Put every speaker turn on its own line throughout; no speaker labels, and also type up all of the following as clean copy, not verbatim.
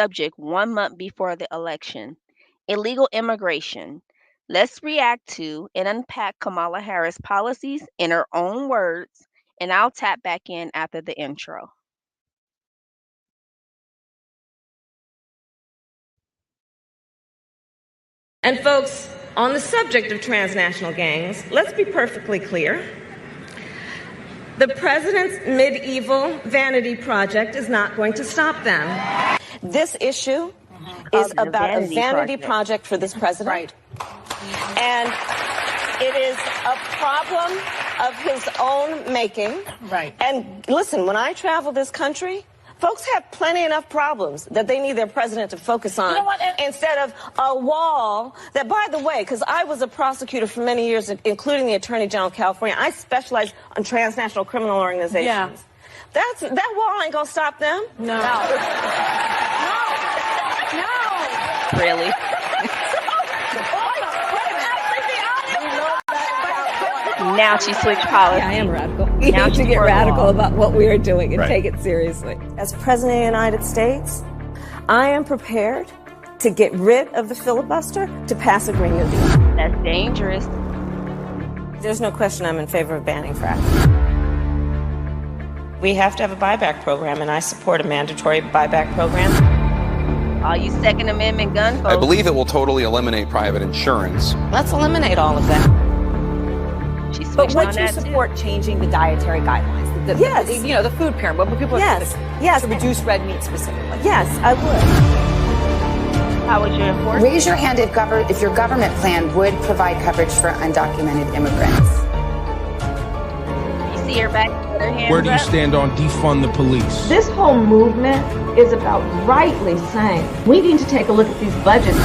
subject 1 month before the election: illegal immigration. Let's react to and unpack Kamala Harris' policies in her own words, and I'll tap back in after the intro.
And folks, on the subject of transnational gangs, let's be perfectly clear. The president's medieval vanity project is not going to stop them. This issue is about a vanity project for this president.
Right.
And it is a problem of his own making.
Right.
And listen, when I travel this country, folks have plenty enough problems that they need their president to focus on, instead of a wall that, by the way, because I was a prosecutor for many years, including the Attorney General of California, I specialize on transnational criminal organizations.
Yeah.
That wall ain't gonna stop them.
No.
Really? Now she switched policy.
Yeah, I am radical. We
Now
need to
she's
get
for the
radical
law.
about what we are doing and
Right.
take it seriously. As President of the United States, I am prepared to get rid of the filibuster to pass a Green New Deal.
That's dangerous.
There's no question I'm in favor of banning fracking. We have to have a buyback program, and I support a mandatory buyback program.
All you Second Amendment gun folks.
I believe it will totally eliminate private insurance.
Let's eliminate all of that.
She switched
But
on
would you
that, too.
support changing the dietary guidelines?
Yes.
The food pyramid. What people
Yes. Yes.
to reduce red meat specifically.
Yes, I would.
How would you enforce
Raise your hand if your government plan would provide coverage for undocumented immigrants.
it? You see her back with her hands
Where do you
up?
stand on defund the police?
This whole movement is about rightly saying we need to take a look at these budgets.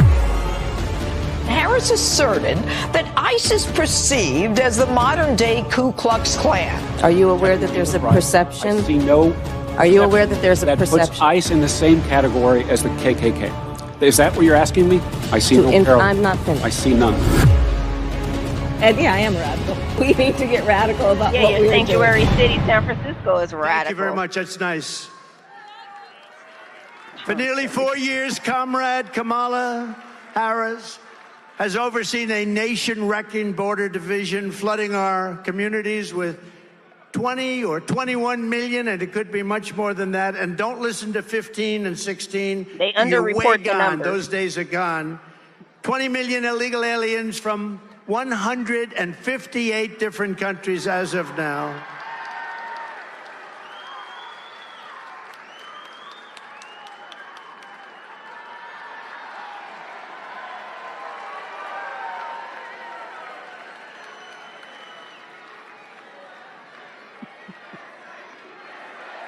Harris asserted that ICE is perceived as the modern-day Ku Klux Klan.
Are you aware that there's a perception?
I see no.
Are you aware that there's a
that
perception?
puts ICE in the same category as the KKK? Is that what you're asking me? I see no parallel.
I'm not finished.
I see none.
And yeah, I am radical. We need to get radical about
Yeah,
what
your
we're
sanctuary
doing.
city, San Francisco, is radical.
Thank you very much. That's nice. For nearly 4 years, Comrade Kamala Harris has overseen a nation-wrecking border division, flooding our communities with 20 or 21 million, and it could be much more than that. And don't listen to 15 and 16.
They
You're way
underreport the
gone.
numbers.
Those days are gone. 20 million illegal aliens from 158 different countries as of now.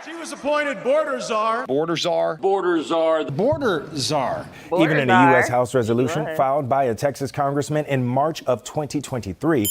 She was appointed border czar.
Border czar.
Border czar. Border czar.
Border
Even in a
czar.
U.S. House resolution
Right.
filed by a Texas congressman in March of 2023.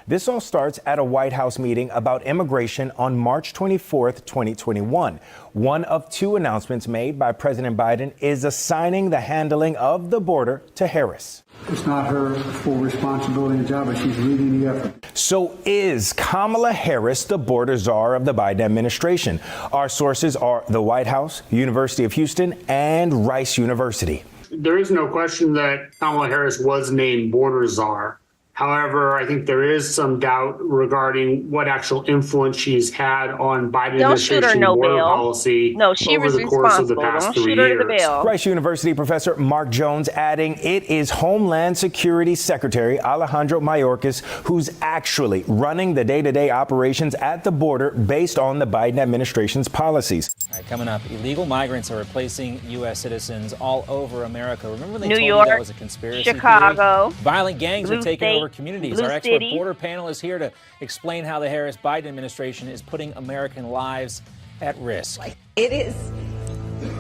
This all starts at a White House meeting about immigration on March 24th, 2021. One of two announcements made by President Biden is assigning the handling of the border to Harris.
It's not her full responsibility and job, but she's leading the effort.
So is Kamala Harris the border czar of the Biden administration? Our sources are the White House, University of Houston, and Rice University.
There is no question that Kamala Harris was named border czar. However, I think there is some doubt regarding what actual influence she's had on Biden
Don't shoot her
administration
no
border
bail.
policy
No, she
over
was
the course of the
responsible.
past
Don't
3
shoot her the
years.
bail.
Rice University professor Mark Jones adding it is Homeland Security Secretary Alejandro Mayorkas who's actually running the day-to-day operations at the border based on the Biden administration's policies.
All right, coming up, illegal migrants are replacing U.S. citizens all over America. Remember when they
New
told
York,
you that was a conspiracy
Chicago,
theory? Violent gangs
Blue
are taking
State,
over communities.
Blue
Our expert
City.
border panel is here to explain how the Harris-Biden administration is putting American lives at risk.
It is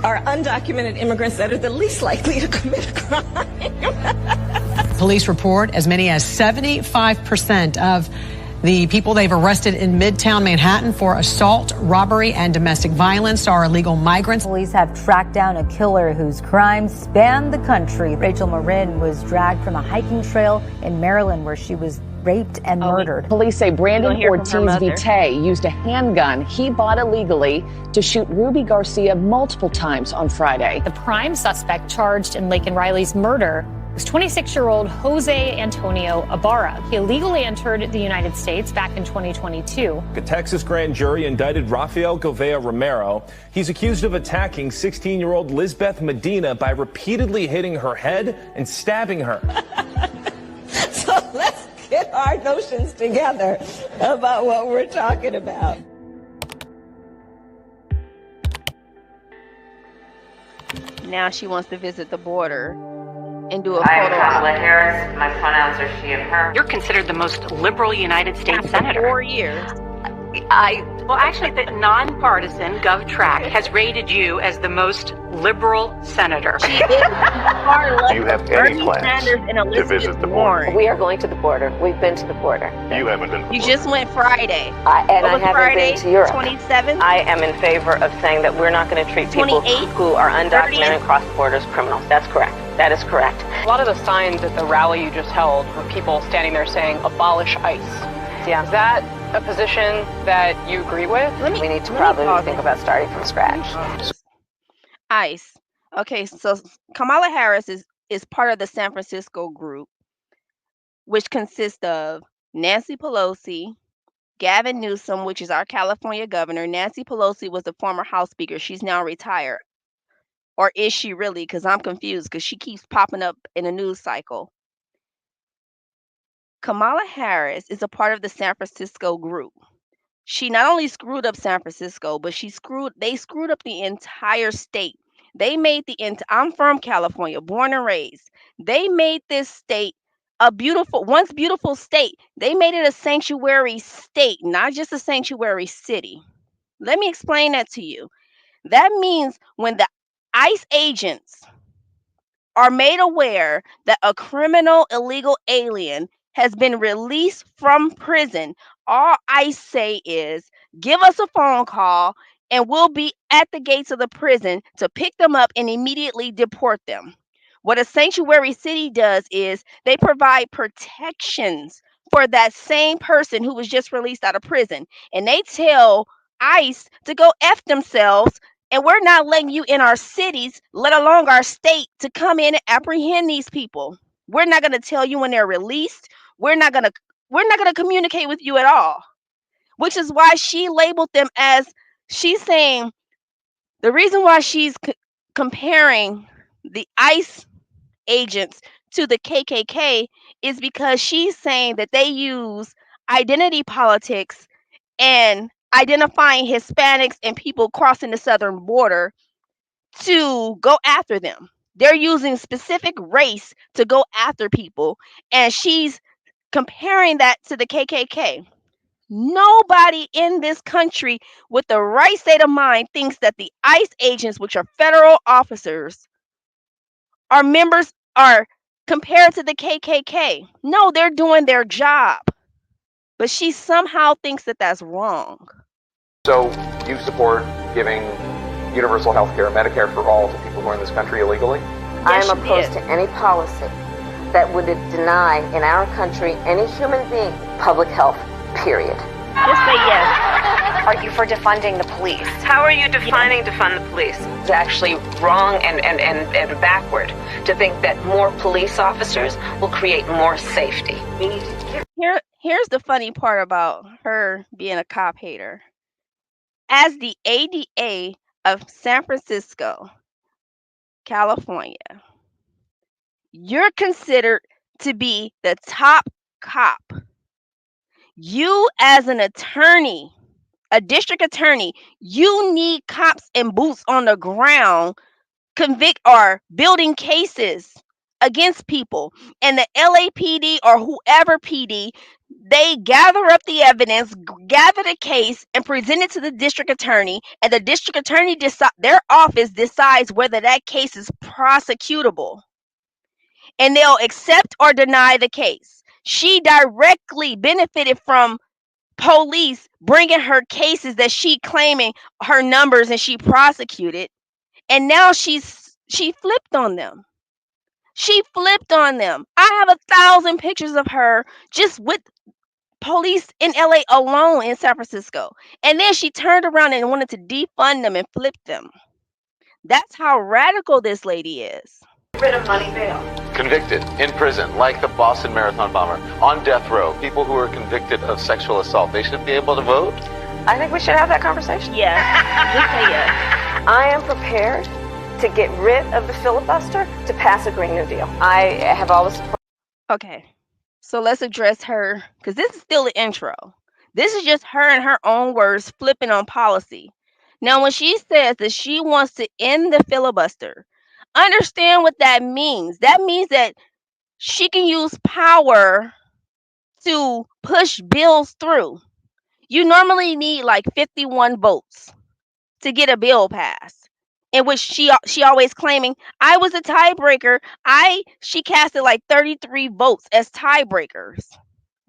our undocumented immigrants that are the least likely to commit a crime.
Police report as many as 75% of the people they've arrested in Midtown Manhattan for assault, robbery, and domestic violence are illegal migrants.
Police have tracked down a killer whose crimes span the country. Rachel Marin was dragged from a hiking trail in Maryland where she was raped and murdered.
Police say Brandon
hear from her
Ortiz
mother.
Vite used a handgun he bought illegally to shoot Ruby Garcia multiple times on Friday.
The prime suspect charged in Laken Riley's murder was 26-year-old Jose Antonio Ibarra. He illegally entered the United States back in 2022.
A Texas grand jury indicted Rafael Govea Romero. He's accused of attacking 16-year-old Lisbeth Medina by repeatedly hitting her head and stabbing her.
So let's get our notions together about what we're talking about.
Now she wants to visit the border and do a
I am
photo
Kamala
op.
Harris. My pronouns are she and her.
You're considered the most liberal United States
After
senator.
4 years.
Well, actually, the nonpartisan GovTrack has rated you as the most liberal senator.
She is far left.
Do you have any
Bernie
plans
Sanders and
to
Elizabeth
visit the border?
Warren.
We are going to the border. We've been to the border.
You haven't been to the
You
border.
just went Friday.
And
What
I
was
haven't
Friday?
been to Europe.
27th?
I am in favor of saying that we're not going to treat people
28th?
who are undocumented
30th?
cross-border as criminals. That's correct. That is correct.
A lot of the signs at the rally you just held were people standing there saying, abolish ICE.
Yeah.
Is that a position that you agree with?
We need to probably think about starting from scratch.
ICE. Okay, so Kamala Harris is part of the San Francisco group, which consists of Nancy Pelosi, Gavin Newsom, which is our California governor. Nancy Pelosi was the former House Speaker. She's now retired. Or is she really? Because I'm confused because she keeps popping up in a news cycle. Kamala Harris is a part of the San Francisco group. She not only screwed up San Francisco, but they screwed up the entire state. They made I'm from California, born and raised. They made this state a once beautiful state. They made it a sanctuary state, not just a sanctuary city. Let me explain that to you. That means when the ICE agents are made aware that a criminal illegal alien has been released from prison, all ICE say is give us a phone call and we'll be at the gates of the prison to pick them up and immediately deport them. What a sanctuary city does is they provide protections for that same person who was just released out of prison. And they tell ICE to go F themselves, and we're not letting you in our cities, let alone our state, to come in and apprehend these people. We're not going to tell you when they're released. We're not going to communicate with you at all. Which is why she labeled them as, she's saying the reason why she's comparing the ICE agents to the KKK is because she's saying that they use identity politics and identifying Hispanics and people crossing the southern border to go after them. They're using specific race to go after people, and she's comparing that to the KKK. Nobody in this country with the right state of mind thinks that the ICE agents, which are federal officers, are compared to the KKK. No, they're doing their job. But she somehow thinks that that's wrong.
So you support giving universal health care, Medicare for all to people who are in this country illegally?
I am opposed to any policy that would deny in our country any human being public health, period.
Just say yes.
Are you for defunding the police? How are you defining defund the police? It's actually wrong and backward to think that more police officers will create more safety. We need to
Here's the funny part about her being a cop hater. As the ADA of San Francisco, California, you're considered to be the top cop. You as an attorney, a district attorney, you need cops and boots on the ground convict or building cases against people. And the LAPD or whoever PD, they gather up the evidence, gather the case, and present it to the district attorney. And the district attorney their office decides whether that case is prosecutable. And they'll accept or deny the case. She directly benefited from police bringing her cases that she claiming her numbers and she prosecuted. And now she flipped on them. She flipped on them. I have 1,000 pictures of her just with police in LA alone in San Francisco. And then she turned around and wanted to defund them and flip them. That's how radical this lady is.
Rid of money bail.
Convicted, in prison, like the Boston Marathon bomber, on death row, people who are convicted of sexual assault, they should be able to vote?
I think we should have that conversation.
Yes. Just say yes.
I am prepared to get rid of the filibuster to pass a Green New Deal. I have always supported.
Okay. So let's address her, because this is still the intro. This is just her in her own words flipping on policy. Now, when she says that she wants to end the filibuster, understand what that means. That means that she can use power to push bills through. You normally need like 51 votes to get a bill passed. In which she always claiming I was a tiebreaker. She casted like 33 votes as tiebreakers,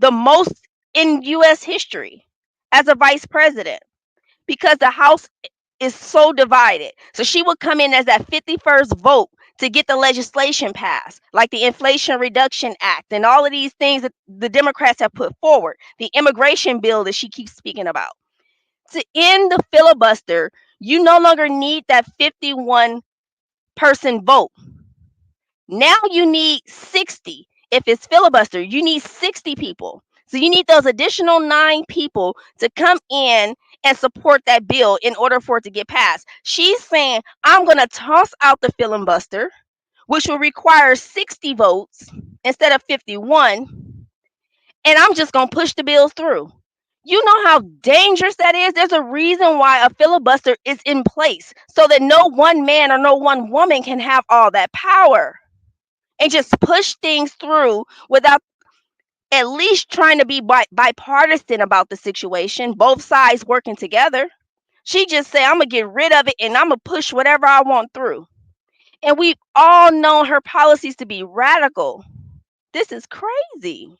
the most in U.S. history as a vice president, because the House is so divided. So she would come in as that 51st vote to get the legislation passed, like the Inflation Reduction Act and all of these things that the Democrats have put forward, the immigration bill that she keeps speaking about. To end the filibuster, you no longer need that 51 person vote. Now you need 60. If it's filibuster, you need 60 people. So you need those additional 9 people to come in and support that bill in order for it to get passed. She's saying, I'm going to toss out the filibuster, which will require 60 votes instead of 51, and I'm just going to push the bills through. You know how dangerous that is? There's a reason why a filibuster is in place, so that no one man or no one woman can have all that power and just push things through without at least trying to be bipartisan about the situation, both sides working together. She just said, I'm going to get rid of it and I'm going to push whatever I want through. And we've all known her policies to be radical. This is crazy.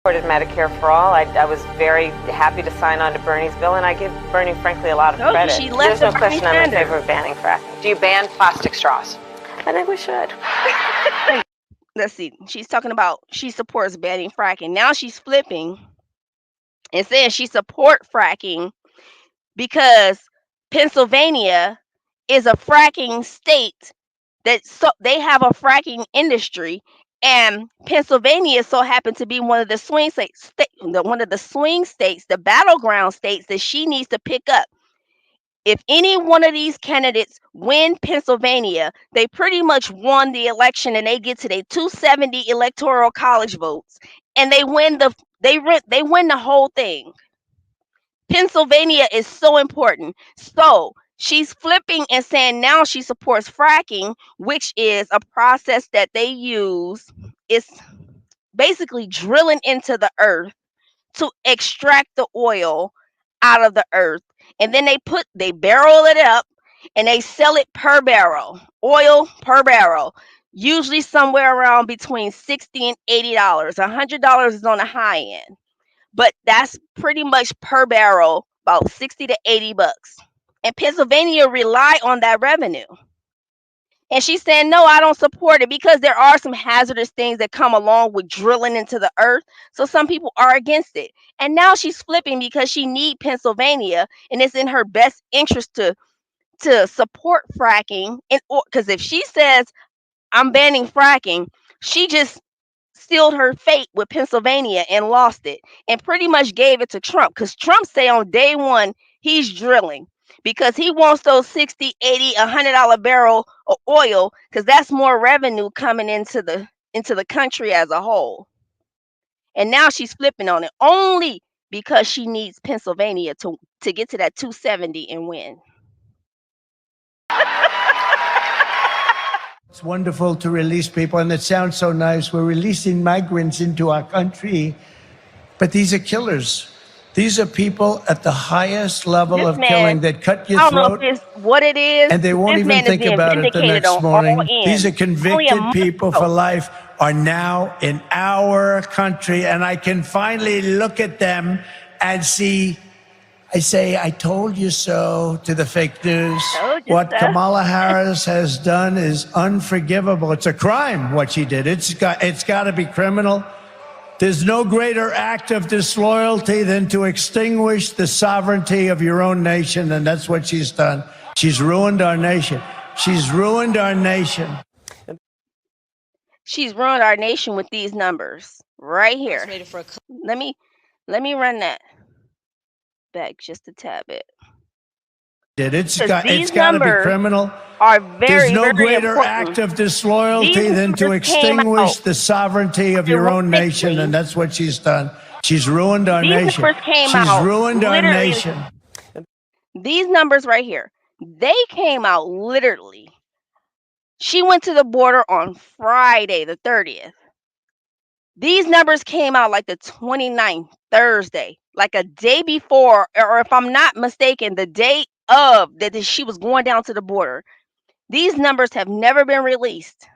Medicare for all. I was very happy to sign on to Bernie's bill, and I give Bernie, frankly, a lot of credit.
She left
There's no question I'm in favor of banning fracking.
Do you ban plastic straws?
I think we should.
Let's see. She's talking about she supports banning fracking. Now she's flipping and saying she supports fracking because Pennsylvania is a fracking state they have a fracking industry, and Pennsylvania so happened to be one of the swing states, the battleground states that she needs to pick up. If any one of these candidates win Pennsylvania, they pretty much won the election, and they get to their 270 electoral college votes, and they win the whole thing. Pennsylvania is so important. So she's flipping and saying now she supports fracking, which is a process that they use. It's basically drilling into the earth to extract the oil out of the earth. And then they barrel it up and they sell it per barrel, oil per barrel, usually somewhere around between $60 and $80. $100 is on the high end, but that's pretty much per barrel, about 60 to 80 bucks. And Pennsylvania rely on that revenue. And she's saying, no, I don't support it because there are some hazardous things that come along with drilling into the earth. So some people are against it. And now she's flipping because she needs Pennsylvania, and it's in her best interest to support fracking. Because if she says, I'm banning fracking, she just sealed her fate with Pennsylvania and lost it, and pretty much gave it to Trump, because Trump say on day one he's drilling because he wants those 60, 80, $100 barrel of oil, because that's more revenue coming into the country as a whole. And now she's flipping on it only because she needs Pennsylvania to get to that 270 and win.
It's wonderful to release people, and it sounds so nice. We're releasing migrants into our country, but these are killers. These are people at the highest level of killing that cut your throat.
I don't know if it's what it is,
and they won't even think about it the next morning. These are convicted people for life are now in our country, and I can finally look at them and see I say, I told you so to the fake news.
Told you
What
so.
Kamala Harris has done is unforgivable. It's a crime what she did. It's got to be criminal. There's no greater act of disloyalty than to extinguish the sovereignty of your own nation, and that's what she's done. She's ruined our nation. She's ruined our nation.
She's ruined our nation with these numbers right here. Let me run that back just a tad bit.
It's
Because
got
these
to be
numbers
criminal.
are
There's
very,
no
very
greater
important.
act of disloyalty
These
than to
numbers came
extinguish
out
the sovereignty of your own nation,
ironically.
and that's what she's done. She's ruined our
These
nation.
numbers came
She's
out
ruined our
literally.
nation.
These numbers right here, they came out literally. She went to the border on Friday, the 30th. These numbers came out like the 29th, Thursday, like a day before, or if I'm not mistaken, the day of that she was going down to the border. These numbers have never been released.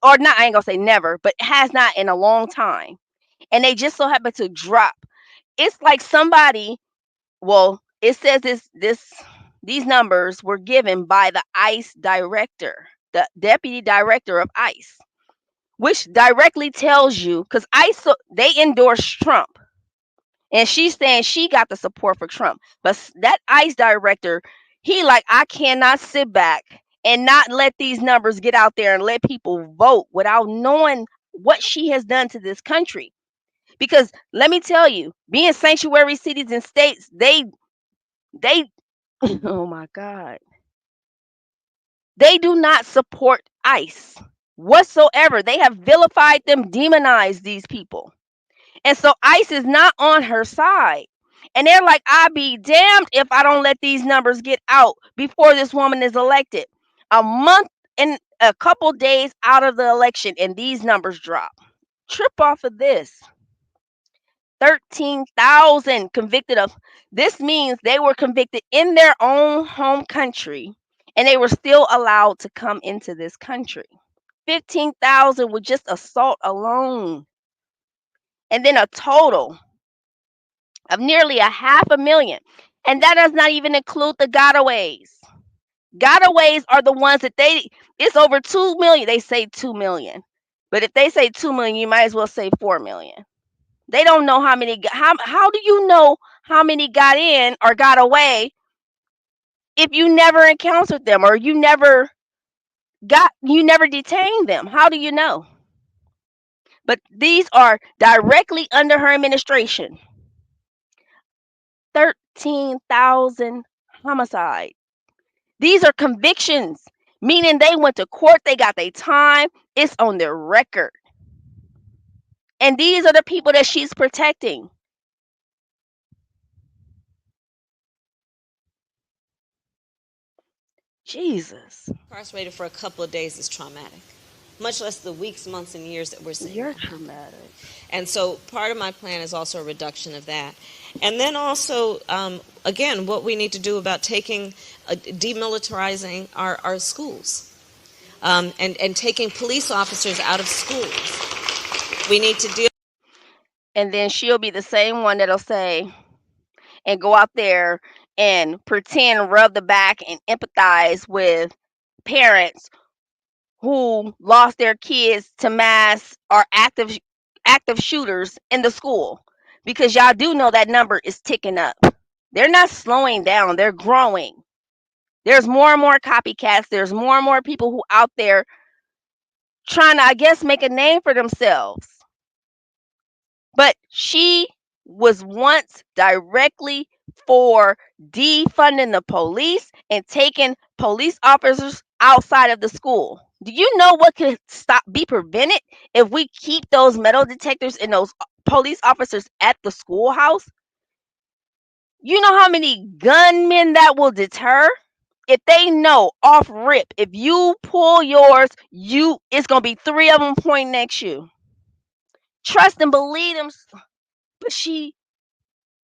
Or not, I ain't gonna say never, but has not in a long time. And they just so happen to drop. It's like somebody, well, it says these numbers were given by the ICE director, the deputy director of ICE, which directly tells you, because ICE, they endorse Trump, and she's saying she got the support for Trump, but that ICE director, he like, I cannot sit back and not let these numbers get out there and let people vote without knowing what she has done to this country. Because let me tell you, being sanctuary cities and states, they oh my God, they do not support ICE whatsoever. They have vilified them, demonized these people. And so ICE is not on her side. And they're like, I'll be damned if I don't let these numbers get out before this woman is elected. A month and a couple days out of the election, and these numbers drop. Trip off of this. 13,000 convicted of. This means they were convicted in their own home country, and they were still allowed to come into this country. 15,000 with just assault alone. And then a total of nearly a 500,000. And that does not even include the gotaways. Gotaways are the ones that it's over 2 million. They say 2 million. But if they say 2 million, you might as well say 4 million. They don't know how many, how do you know how many got in or got away if you never encountered them, or you never detained them? How do you know? But these are directly under her administration. 13,000 homicides. These are convictions, meaning they went to court, they got their time, it's on their record. And these are the people that she's protecting. Jesus.
Incarcerated for a couple of days is traumatic, much less the weeks, months, and years that we're seeing.
You're traumatic.
And so part of my plan is also a reduction of that. And then also, again, what we need to do about demilitarizing our schools, and taking police officers out of schools. We need to deal.
And then she'll be the same one that'll say, and go out there and pretend, rub the back, and empathize with parents who lost their kids to mass or active shooters in the school, because y'all do know that number is ticking up. They're not slowing down, they're growing. There's more and more copycats, there's more and more people who out there trying to, I guess, make a name for themselves. But she was once directly for defunding the police and taking police officers outside of the school. Do you know what could be prevented if we keep those metal detectors and those police officers at the schoolhouse? You know how many gunmen that will deter? If they know off rip, if you pull yours, it's gonna be 3 of them pointing at you. Trust and believe them. But she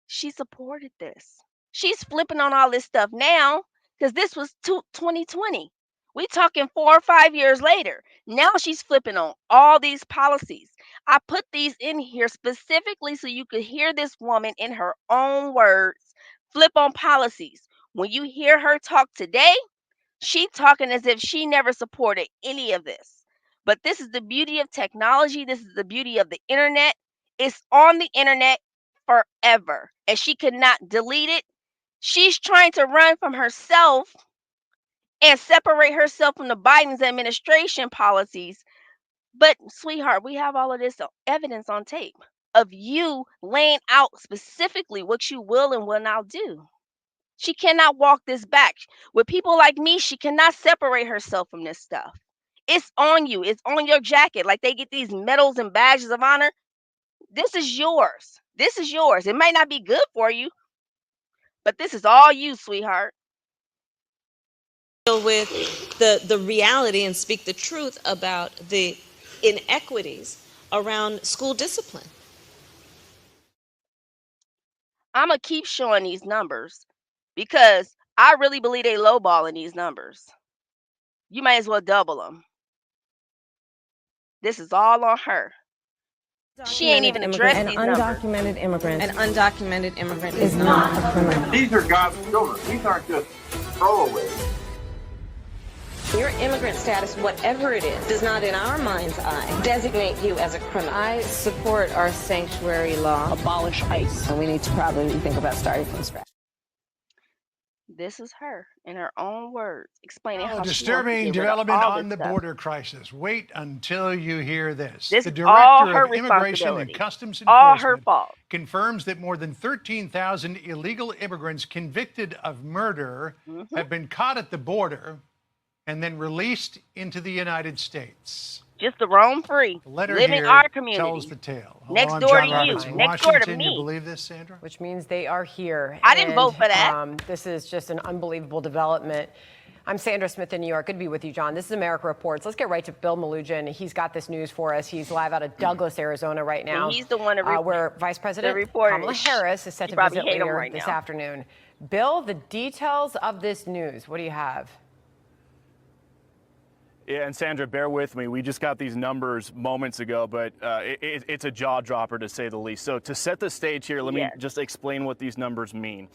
supported this. She's flipping on all this stuff now, because this was 2020. We talking 4 or 5 years later. Now she's flipping on all these policies. I put these in here specifically so you could hear this woman in her own words flip on policies. When you hear her talk today, she talking as if she never supported any of this. But this is the beauty of technology. This is the beauty of the internet. It's on the internet forever, and she could not delete it. She's trying to run from herself and separate herself from the Biden's administration policies. But, sweetheart, we have all of this evidence on tape of you laying out specifically what you will and will not do. She cannot walk this back. With people like me, she cannot separate herself from this stuff. It's on you. It's on your jacket. Like they get these medals and badges of honor. This is yours. This is yours. It might not be good for you, but this is all you, sweetheart.
Deal with the reality and speak the truth about the inequities around school discipline.
I'm going to keep showing these numbers because I really believe they lowballing these numbers. You might as well double them. This is all on her. She ain't even addressed these numbers.
An undocumented immigrant is not a criminal.
These are God's children. These aren't just throwaways.
Your immigrant status, whatever it is, does not in our mind's eye designate you as a criminal.
I support our sanctuary law.
Abolish ICE.
And we need to probably think about starting from scratch.
This is her, in her own words, explaining how
disturbing
she wants to get rid of
development
all
on the
this stuff.
border crisis. Wait until you hear this.
This
The
is all
Director
her
of Immigration and
responsibility.
Customs
All her
Enforcement
fault.
confirms that more than 13,000 illegal immigrants convicted of murder have been caught at the border and then released into the United States.
Just to roam free,
Letter
live in
here
our community.
tells the tale.
Next
I'm
door
John
to
Roberts
you,
in
next door to
Washington. You
me.
believe this, Sandra?
Which means they are here.
I didn't vote for that.
This is just an unbelievable development. I'm Sandra Smith in New York. Good to be with you, John. This is America Reports. Let's get right to Bill Malugin. He's got this news for us. He's live out of Douglas, Arizona right now.
And he's the one
where Vice President Kamala Harris is set to visit later this afternoon. Bill, the details of this news, what do you have?
Yeah, and Sandra, bear with me. We just got these numbers moments ago, but it's a jaw dropper to say the least. So to set the stage here, let me just explain what these numbers mean.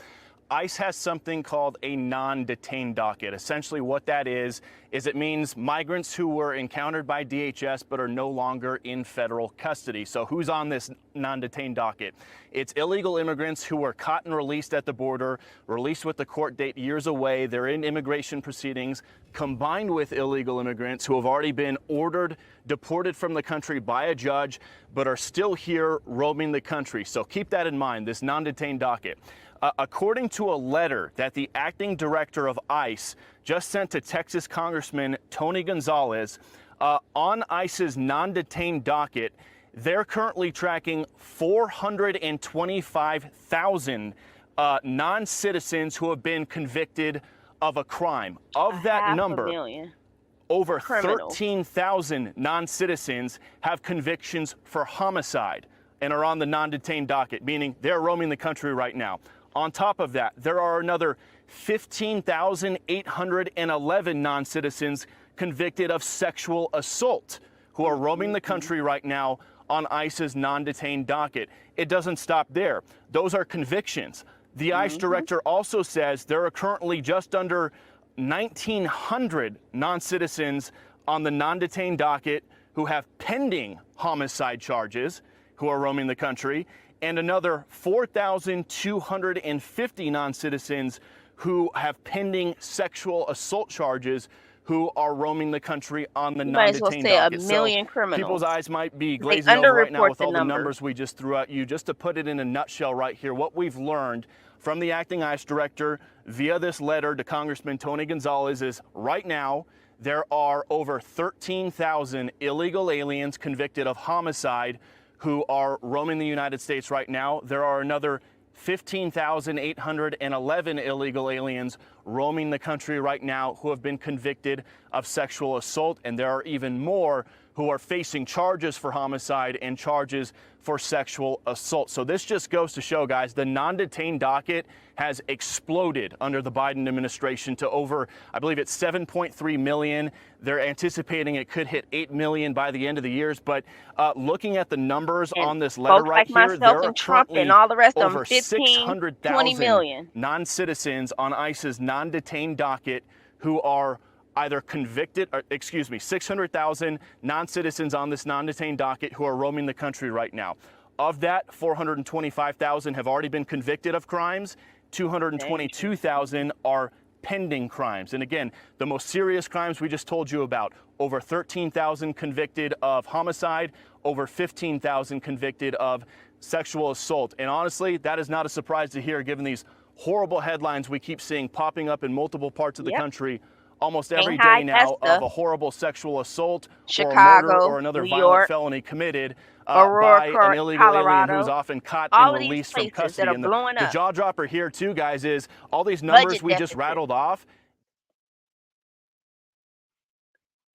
ICE has something called a non-detained docket. Essentially what that is it means migrants who were encountered by DHS but are no longer in federal custody. So who's on this non-detained docket? It's illegal immigrants who were caught and released at the border, released with the court date years away. They're in immigration proceedings, combined with illegal immigrants who have already been ordered, deported from the country by a judge, but are still here roaming the country. So keep that in mind, this non-detained docket. According to a letter that the acting director of ICE just sent to Texas Congressman Tony Gonzalez, on ICE's non-detained docket, they're currently tracking 425,000 non-citizens who have been convicted of a crime. Of that number, over 13,000 non-citizens have convictions for homicide and are on the non-detained docket, meaning they're roaming the country right now. On top of that, there are another 15,811 non-citizens convicted of sexual assault who are roaming the country right now on ICE's non-detained docket. It doesn't stop there. Those are convictions. The ICE director also says there are currently just under 1,900 non-citizens on the non-detained docket who have pending homicide charges who are roaming the country, and another 4,250 non-citizens who have pending sexual assault charges who are roaming the country on the non-detained docket.
A million criminals.
People's eyes might be glazing over right now with all the numbers we just threw at you. Just to put it in a nutshell right here, what we've learned from the acting ICE director via this letter to Congressman Tony Gonzalez is right now there are over 13,000 illegal aliens convicted of homicide who are roaming the United States right now. There are another 15,811 illegal aliens roaming the country right now who have been convicted of sexual assault, and there are even more who are facing charges for homicide and charges for sexual assault. So this just goes to show, guys, the non-detained docket has exploded under the Biden administration to over, I believe it's 7.3 million. They're anticipating it could hit 8 million by the end of the year. But looking at the numbers on this letter
folks
right
like
here,
myself
there are
and Trump
currently
and all the rest of them,
over
15, 20
600,000
million.
non-citizens on ICE's non-detained docket who are either convicted, or, 600,000 non-citizens on this non-detained docket who are roaming the country right now. Of that, 425,000 have already been convicted of crimes. 222,000 are pending crimes. And again, the most serious crimes we just told you about, over 13,000 convicted of homicide, over 15,000 convicted of sexual assault. And honestly, that is not a surprise to hear given these horrible headlines we keep seeing popping up in multiple parts of the country almost every day now of a horrible sexual assault or murder or another violent felony committed by an illegal alien who's often caught and released from custody. And the jaw dropper here too, guys, is all these numbers we just rattled off.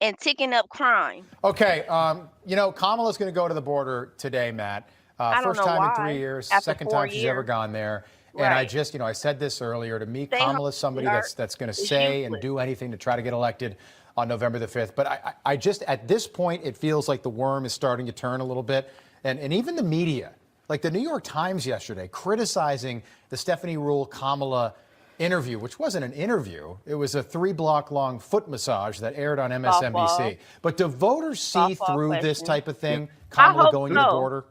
And ticking up crime.
Okay, Kamala's going to go to the border today, Matt. First time in 3 years, second time she's ever gone there. And I just, I said this earlier, to me, Kamala's somebody that's going to say and do anything to try to get elected on November the 5th. But I just, at this point, it feels like the worm is starting to turn a little bit. And even the media, like the New York Times yesterday, criticizing the Stephanie Ruhle Kamala interview, which wasn't an interview. It was a 3-block long foot massage that aired on MSNBC. But do voters see through this type of thing, Kamala going to the border?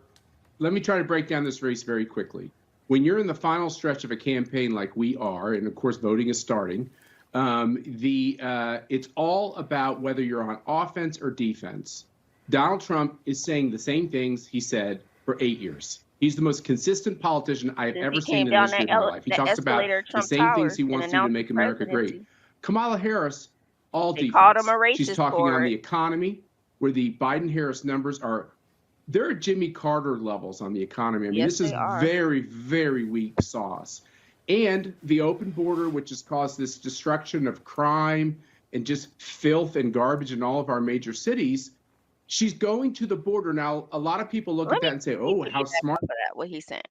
Let me try to break down this race very quickly. When you're in the final stretch of a campaign like we are, and of course voting is starting, it's all about whether you're on offense or defense. Donald Trump is saying the same things he said for 8 years. He's the most consistent politician I've ever seen in the history of my life. He talks about the same things he wants to make America great. Kamala Harris, all defense.
Called him a racist.
She's talking on the economy, where the Biden-Harris numbers are. They're at Jimmy Carter levels on the economy. I mean, this is very, very weak sauce. And the open border, which has caused this destruction of crime and just filth and garbage in all of our major cities. She's going to the border. Now, a lot of people look at that and say, oh, how smart.
What he's saying.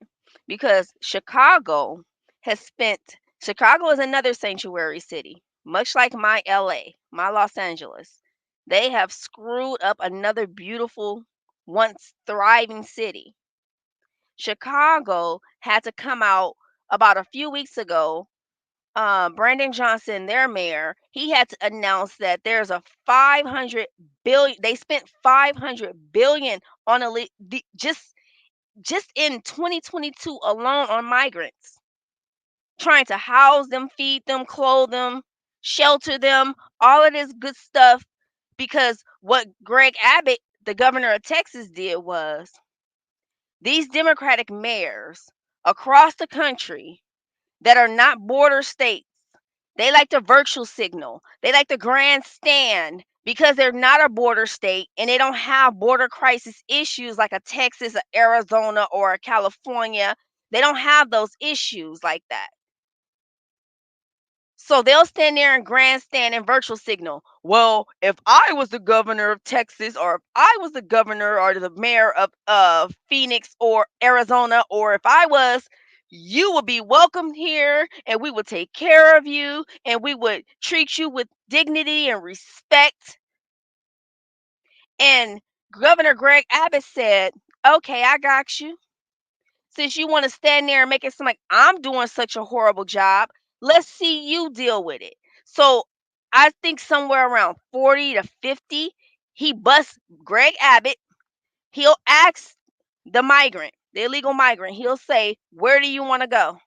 Because Chicago is another sanctuary city, much like my LA, my Los Angeles. They have screwed up another beautiful, once thriving city. Chicago had to come out about a few weeks ago. Brandon Johnson, their mayor, he had to announce that there's a 500 billion. They spent 500 billion on just in 2022 alone on migrants, trying to house them, feed them, clothe them, shelter them, all of this good stuff. Because what Greg Abbott, the governor of Texas, did was these Democratic mayors across the country that are not border states, they like to virtual signal. They like to grandstand because they're not a border state and they don't have border crisis issues like a Texas, a Arizona, or a California. They don't have those issues like that. So they'll stand there and grandstand and virtual signal. Well, if I was the governor of Texas, or if I was the governor or the mayor of Phoenix or Arizona, or if I was, you would be welcomed here and we would take care of you and we would treat you with dignity and respect. And Governor Greg Abbott said, okay, I got you. Since you want to stand there and make it seem like I'm doing such a horrible job, let's see you deal with it. So I think somewhere around 40 to 50, he busts Greg Abbott. He'll ask the migrant, the illegal migrant, he'll say, where do you want to go?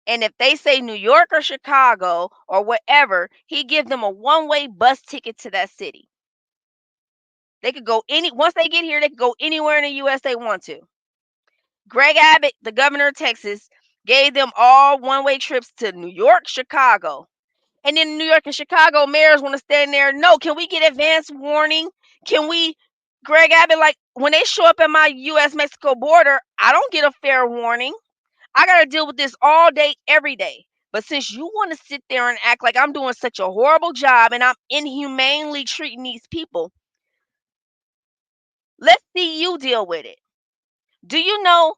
And if they say New York or Chicago or whatever, he give them a one-way bus ticket to that city. They could go once they get here, they could go anywhere in the U.S. they want to. Greg Abbott, the governor of Texas, gave them all one-way trips to New York, Chicago. And then New York and Chicago mayors want to stand there. No, can we get advance warning? Greg Abbott, like when they show up at my U.S.-Mexico border, I don't get a fair warning. I got to deal with this all day, every day. But since you want to sit there and act like I'm doing such a horrible job and I'm inhumanely treating these people, let's see you deal with it. Do you know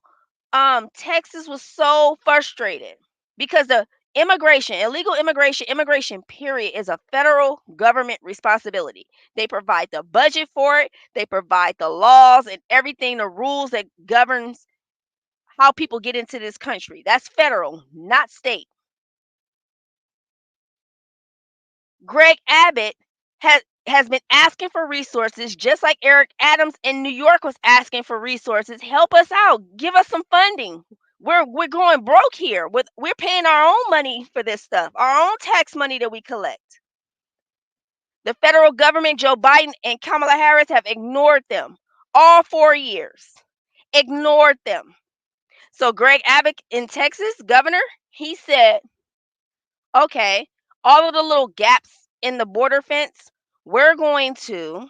Texas was so frustrated because the illegal immigration period is a federal government responsibility. They provide the budget for it, they provide the laws and everything, the rules that governs how people get into this country. That's federal, not state. Greg Abbott has been asking for resources, just like Eric Adams in New York was asking for resources. Help us out, give us some funding. We're going broke here. We're paying our own money for this stuff, our own tax money that we collect. The federal government, Joe Biden and Kamala Harris, have ignored them all 4 years. Ignored them. So Greg Abbott in Texas, governor, he said, okay, all of the little gaps in the border fence, we're going to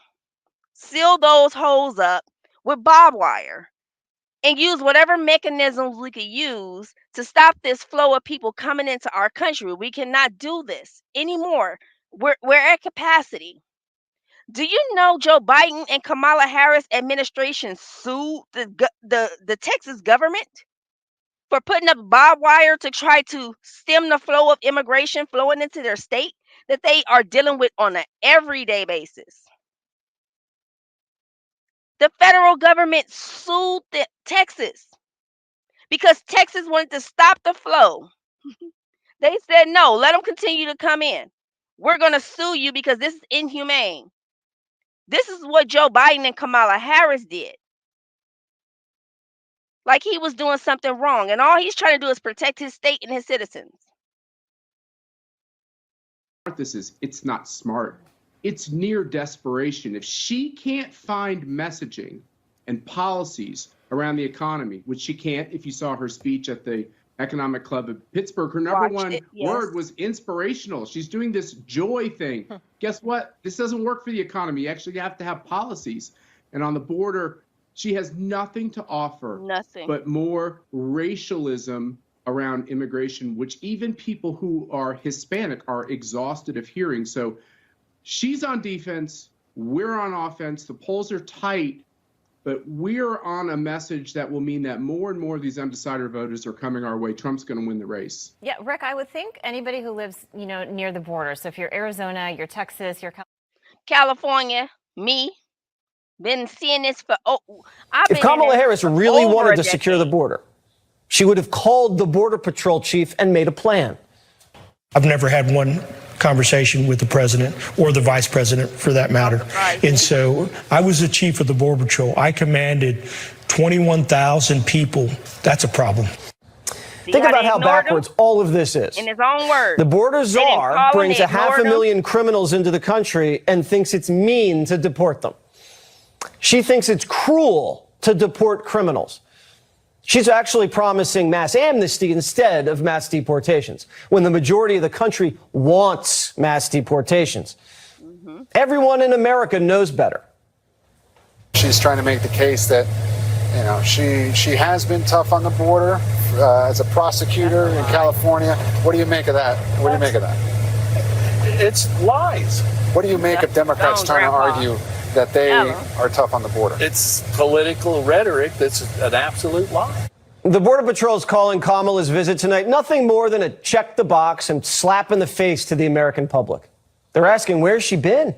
seal those holes up with barbed wire and use whatever mechanisms we could use to stop this flow of people coming into our country. We cannot do this anymore. We're at capacity. Do you know Joe Biden and Kamala Harris administration sued the Texas government for putting up barbed wire to try to stem the flow of immigration flowing into their state that they are dealing with on an everyday basis? The federal government sued Texas because Texas wanted to stop the flow. They said, no, let them continue to come in. We're going to sue you because this is inhumane. This is what Joe Biden and Kamala Harris did. Like he was doing something wrong, and all he's trying to do is protect his state and his citizens.
This is, it's not smart. It's near desperation. If she can't find messaging and policies around the economy, which she can't, if you saw her speech at the Economic Club of Pittsburgh, her number one word was inspirational. She's doing this joy thing. Guess what? This doesn't work for the economy. You actually have to have policies. And on the border, she has nothing to offer but more racialism around immigration, which even people who are Hispanic are exhausted of hearing. So she's on defense, we're on offense, the polls are tight, but we're on a message that will mean that more and more of these undecided voters are coming our way. Trump's going to win the race.
Yeah, Rick, I would think anybody who lives, near the border. So if you're Arizona, you're Texas, you're
California, me, been seeing this for
if Kamala Harris really wanted to secure the border, she would have called the Border Patrol chief and made a plan.
I've never had one conversation with the president or the vice president for that matter. And so I was the chief of the Border Patrol. I commanded 21,000 people. That's a problem.
Think about how backwards all of this is.
In his own words.
The border czar brings 500,000 criminals into the country and thinks it's mean to deport them. She thinks it's cruel to deport criminals. She's actually promising mass amnesty instead of mass deportations, when the majority of the country wants mass deportations. Everyone in America knows better.
She's trying to make the case that, she has been tough on the border as a prosecutor in California. What do you make of that? What do you make of that?
It's lies.
What do you make of Democrats trying to argue that they are tough on the border?
It's political rhetoric that's an absolute lie.
The Border Patrol is calling Kamala's visit tonight nothing more than a check the box and slap in the face to the American public. They're asking, where's she been?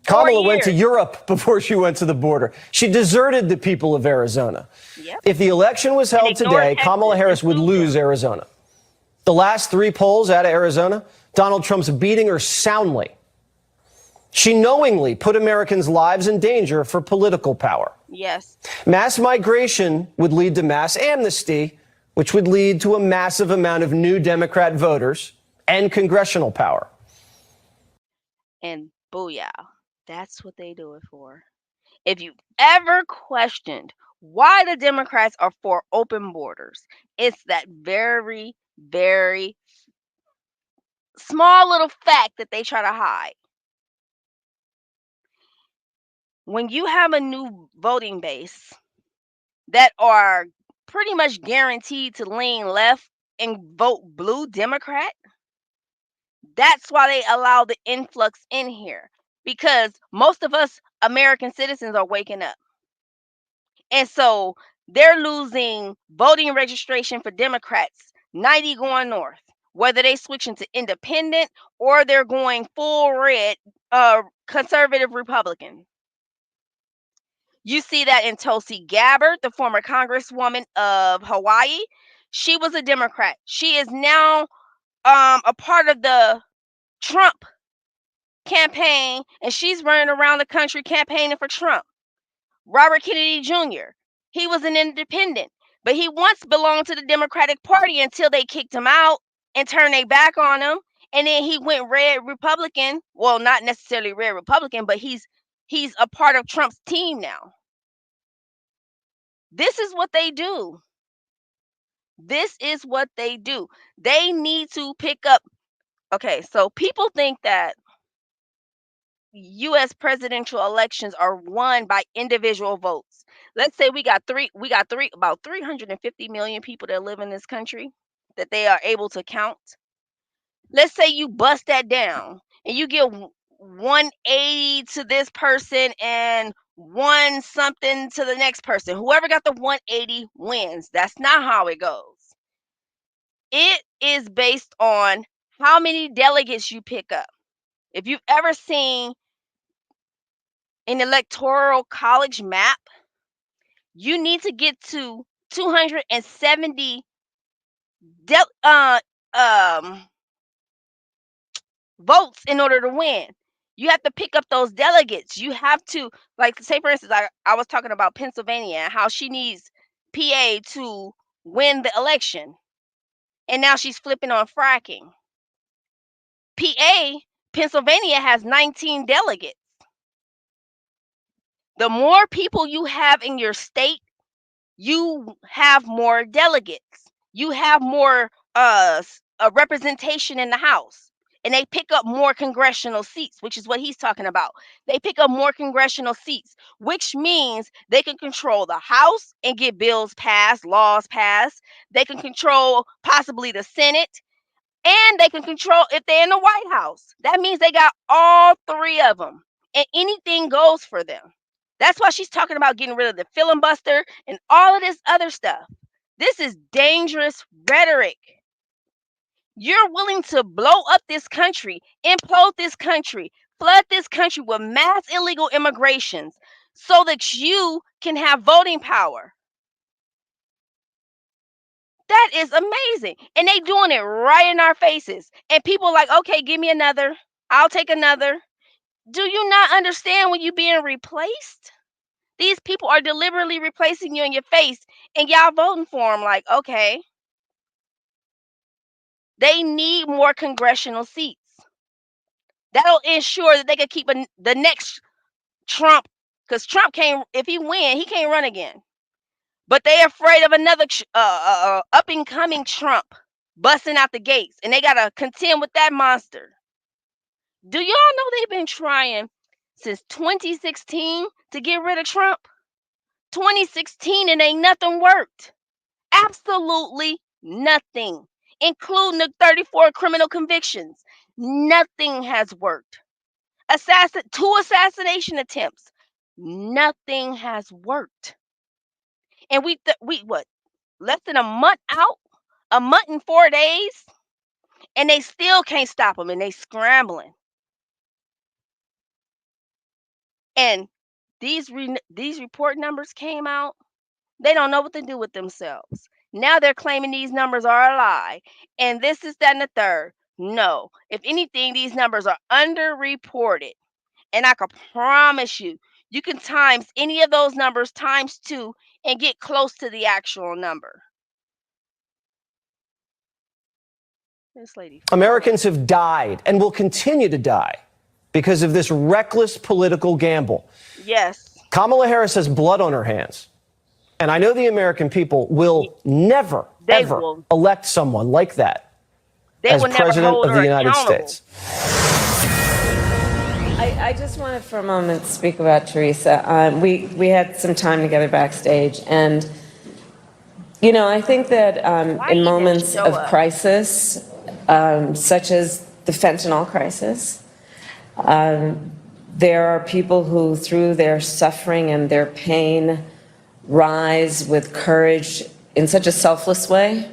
Kamala went to Europe before she went to the border. She deserted the people of Arizona. If the election was held today, Kamala Harris would lose Arizona. The last 3 polls out of Arizona, Donald Trump's beating her soundly. She knowingly put Americans' lives in danger for political power.
Yes.
Mass migration would lead to mass amnesty, which would lead to a massive amount of new Democrat voters and congressional power.
And booyah, that's what they do it for. If you've ever questioned why the Democrats are for open borders, it's that very, very small little fact that they try to hide. When you have a new voting base that are pretty much guaranteed to lean left and vote blue Democrat. That's why they allow the influx in here, because most of us American citizens are waking up. And so they're losing voting registration for Democrats, 90 going north, whether they switch into independent or they're going full red, conservative Republican. You see that in Tulsi Gabbard, the former Congresswoman of Hawaii. She was a Democrat. She is now a part of the Trump campaign, and she's running around the country campaigning for Trump. Robert Kennedy Jr., he was an independent, but he once belonged to the Democratic Party until they kicked him out and turned their back on him. And then he went red Republican. Well, not necessarily red Republican, but he's a part of Trump's team now. This is what they do. This is what they do. They need to pick up. Okay, so people think that US presidential elections are won by individual votes. Let's say we got about 350 million people that live in this country that they are able to count. Let's say you bust that down and you give 180 to this person and one something to the next person. Whoever got the 180 wins. That's not how it goes. It is based on how many delegates you pick up. If you've ever seen an electoral college map, you need to get to 270 votes in order to win. You have to pick up those delegates. You have to, like, say for instance, I was talking about Pennsylvania and how she needs PA to win the election, and now she's flipping on fracking. Pennsylvania has 19 delegates. The more people you have in your state, you have more delegates. You have more a representation in the House. And they pick up more congressional seats, which is what he's talking about. They pick up more congressional seats, which means they can control the House and get bills passed, laws passed. They can control possibly the Senate, and they can control if they're in the White House. That means they got all three of them, and anything goes for them. That's why she's talking about getting rid of the filibuster and all of this other stuff. This is dangerous rhetoric. You're willing to blow up this country, implode this country, flood this country with mass illegal immigrations so that you can have voting power. That is amazing. And they doing it right in our faces. And people are like, okay, give me another. I'll take another. Do you not understand when you're being replaced? These people are deliberately replacing you in your face, and y'all voting for them like, okay. They need more congressional seats. That'll ensure that they can keep the next Trump, because Trump can't, if he win, he can't run again. But they're afraid of another up and coming Trump busting out the gates, and they got to contend with that monster. Do y'all know they've been trying since 2016 to get rid of Trump? 2016 and ain't nothing worked. Absolutely nothing, including the 34 criminal convictions. Nothing has worked. Two assassination attempts. Nothing has worked. And we what? Less than a month out? A month and 4 days? And they still can't stop them, and they scrambling. And these report numbers came out. They don't know what to do with themselves. Now they're claiming these numbers are a lie. And this is that and the third. No. If anything, these numbers are underreported. And I can promise you, you can times any of those numbers times 2 and get close to the actual number. This lady.
Americans have died and will continue to die because of this reckless political gamble.
Yes.
Kamala Harris has blood on her hands. And I know the American people will never, ever elect someone like that as president of the United States.
I just wanted for a moment to speak about Teresa. We had some time together backstage, and You know, I think that in moments of crisis, such as the fentanyl crisis, there are people who, through their suffering and their pain, rise with courage in such a selfless way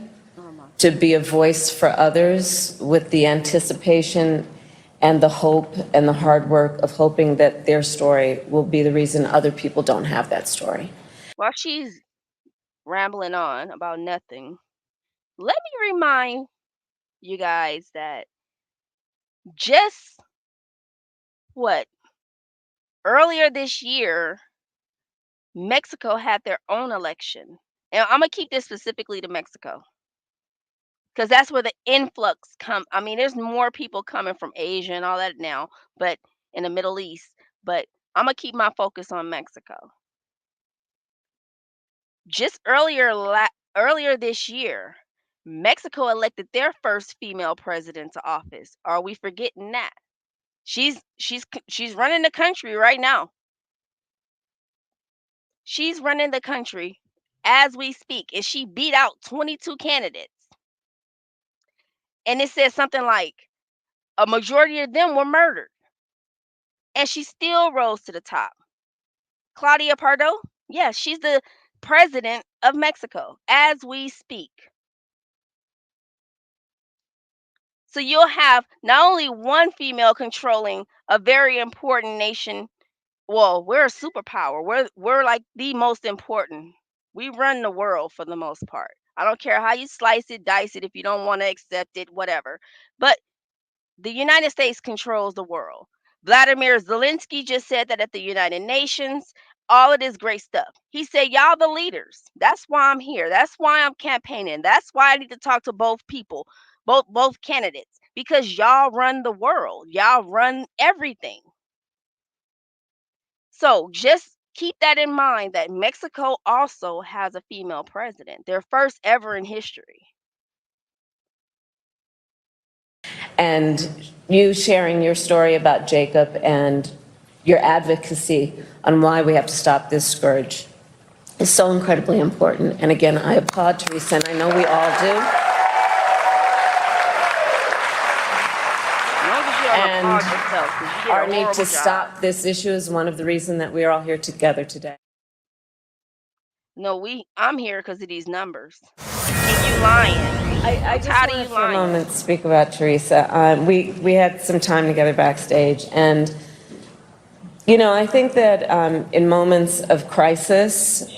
to be a voice for others with the anticipation and the hope and the hard work of hoping that their story will be the reason other people don't have that story.
While she's rambling on about nothing, let me remind you guys that just what earlier this year, Mexico had their own election. And I'm gonna keep this specifically to Mexico because that's where the influx come. I mean, there's more people coming from Asia and all that now, but in the Middle East. But I'm gonna keep my focus on Mexico. Just earlier this year, Mexico elected their first female president to office. Are we forgetting that? She's running the country right now. She's running the country as we speak, and she beat out 22 candidates. And it says something like a majority of them were murdered, and she still rose to the top. Claudia Pardo, yes, she's the president of Mexico as we speak. So you'll have not only one female controlling a very important nation. Well, we're a superpower. We're like the most important. We run the world for the most part. I don't care how you slice it, dice it, if you don't want to accept it, whatever. But the United States controls the world. Vladimir Zelensky just said that at the United Nations, all of this great stuff. He said, y'all the leaders. That's why I'm here. That's why I'm campaigning. That's why I need to talk to both people, both candidates, because y'all run the world. Y'all run everything. So just keep that in mind that Mexico also has a female president, their first ever in history.
And you sharing your story about Jacob and your advocacy on why we have to stop this scourge is so incredibly important. And again, I applaud Teresa, and I know we all do. And our need to stop this issue is one of the reasons that we are all here together today.
No, I'm here because of these numbers. And you lying.
I just want to for a moment speak about Teresa. We had some time together backstage, and you know, I think that in moments of crisis,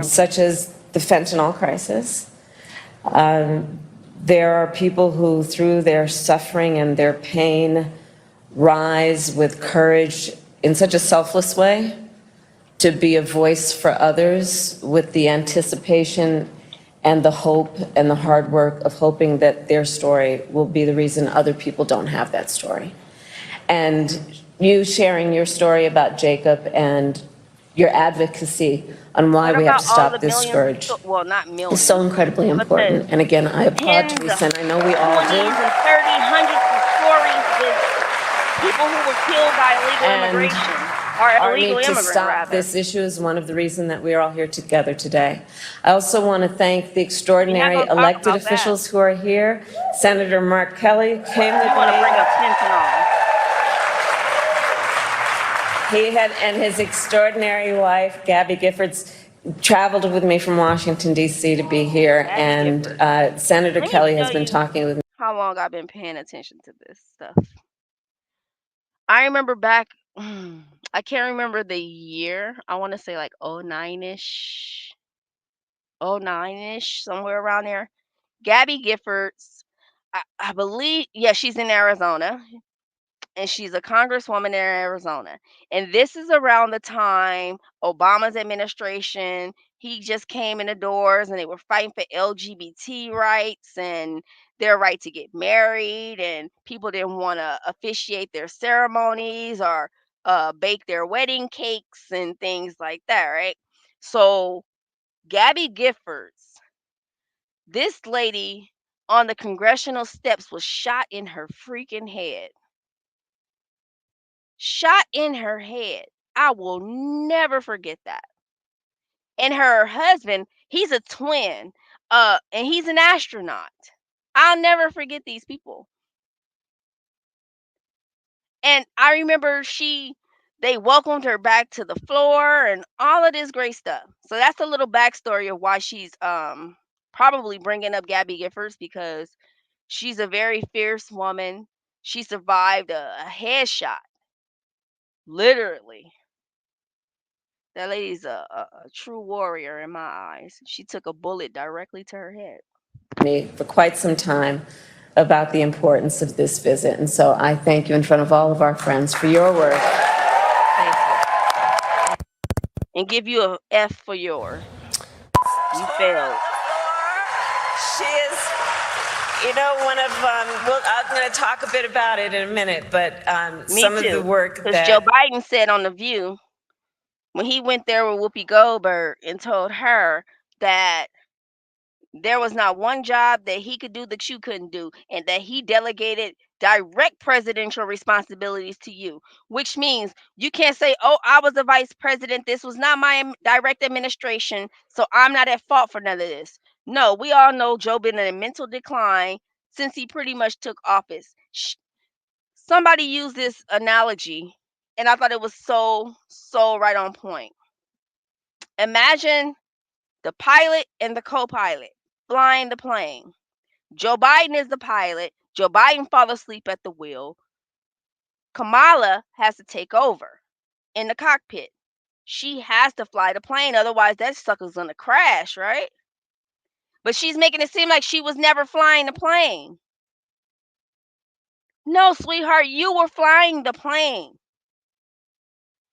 such as the fentanyl crisis, there are people who, through their suffering and their pain, rise with courage in such a selfless way to be a voice for others with the anticipation and the hope and the hard work of hoping that their story will be the reason other people don't have that story. And you sharing your story about Jacob and your advocacy on why we have to stop this scourge is so incredibly important. And again, I applaud Teresa, and I know we all do.
20s and 30, hundreds of stories with people who were killed by illegal immigration.
Our need to stop this issue is one of the reasons that we are all here together today. I also want to thank the extraordinary elected officials who are here. Senator Mark Kelly came with me.
You want to bring up fentanyl.
He and his extraordinary wife, Gabby Giffords, traveled with me from Washington, D.C. to be here, and Senator Kelly has been talking with me.
How long I've been paying attention to this stuff. I remember back, I can't remember the year. I want to say like 09-ish, somewhere around there. Gabby Giffords, I believe, yeah, she's in Arizona. And she's a congresswoman in Arizona. And this is around the time Obama's administration, he just came in the doors and they were fighting for LGBT rights and their right to get married. And people didn't want to officiate their ceremonies or bake their wedding cakes and things like that, right? So, Gabby Giffords, this lady on the congressional steps was shot in her freaking head. Shot in her head. I will never forget that. And her husband, he's a twin, and he's an astronaut. I'll never forget these people. And I remember they welcomed her back to the floor and all of this great stuff. So that's a little backstory of why she's probably bringing up Gabby Giffords, because she's a very fierce woman. She survived a headshot, literally. That lady's a true warrior in my eyes. She took a bullet directly to her head.
Me for quite some time about the importance of this visit. And so I thank you in front of all of our friends for your work.
Thank you. And give you a F for your. You failed.
She is, one of, I'm going to talk a bit about it in a minute, but some of the work that.
Because Joe Biden said on The View, when he went there with Whoopi Goldberg and told her that there was not one job that he could do that you couldn't do, and that he delegated direct presidential responsibilities to you, which means you can't say, oh, I was the vice president. This was not my direct administration, so I'm not at fault for none of this. No, we all know Joe been in a mental decline since he pretty much took office. Somebody used this analogy, and I thought it was so right on point. Imagine the pilot and the co-pilot flying the plane. Joe Biden is the pilot. Joe Biden fall asleep at the wheel. Kamala has to take over in the cockpit. She has to fly the plane, otherwise that sucker's gonna crash, right? But she's making it seem like she was never flying the plane. No, sweetheart, you were flying the plane.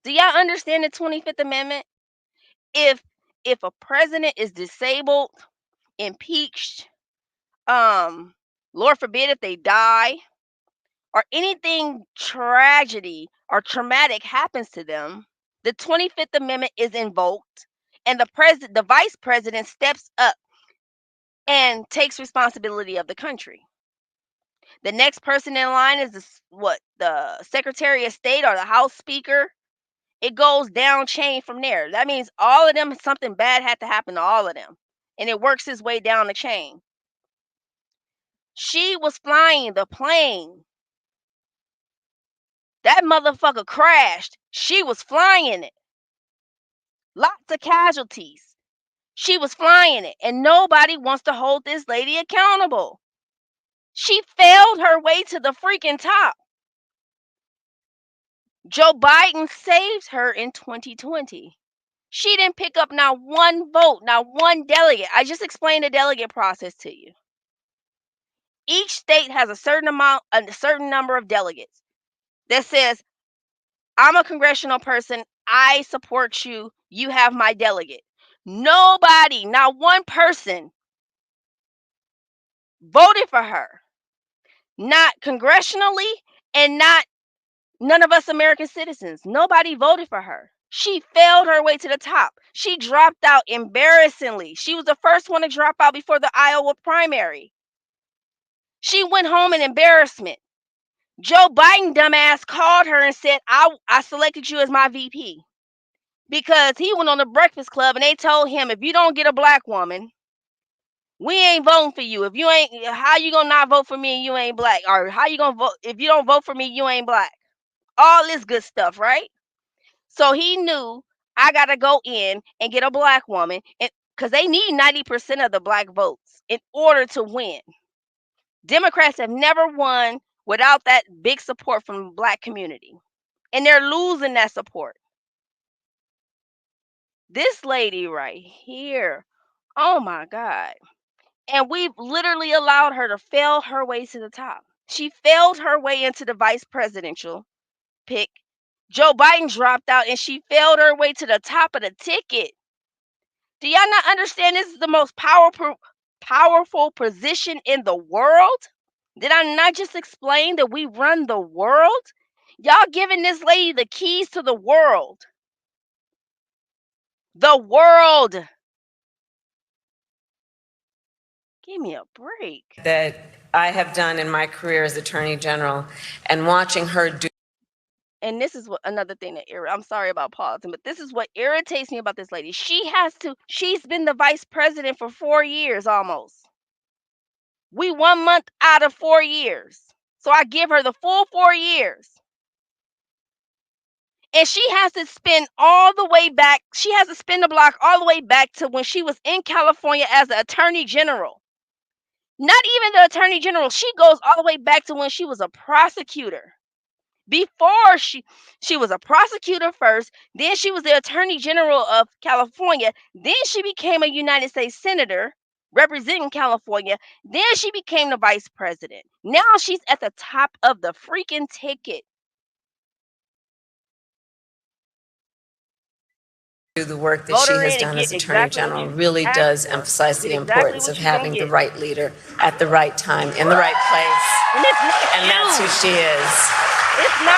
Do y'all understand the 25th Amendment? If a president is disabled, impeached, Lord forbid if they die, or anything tragedy or traumatic happens to them, the 25th Amendment is invoked, and the vice president steps up and takes responsibility of the country. The next person in line is the Secretary of State or the House Speaker. It goes down chain from there. That means all of them, something bad had to happen to all of them, and it works its way down the chain. She was flying the plane. That motherfucker crashed. She was flying it. Lots of casualties. She was flying it, and nobody wants to hold this lady accountable. She failed her way to the freaking top. Joe Biden saved her in 2020. She didn't pick up not one vote, not one delegate. I just explained the delegate process to you. Each state has a certain number of delegates that says, I'm a congressional person. I support you. You have my delegate. Nobody, not one person, voted for her. Not congressionally, and none of us American citizens. Nobody voted for her. She failed her way to the top. She dropped out embarrassingly. She was the first one to drop out before the Iowa primary. She went home in embarrassment. Joe Biden, dumbass, called her and said, I selected you as my VP. Because he went on the Breakfast Club and they told him, if you don't get a black woman, we ain't voting for you. If you ain't, how you gonna not vote for me and you ain't black? Or how you gonna vote if you don't vote for me, you ain't black? All this good stuff, right? So he knew, I gotta go in and get a black woman, and because they need 90% of the black votes in order to win. Democrats have never won without that big support from the black community, and they're losing that support. This lady right here, oh my God. And we've literally allowed her to fail her way to the top. She failed her way into the vice presidential pick. Joe Biden dropped out and she failed her way to the top of the ticket. Do y'all not understand this is the most powerful position in the world? Did I not just explain that we run the world? Y'all giving this lady the keys to the world. The world. Give me a break.
That I have done in my career as Attorney General, and watching her do
and this is what another thing that I'm sorry about pausing, but this is what irritates me about this lady. She's been the vice president for 4 years almost. We 1 month out of 4 years. So I give her the full 4 years. And she has to spin all the way back. She has to spin the block all the way back to when she was in California as the attorney general. Not even the attorney general. She goes all the way back to when she was a prosecutor. Before she was a prosecutor first, then she was the attorney general of California, then she became a United States senator representing California, then she became the vice president. Now she's at the top of the freaking ticket.
The work that she has done as Attorney General really does emphasize the importance of having the right leader at the right time in the right place. And that's who she is.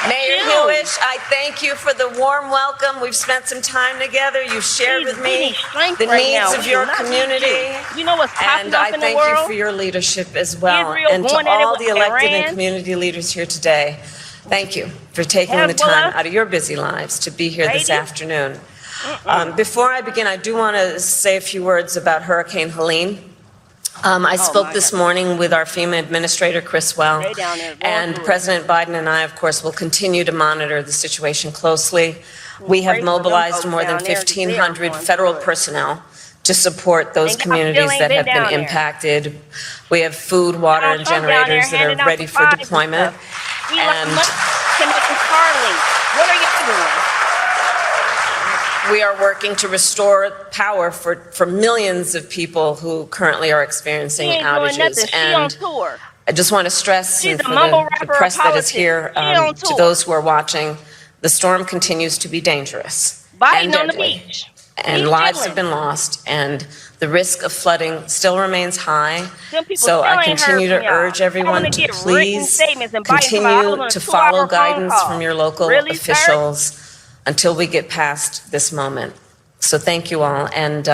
Mayor Hewish, I thank you for the warm welcome. We've spent some time together. You've shared with me the needs of your community.
You know what's popping
and
up
I
in the
thank
world?
you for your leadership as well.
Israel
And to
going at it
all
with
the elected
Iran.
and community leaders here today, thank you for taking the time out of your busy lives to be here this afternoon. Before I begin, I do want to say a few words about Hurricane Helene. I spoke this morning with our FEMA administrator, Chris Well, and President Biden and I, of course, will continue to monitor the situation closely. We have mobilized more than 1,500 federal personnel to support those communities that have been impacted. We have food, water, and generators that are ready for deployment. And
what are you doing?
we are working to restore power for millions of people who currently are experiencing outages. And I just want to stress for the press that is here, to those who are watching, the storm continues to be dangerous and deadly. And lives have been lost, and the risk of flooding still remains high. So I continue to urge everyone to please continue to follow guidance from your local officials until we get past this moment. So thank you all. And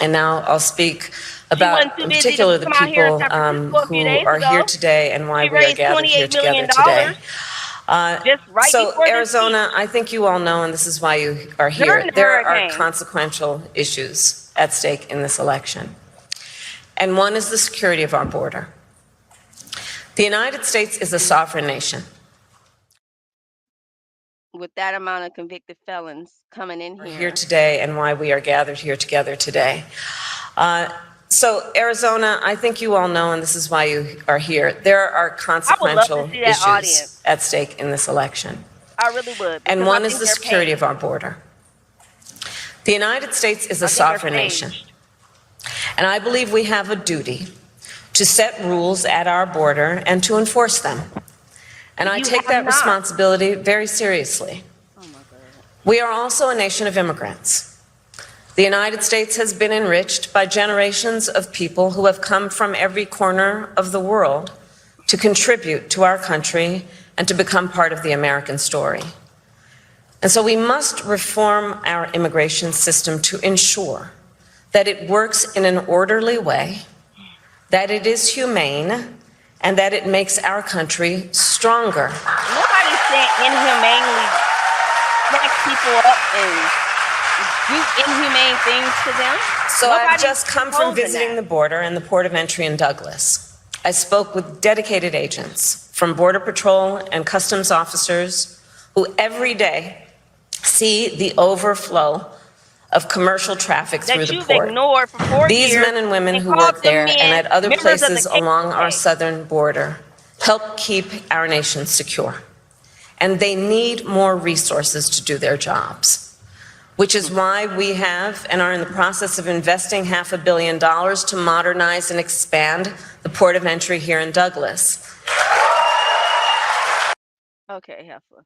now I'll speak about, in particular, the people who are here today and why we are gathered here together today. So Arizona, I think you all know, and this is why you are here, there are consequential issues at stake in this election. And one is the security of our border. The United States is a sovereign nation.
With that amount of convicted felons coming in
Here today and why we are gathered here together today. So Arizona, I think you all know, and this is why you are here, there are consequential issues at stake in this election.
I really would.
And one is the security of our border. The United States is a sovereign nation. And I believe we have a duty to set rules at our border and to enforce them. And I take that responsibility very seriously. We are also a nation of immigrants. The United States has been enriched by generations of people who have come from every corner of the world to contribute to our country and to become part of the American story. And so we must reform our immigration system to ensure that it works in an orderly way, that it is humane, and that it makes our country stronger.
Nobody's saying inhumanely back people up and do inhumane things to them.
So I've just come from visiting the border and the port of entry in Douglas. I spoke with dedicated agents from Border Patrol and Customs officers who every day see the overflow of commercial traffic through the port. These men and women who work there and at other places along our southern border help keep our nation secure. And they need more resources to do their jobs, which is why we have and are in the process of investing $500 million to modernize and expand the port of entry here in Douglas.
Okay, Heifer,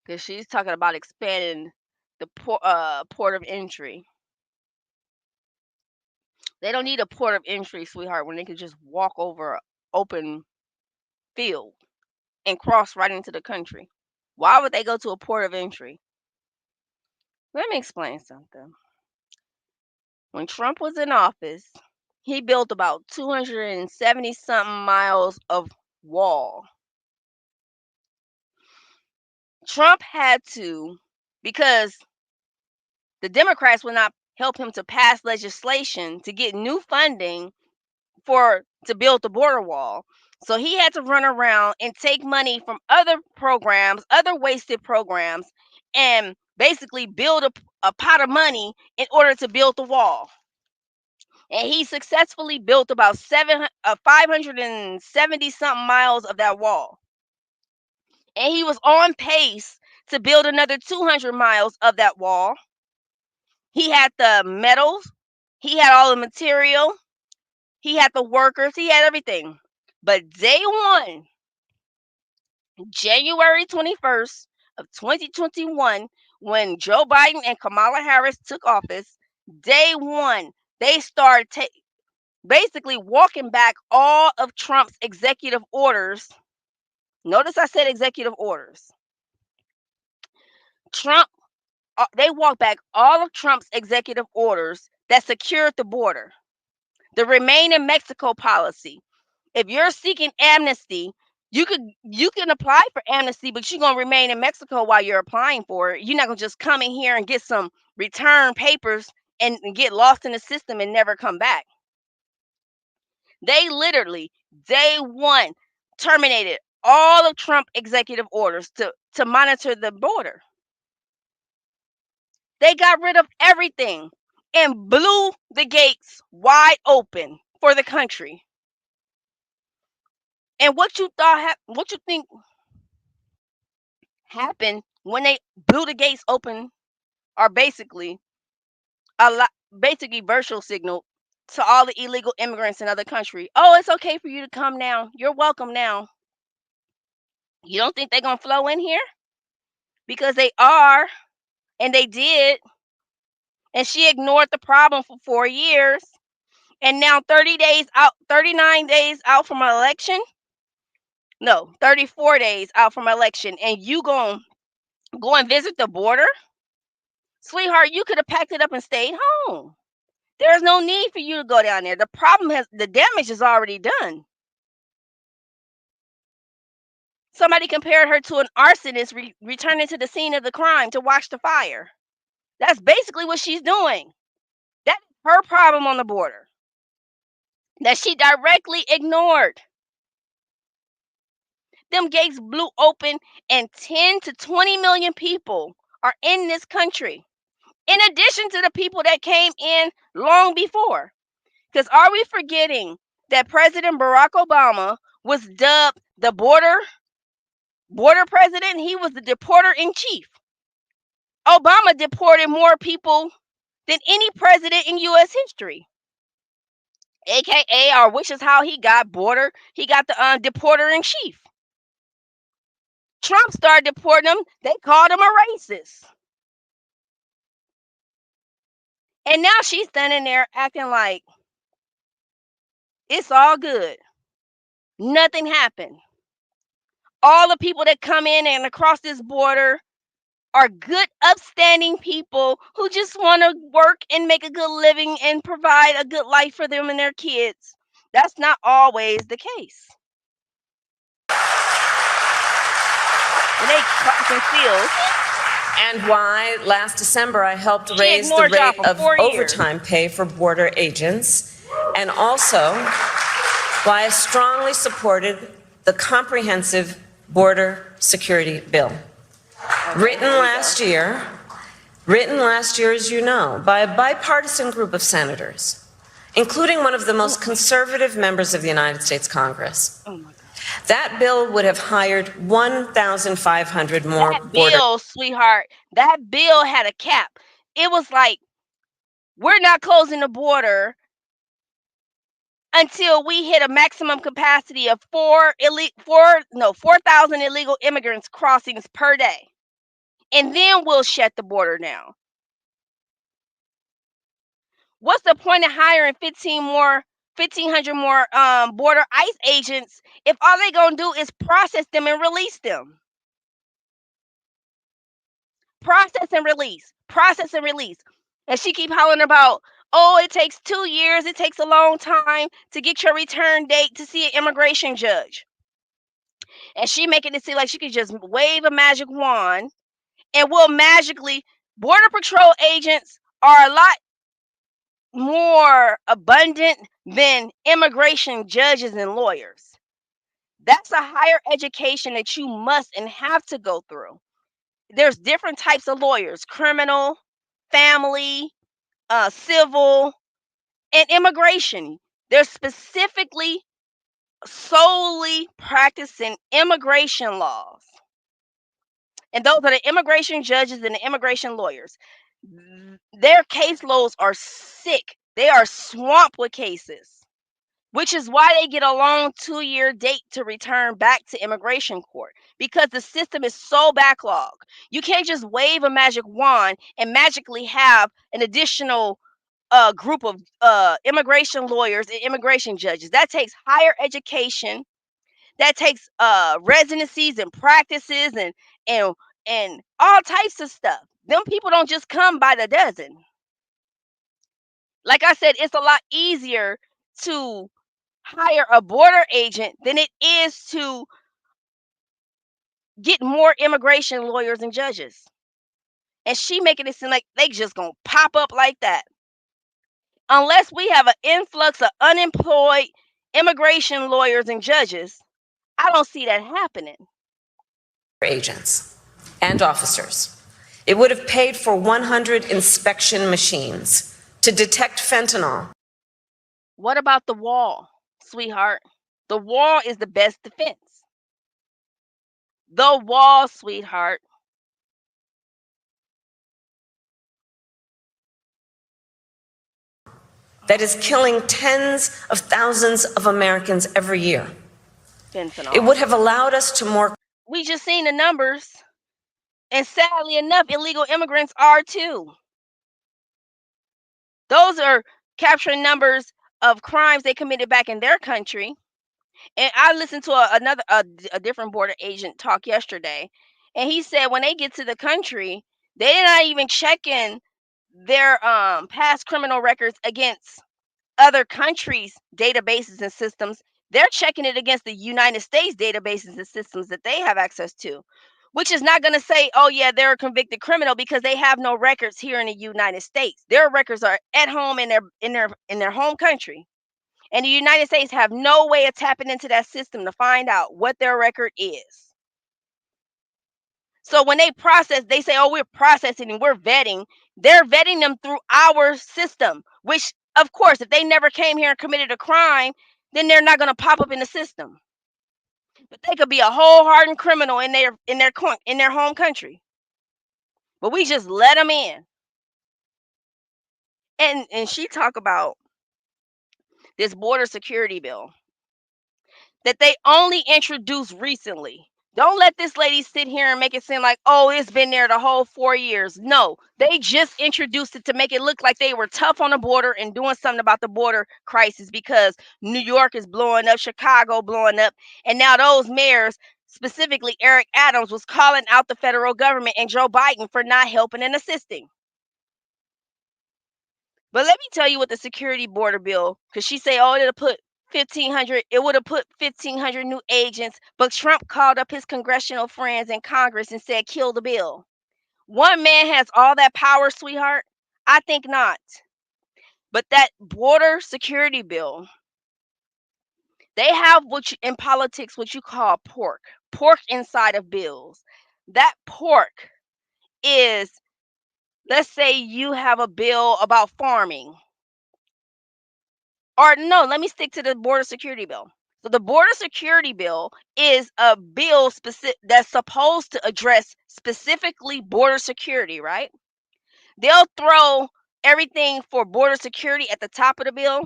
because she's talking about expanding the port of entry. They don't need a port of entry, sweetheart, when they can just walk over an open field and cross right into the country. Why would they go to a port of entry? Let me explain something. When Trump was in office, he built about 270 something miles of wall. Trump had to, because the Democrats would not help him to pass legislation to get new funding to build the border wall. So he had to run around and take money from other programs, other wasted programs, and basically build a pot of money in order to build the wall. And he successfully built about 570 something miles of that wall. And he was on pace to build another 200 miles of that wall. He had the metals, he had all the material, he had the workers, he had everything. But day one, January 21st of 2021, when Joe Biden and Kamala Harris took office, day one, they started basically walking back all of Trump's executive orders. Notice I said executive orders. They walked back all of Trump's executive orders that secured the border. The Remain in Mexico policy. If you're seeking amnesty, you can apply for amnesty, but you're gonna remain in Mexico while you're applying for it. You're not gonna just come in here and get some return papers and get lost in the system and never come back. They literally, day one, terminated all of Trump executive orders to monitor the border. They got rid of everything and blew the gates wide open for the country. And what you think happened when they blew the gates open are basically virtual signal to all the illegal immigrants in other countries. Oh, it's okay for you to come now. You're welcome now. You don't think they're gonna flow in here? Because they are, and they did. And she ignored the problem for 4 years. And now 39 days out from an election. No, 34 days out from election, and you gonna go and visit the border? Sweetheart, you could have packed it up and stayed home. There's no need for you to go down there. The damage is already done. Somebody compared her to an arsonist returning to the scene of the crime to watch the fire. That's basically what she's doing. That's her problem on the border that she directly ignored. Them gates blew open, and 10 to 20 million people are in this country, in addition to the people that came in long before. Because are we forgetting that President Barack Obama was dubbed the border president? He was the deporter in chief. Obama deported more people than any president in U.S. history, aka, which is how he got the deporter in chief. Trump started deporting them. They called him a racist. And now she's standing there acting like it's all good. Nothing happened. All the people that come in and across this border are good, upstanding people who just want to work and make a good living and provide a good life for them and their kids. That's not always the case. And they crossing fields.
And why last December I helped raise the rate of overtime pay for border agents, and also why I strongly supported the comprehensive border security bill. Written last year, as you know, by a bipartisan group of senators, including one of the most conservative members of the United States Congress. That bill would have hired 1,500 more
sweetheart, that bill had a cap. It was like, we're not closing the border until we hit a maximum capacity of 4,000 illegal immigrants crossings per day. And then we'll shut the border down. What's the point of hiring 1,500 more border ICE agents if all they're going to do is process them and release them? Process and release. Process and release. And she keep hollering about, oh, it takes 2 years. It takes a long time to get your return date to see an immigration judge. And she making it seem like she could just wave a magic wand and will magically. Border Patrol agents are a lot more abundant than immigration judges and lawyers. That's a higher education that you must and have to go through. There's different types of lawyers: criminal, family, civil, and immigration. They're specifically solely practicing immigration laws. And those are the immigration judges and the immigration lawyers. Their caseloads are sick. They are swamped with cases, which is why they get a long 2-year date to return back to immigration court, because the system is so backlogged. You can't just wave a magic wand and magically have an additional group of immigration lawyers and immigration judges. That takes higher education. That takes residencies and practices and and all types of stuff. Them people don't just come by the dozen. Like I said, it's a lot easier to hire a border agent than it is to get more immigration lawyers and judges. And she making it seem like they just gonna pop up like that. Unless we have an influx of unemployed immigration lawyers and judges, I don't see that happening.
Agents and officers. It would have paid for 100 inspection machines to detect fentanyl.
What about the wall, sweetheart? The wall is the best defense. The wall, sweetheart.
That is killing tens of thousands of Americans every year.
Fentanyl.
It would have allowed us to more.
We just seen the numbers. And sadly enough, illegal immigrants are too. Those are capturing numbers of crimes they committed back in their country. And I listened to a different border agent talk yesterday, and he said when they get to the country, they're not even checking their past criminal records against other countries' databases and systems. They're checking it against the United States databases and systems that they have access to, which is not going to say, oh yeah, they're a convicted criminal, because they have no records here in the United States. Their records are at home in their home country. And the United States have no way of tapping into that system to find out what their record is. So when they process, they say, oh, we're processing and we're vetting. They're vetting them through our system, which, of course, if they never came here and committed a crime, then they're not going to pop up in the system. But they could be a whole hardened criminal in their home country. But we just let them in. And she talk about this border security bill that they only introduced recently. Don't let this lady sit here and make it seem like, oh, it's been there the whole 4 years. No, they just introduced it to make it look like they were tough on the border and doing something about the border crisis, because New York is blowing up, Chicago blowing up, and now those mayors, specifically Eric Adams, was calling out the federal government and Joe Biden for not helping and assisting. But let me tell you what the security border bill, because she say, oh, it'll put 1,500, it would have put 1,500 new agents, but Trump called up his congressional friends in Congress and said, kill the bill. One man has all that power, sweetheart? I think not. But that border security bill, they have in politics what you call pork inside of bills. That pork is, let's say you have a bill about farming. Or no, let me stick to the border security bill. So the border security bill is a bill that's supposed to address specifically border security, right? They'll throw everything for border security at the top of the bill,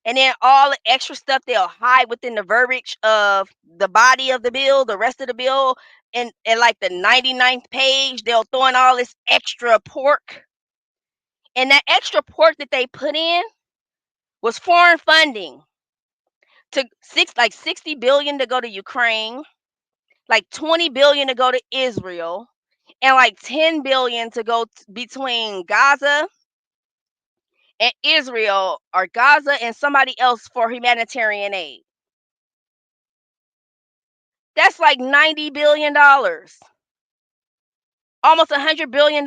and then all the extra stuff they'll hide within the verbiage of the body of the bill, the rest of the bill, and like the 99th page, they'll throw in all this extra pork. And that extra pork that they put in was foreign funding. To 60 billion to go to Ukraine, like 20 billion to go to Israel, and like 10 billion to go between Gaza and Israel, or Gaza and somebody else, for humanitarian aid. That's like $90 billion, almost $100 billion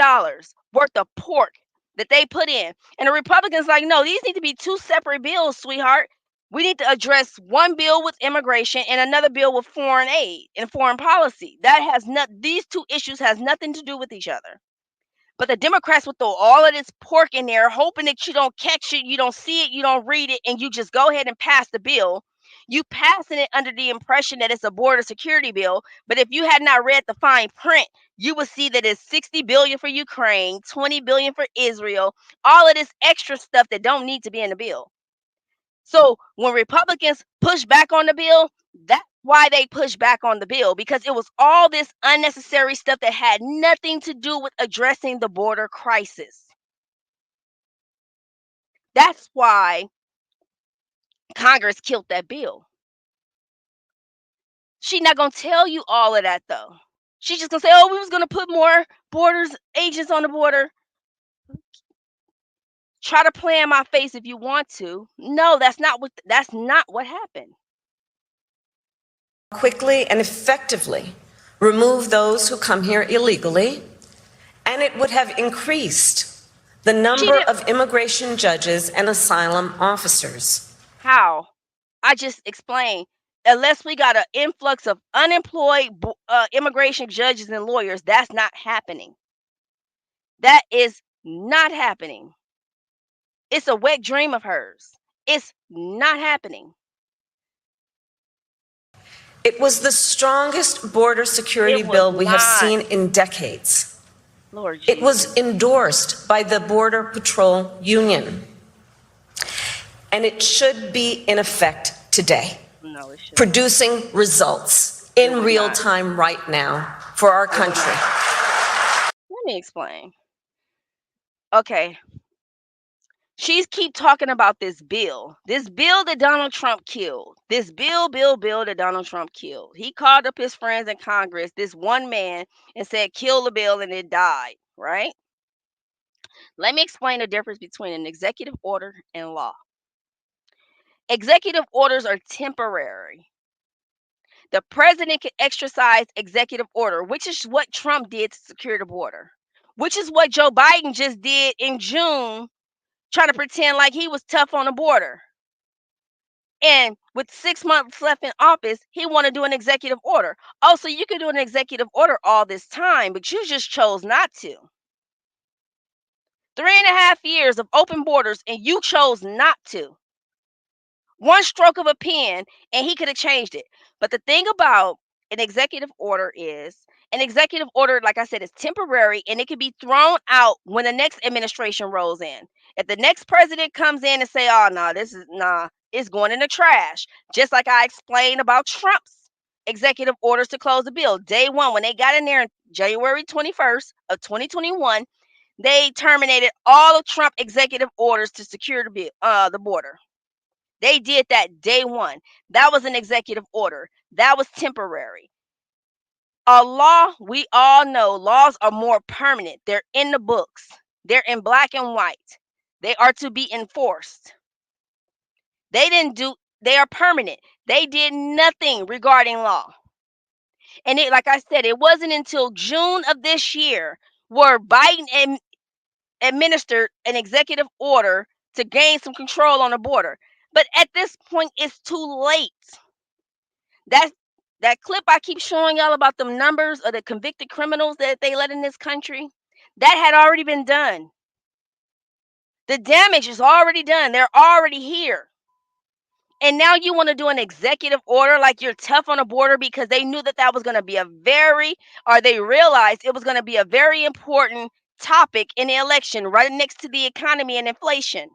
worth of pork that they put in. And the Republicans like, no, these need to be two separate bills, sweetheart. We need to address one bill with immigration and another bill with foreign aid and foreign policy. These two issues has nothing to do with each other. But the Democrats would throw all of this pork in there, hoping that you don't catch it, you don't see it, you don't read it, and you just go ahead and pass the bill. You passing it under the impression that it's a border security bill, but if you had not read the fine print, you would see that it's 60 billion for Ukraine, 20 billion for Israel, all of this extra stuff that don't need to be in the bill. So when Republicans push back on the bill, that's why they push back on the bill, because it was all this unnecessary stuff that had nothing to do with addressing the border crisis. That's why Congress killed that bill. She's not going to tell you all of that, though. She's just going to say, oh, we was going to put more borders agents on the border. Try to play in my face if you want to. No, that's not what happened.
Quickly and effectively remove those who come here illegally, and it would have increased the number of immigration judges and asylum officers.
How? I just explained. Unless we got an influx of unemployed immigration judges and lawyers, that's not happening. That is not happening. It's a wet dream of hers. It's not happening.
It was the strongest border security bill we have seen in decades.
Lord
it was endorsed by the Border Patrol Union. And it should be in effect today, producing results in real time right now for our country.
Let me explain. Okay. She's keep talking about this bill that Donald Trump killed. This bill that Donald Trump killed. He called up his friends in Congress, this one man, and said, kill the bill, and it died, right? Let me explain the difference between an executive order and law. Executive orders are temporary. The president can exercise executive order, which is what Trump did to secure the border, which is what Joe Biden just did in June, trying to pretend like he was tough on the border. And with 6 months left in office, he want to do an executive order. Oh, so you could do an executive order all this time, but you just chose not to. 3.5 years of open borders, and you chose not to. One stroke of a pen, and he could have changed it. But the thing about an executive order is, an executive order, like I said, is temporary, and it can be thrown out when the next administration rolls in. If the next president comes in and say, oh, no, it's going in the trash. Just like I explained about Trump's executive orders to close the bill. Day one, when they got in there on January 21st of 2021, they terminated all of Trump executive orders to secure the border. They did that day one. That was an executive order. That was temporary. A law, we all know laws are more permanent. They're in the books. They're in black and white. They are to be enforced. They are permanent. They did nothing regarding law. And like I said, it wasn't until June of this year where Biden administered an executive order to gain some control on the border. But at this point, it's too late. That clip I keep showing y'all about the numbers of the convicted criminals that they let in this country, that had already been done. The damage is already done. They're already here. And now you want to do an executive order like you're tough on the border because they knew that was going to be they realized it was going to be a very important topic in the election right next to the economy and inflation.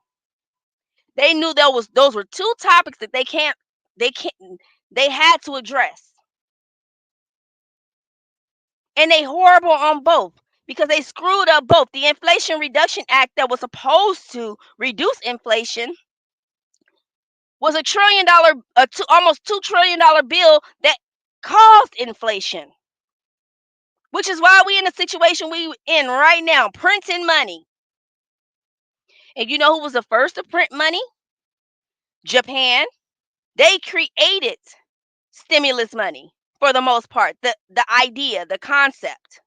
They knew those were two topics that they had to address. And they horrible on both because they screwed up both. The Inflation Reduction Act that was supposed to reduce inflation was $1 trillion, almost $2 trillion bill that caused inflation, which is why we in the situation we in right now, printing money. And you know who was the first to print money? Japan. They created stimulus money for the most part, the idea, the concept.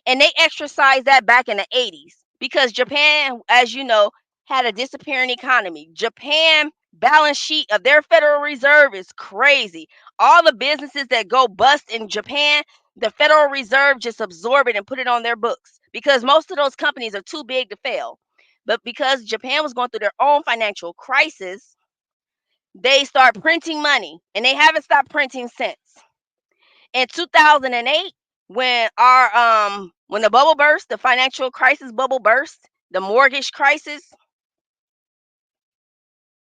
And they exercised that back in the 80s because Japan, as you know, had a disappearing economy. Japan balance sheet of their Federal Reserve is crazy. All the businesses that go bust in Japan, the Federal Reserve just absorb it and put it on their books because most of those companies are too big to fail. But because Japan was going through their own financial crisis, they start printing money and they haven't stopped printing since. In 2008, when the bubble burst, the financial crisis bubble burst, the mortgage crisis,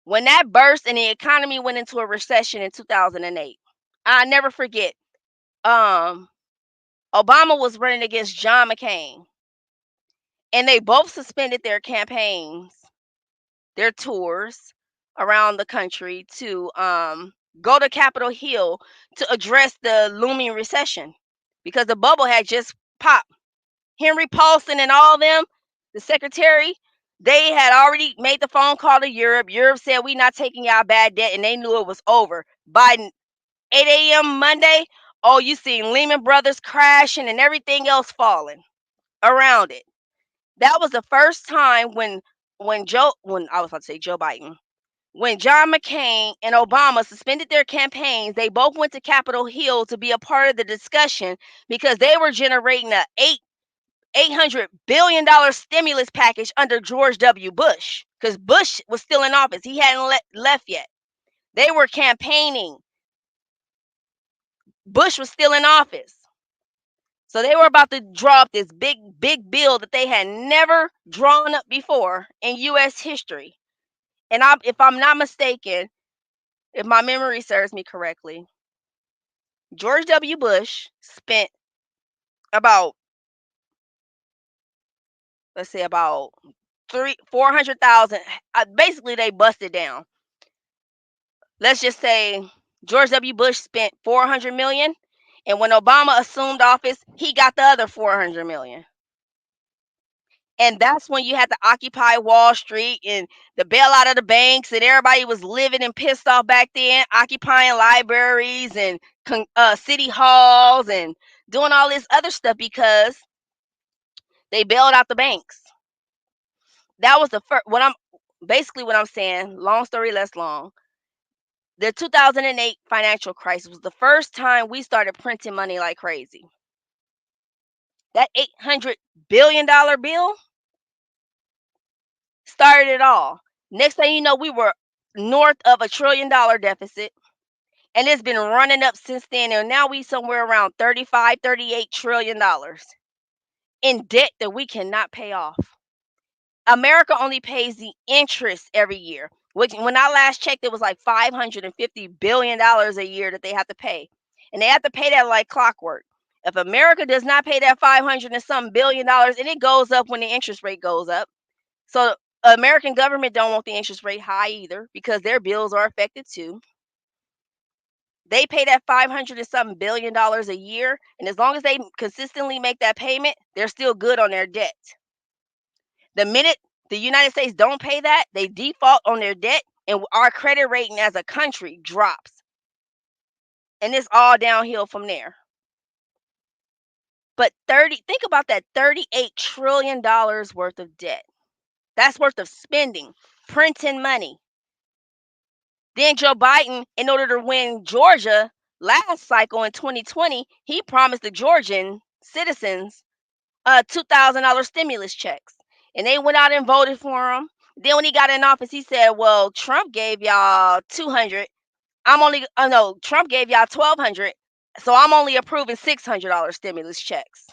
when that burst and the economy went into a recession in 2008, I never forget. Obama was running against John McCain, and they both suspended their campaigns, their tours around the country to go to Capitol Hill to address the looming recession because the bubble had just popped. Henry Paulson and all them, the secretary, they had already made the phone call to Europe. Europe said, "We not taking y'all bad debt," and they knew it was over. By 8 a.m. Monday, oh, you seen Lehman Brothers crashing and everything else falling around it. That was the first time when I was about to say Joe Biden, when John McCain and Obama suspended their campaigns, they both went to Capitol Hill to be a part of the discussion because they were generating a $800 billion stimulus package under George W. Bush because Bush was still in office. He hadn't left yet. They were campaigning. Bush was still in office. So they were about to draw up this big, big bill that they had never drawn up before in U.S. history. And if I'm not mistaken, if my memory serves me correctly, George W. Bush spent about, let's say, about 400,000. Basically, they busted down. Let's just say George W. Bush spent 400 million, and when Obama assumed office, he got the other 400 million. And that's when you had to occupy Wall Street and the bailout of the banks, and everybody was living and pissed off back then, occupying libraries and city halls and doing all this other stuff because they bailed out the banks. That was the first. What I'm saying. Long story less long. The 2008 financial crisis was the first time we started printing money like crazy. That $800 billion bill started it all. Next thing you know, we were north of $1 trillion deficit, and it's been running up since then. And now we somewhere around $35-38 trillion in debt that we cannot pay off. America only pays the interest every year. Which, when I last checked, it was like $550 billion a year that they have to pay, and they have to pay that like clockwork. If America does not pay that $500 and some billion dollars, and it goes up when the interest rate goes up, so American government don't want the interest rate high either because their bills are affected too. They pay that $500 and something billion a year, and as long as they consistently make that payment, they're still good on their debt. The minute the United States don't pay that, they default on their debt, and our credit rating as a country drops. And it's all downhill from there. But think about that $38 trillion worth of debt. That's worth of spending, printing money. Then Joe Biden, in order to win Georgia last cycle in 2020, he promised the Georgian citizens $2,000 stimulus checks. And they went out and voted for him. Then when he got in office, he said, "Well, Trump gave y'all 200. Trump gave y'all 1,200. So I'm only approving $600 stimulus checks.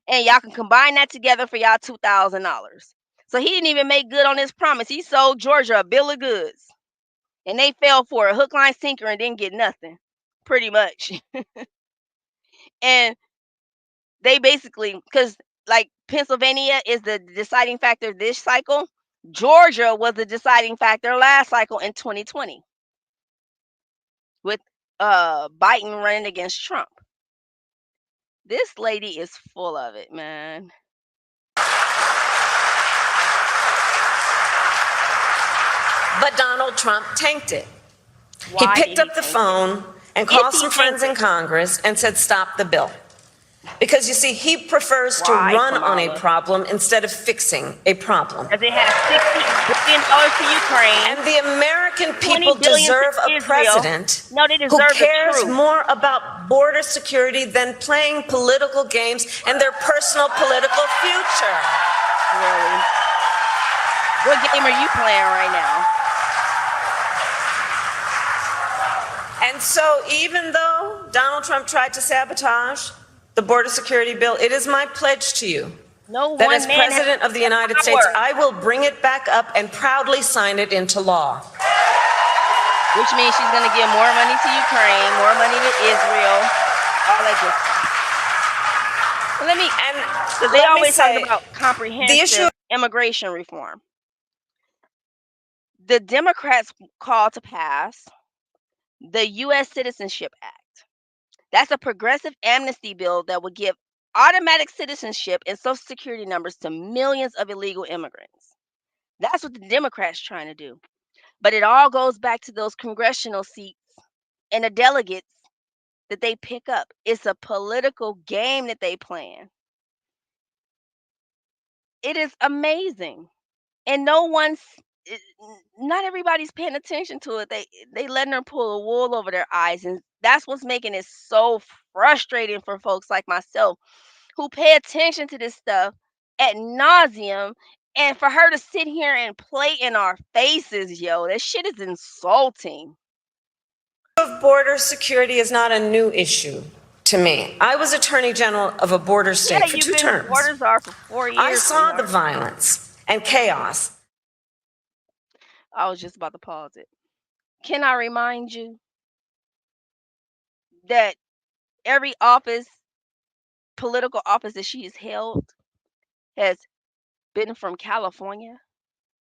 And y'all can combine that together for y'all $2,000. So he didn't even make good on his promise. He sold Georgia a bill of goods. And they fell for a hook, line, sinker, and didn't get nothing, pretty much. And they basically, because like Pennsylvania is the deciding factor this cycle, Georgia was the deciding factor last cycle in 2020 with Biden running against Trump. This lady is full of it, man.
But Donald Trump tanked it.
Why
he picked up the phone and called some friends in Congress and said, stop the bill. Because you see, he prefers to run on a problem instead of fixing a problem.
As it has $60 billion to Ukraine.
And the American people deserve a president who cares more about border security than playing political games and their personal political future.
Really? What game are you playing right now?
And so even though Donald Trump tried to sabotage the border security bill, it is my pledge to you that as President of the United States, I will bring it back up and proudly sign it into law.
Which means she's going to give more money to Ukraine, more money to Israel, all that good stuff. They always talk about comprehensive immigration reform. The Democrats called to pass the U.S. Citizenship Act. That's a progressive amnesty bill that would give automatic citizenship and social security numbers to millions of illegal immigrants. That's what the Democrats trying to do. But it all goes back to those congressional seats and the delegates that they pick up. It's a political game that they plan. It is amazing. And not everybody's paying attention to it. They letting her pull the wool over their eyes, and that's what's making it so frustrating for folks like myself who pay attention to this stuff ad nauseum, and for her to sit here and play in our faces, that shit is insulting.
Border security is not a new issue to me. I was Attorney General of a border state for 2 terms.
Borders are for 4 years.
I saw the violence and chaos.
I was just about to pause it. Can I remind you that every political office that she has held has been from California?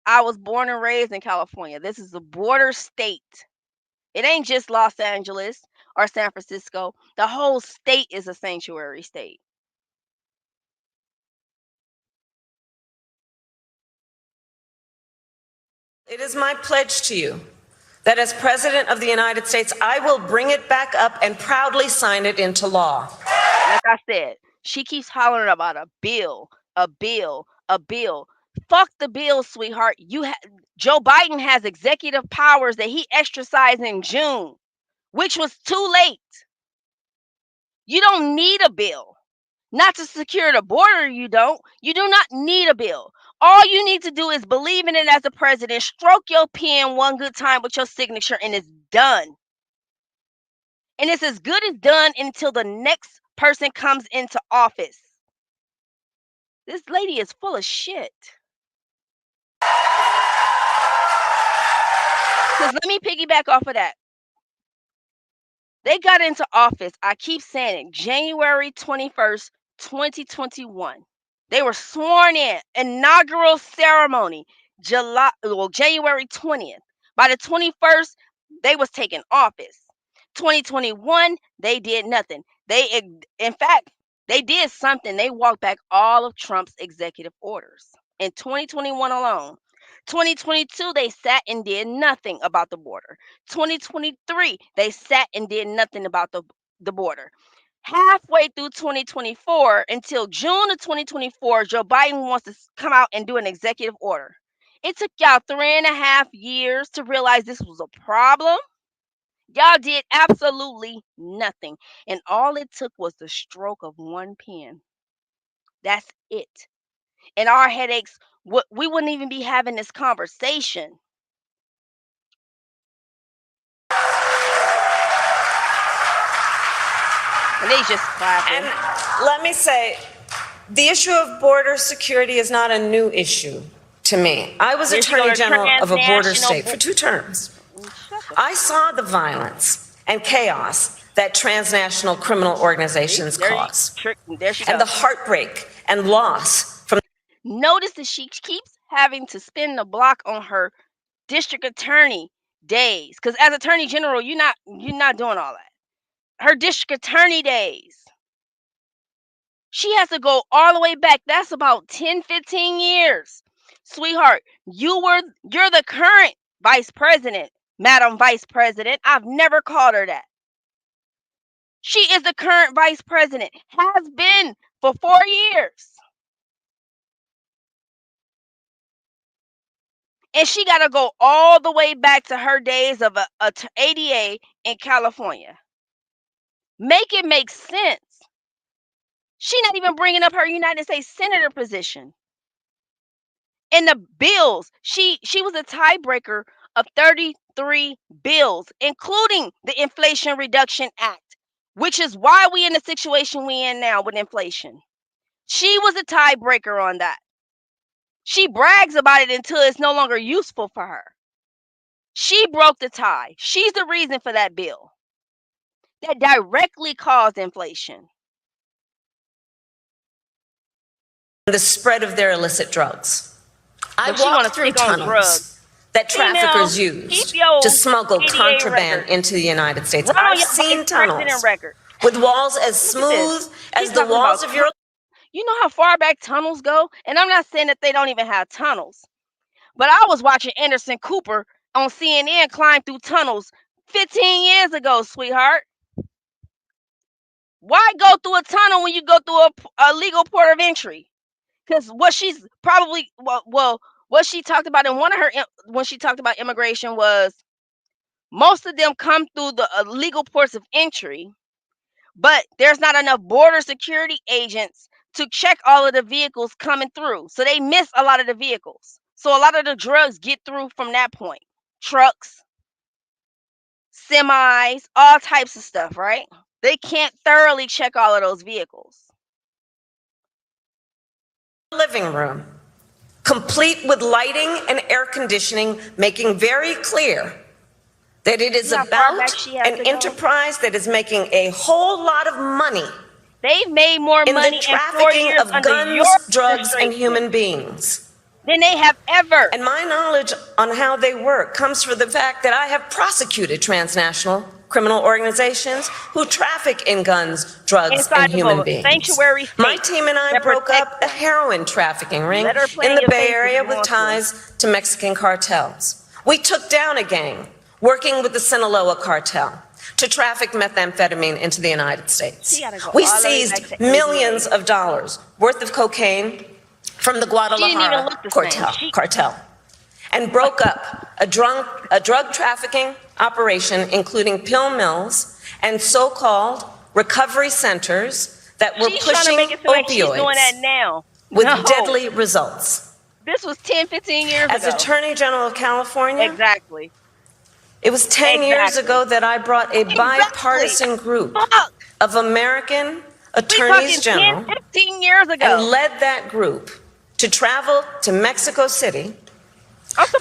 I was born and raised in California. This is a border state. It ain't just Los Angeles or San Francisco. The whole state is a sanctuary state.
It is my pledge to you that as President of the United States, I will bring it back up and proudly sign it into law.
Like I said, she keeps hollering about a bill, a bill, a bill. Fuck the bill, sweetheart. Joe Biden has executive powers that he exercised in June, which was too late. You don't need a bill. Not to secure the border, you don't. You do not need a bill. All you need to do is believe in it as a president, stroke your pen one good time with your signature, and it's done. And it's as good as done until the next person comes into office. This lady is full of shit. Because let me piggyback off of that. They got into office, I keep saying it, January 21st, 2021. They were sworn in, inaugural ceremony, January 20th. By the 21st, they was taking office. 2021, they did nothing. In fact, they did something. They walked back all of Trump's executive orders in 2021 alone. 2022, they sat and did nothing about the border. 2023, they sat and did nothing about the border. Halfway through 2024, until June of 2024, Joe Biden wants to come out and do an executive order. It took y'all 3.5 years to realize this was a problem. Y'all did absolutely nothing. And all it took was the stroke of one pen. That's it. And our headaches, we wouldn't even be having this conversation. And they just clapping.
And let me say, the issue of border security is not a new issue to me. I was Attorney General of a border state for 2 terms. I saw the violence and chaos that transnational criminal organizations cause, and the heartbreak and loss from.
Notice that she keeps having to spin the block on her district attorney days, because as Attorney General, you're not doing all that. Her district attorney days. She has to go all the way back. That's about 10, 15 years. Sweetheart, you're the current vice president, Madam Vice President. I've never called her that. She is the current vice president, has been for 4 years. And she got to go all the way back to her days of a ADA in California. Make it make sense. She's not even bringing up her United States Senator position. And the bills, she was a tiebreaker of 33 bills, including the Inflation Reduction Act, which is why we in the situation we in now with inflation. She was a tiebreaker on that. She brags about it until it's no longer useful for her. She broke the tie. She's the reason for that bill that directly caused inflation.
The spread of their illicit drugs. I walked through tunnels that traffickers use to smuggle contraband into the United States. I've seen tunnels with walls as smooth as the walls of your...
You know how far back tunnels go? And I'm not saying that they don't even have tunnels. But I was watching Anderson Cooper on CNN climb through tunnels 15 years ago, sweetheart. Why go through a tunnel when you go through a legal port of entry? Because what she's probably, what she talked about in one of her, when she talked about immigration was most of them come through the legal ports of entry, but there's not enough border security agents to check all of the vehicles coming through. So they miss a lot of the vehicles. So a lot of the drugs get through from that point. Trucks, semis, all types of stuff, right? They can't thoroughly check all of those vehicles.
Living room, complete with lighting and air conditioning, making very clear that it is about an enterprise that is making a whole lot of money.
They've made more money
in the trafficking of guns, drugs, and human beings
than they have ever.
And my knowledge on how they work comes from the fact that I have prosecuted transnational criminal organizations who traffic in guns, drugs, and human beings. My team and I broke up a heroin trafficking ring in the Bay Area with ties to Mexican cartels. We took down a gang working with the Sinaloa cartel to traffic methamphetamine into the United States. We seized millions of dollars worth of cocaine from the Guadalajara cartel and broke up a drug trafficking operation, including pill mills and so-called recovery centers that were pushing opioids with deadly results.
This was 10, 15 years ago.
As Attorney General of California,
exactly.
It was 10 years ago that I brought a bipartisan group of American attorneys general
10, 15 years ago.
And led that group to travel to Mexico City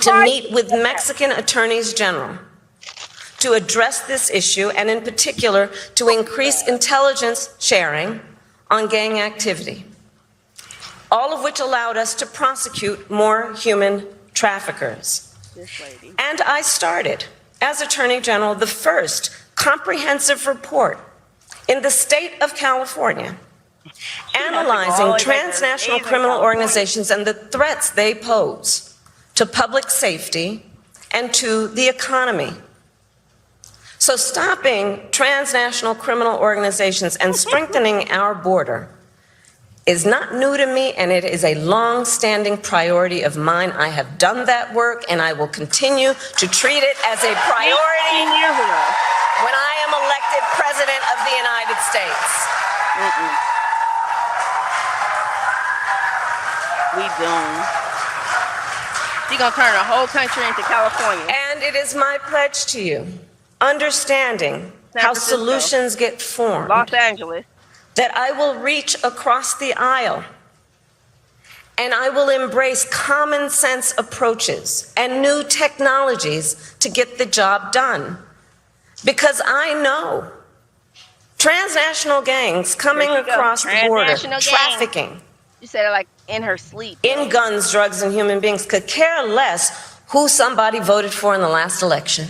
to meet with Mexican attorneys general to address this issue, and in particular to increase intelligence sharing on gang activity, all of which allowed us to prosecute more human traffickers. And I started, as Attorney General, the first comprehensive report in the state of California analyzing transnational criminal organizations and the threats they pose to public safety and to the economy. So stopping transnational criminal organizations and strengthening our border is not new to me, and it is a long-standing priority of mine. I have done that work, and I will continue to treat it as a priority when I am elected President of the United States.
We doomed. She's gonna turn the whole country into California.
And it is my pledge to you, understanding how solutions get formed,
Los Angeles,
that I will reach across the aisle and I will embrace common sense approaches and new technologies to get the job done. Because I know transnational gangs coming across the border, trafficking.
You said it like in her sleep.
In guns, drugs, and human beings could care less who somebody voted for in the last election.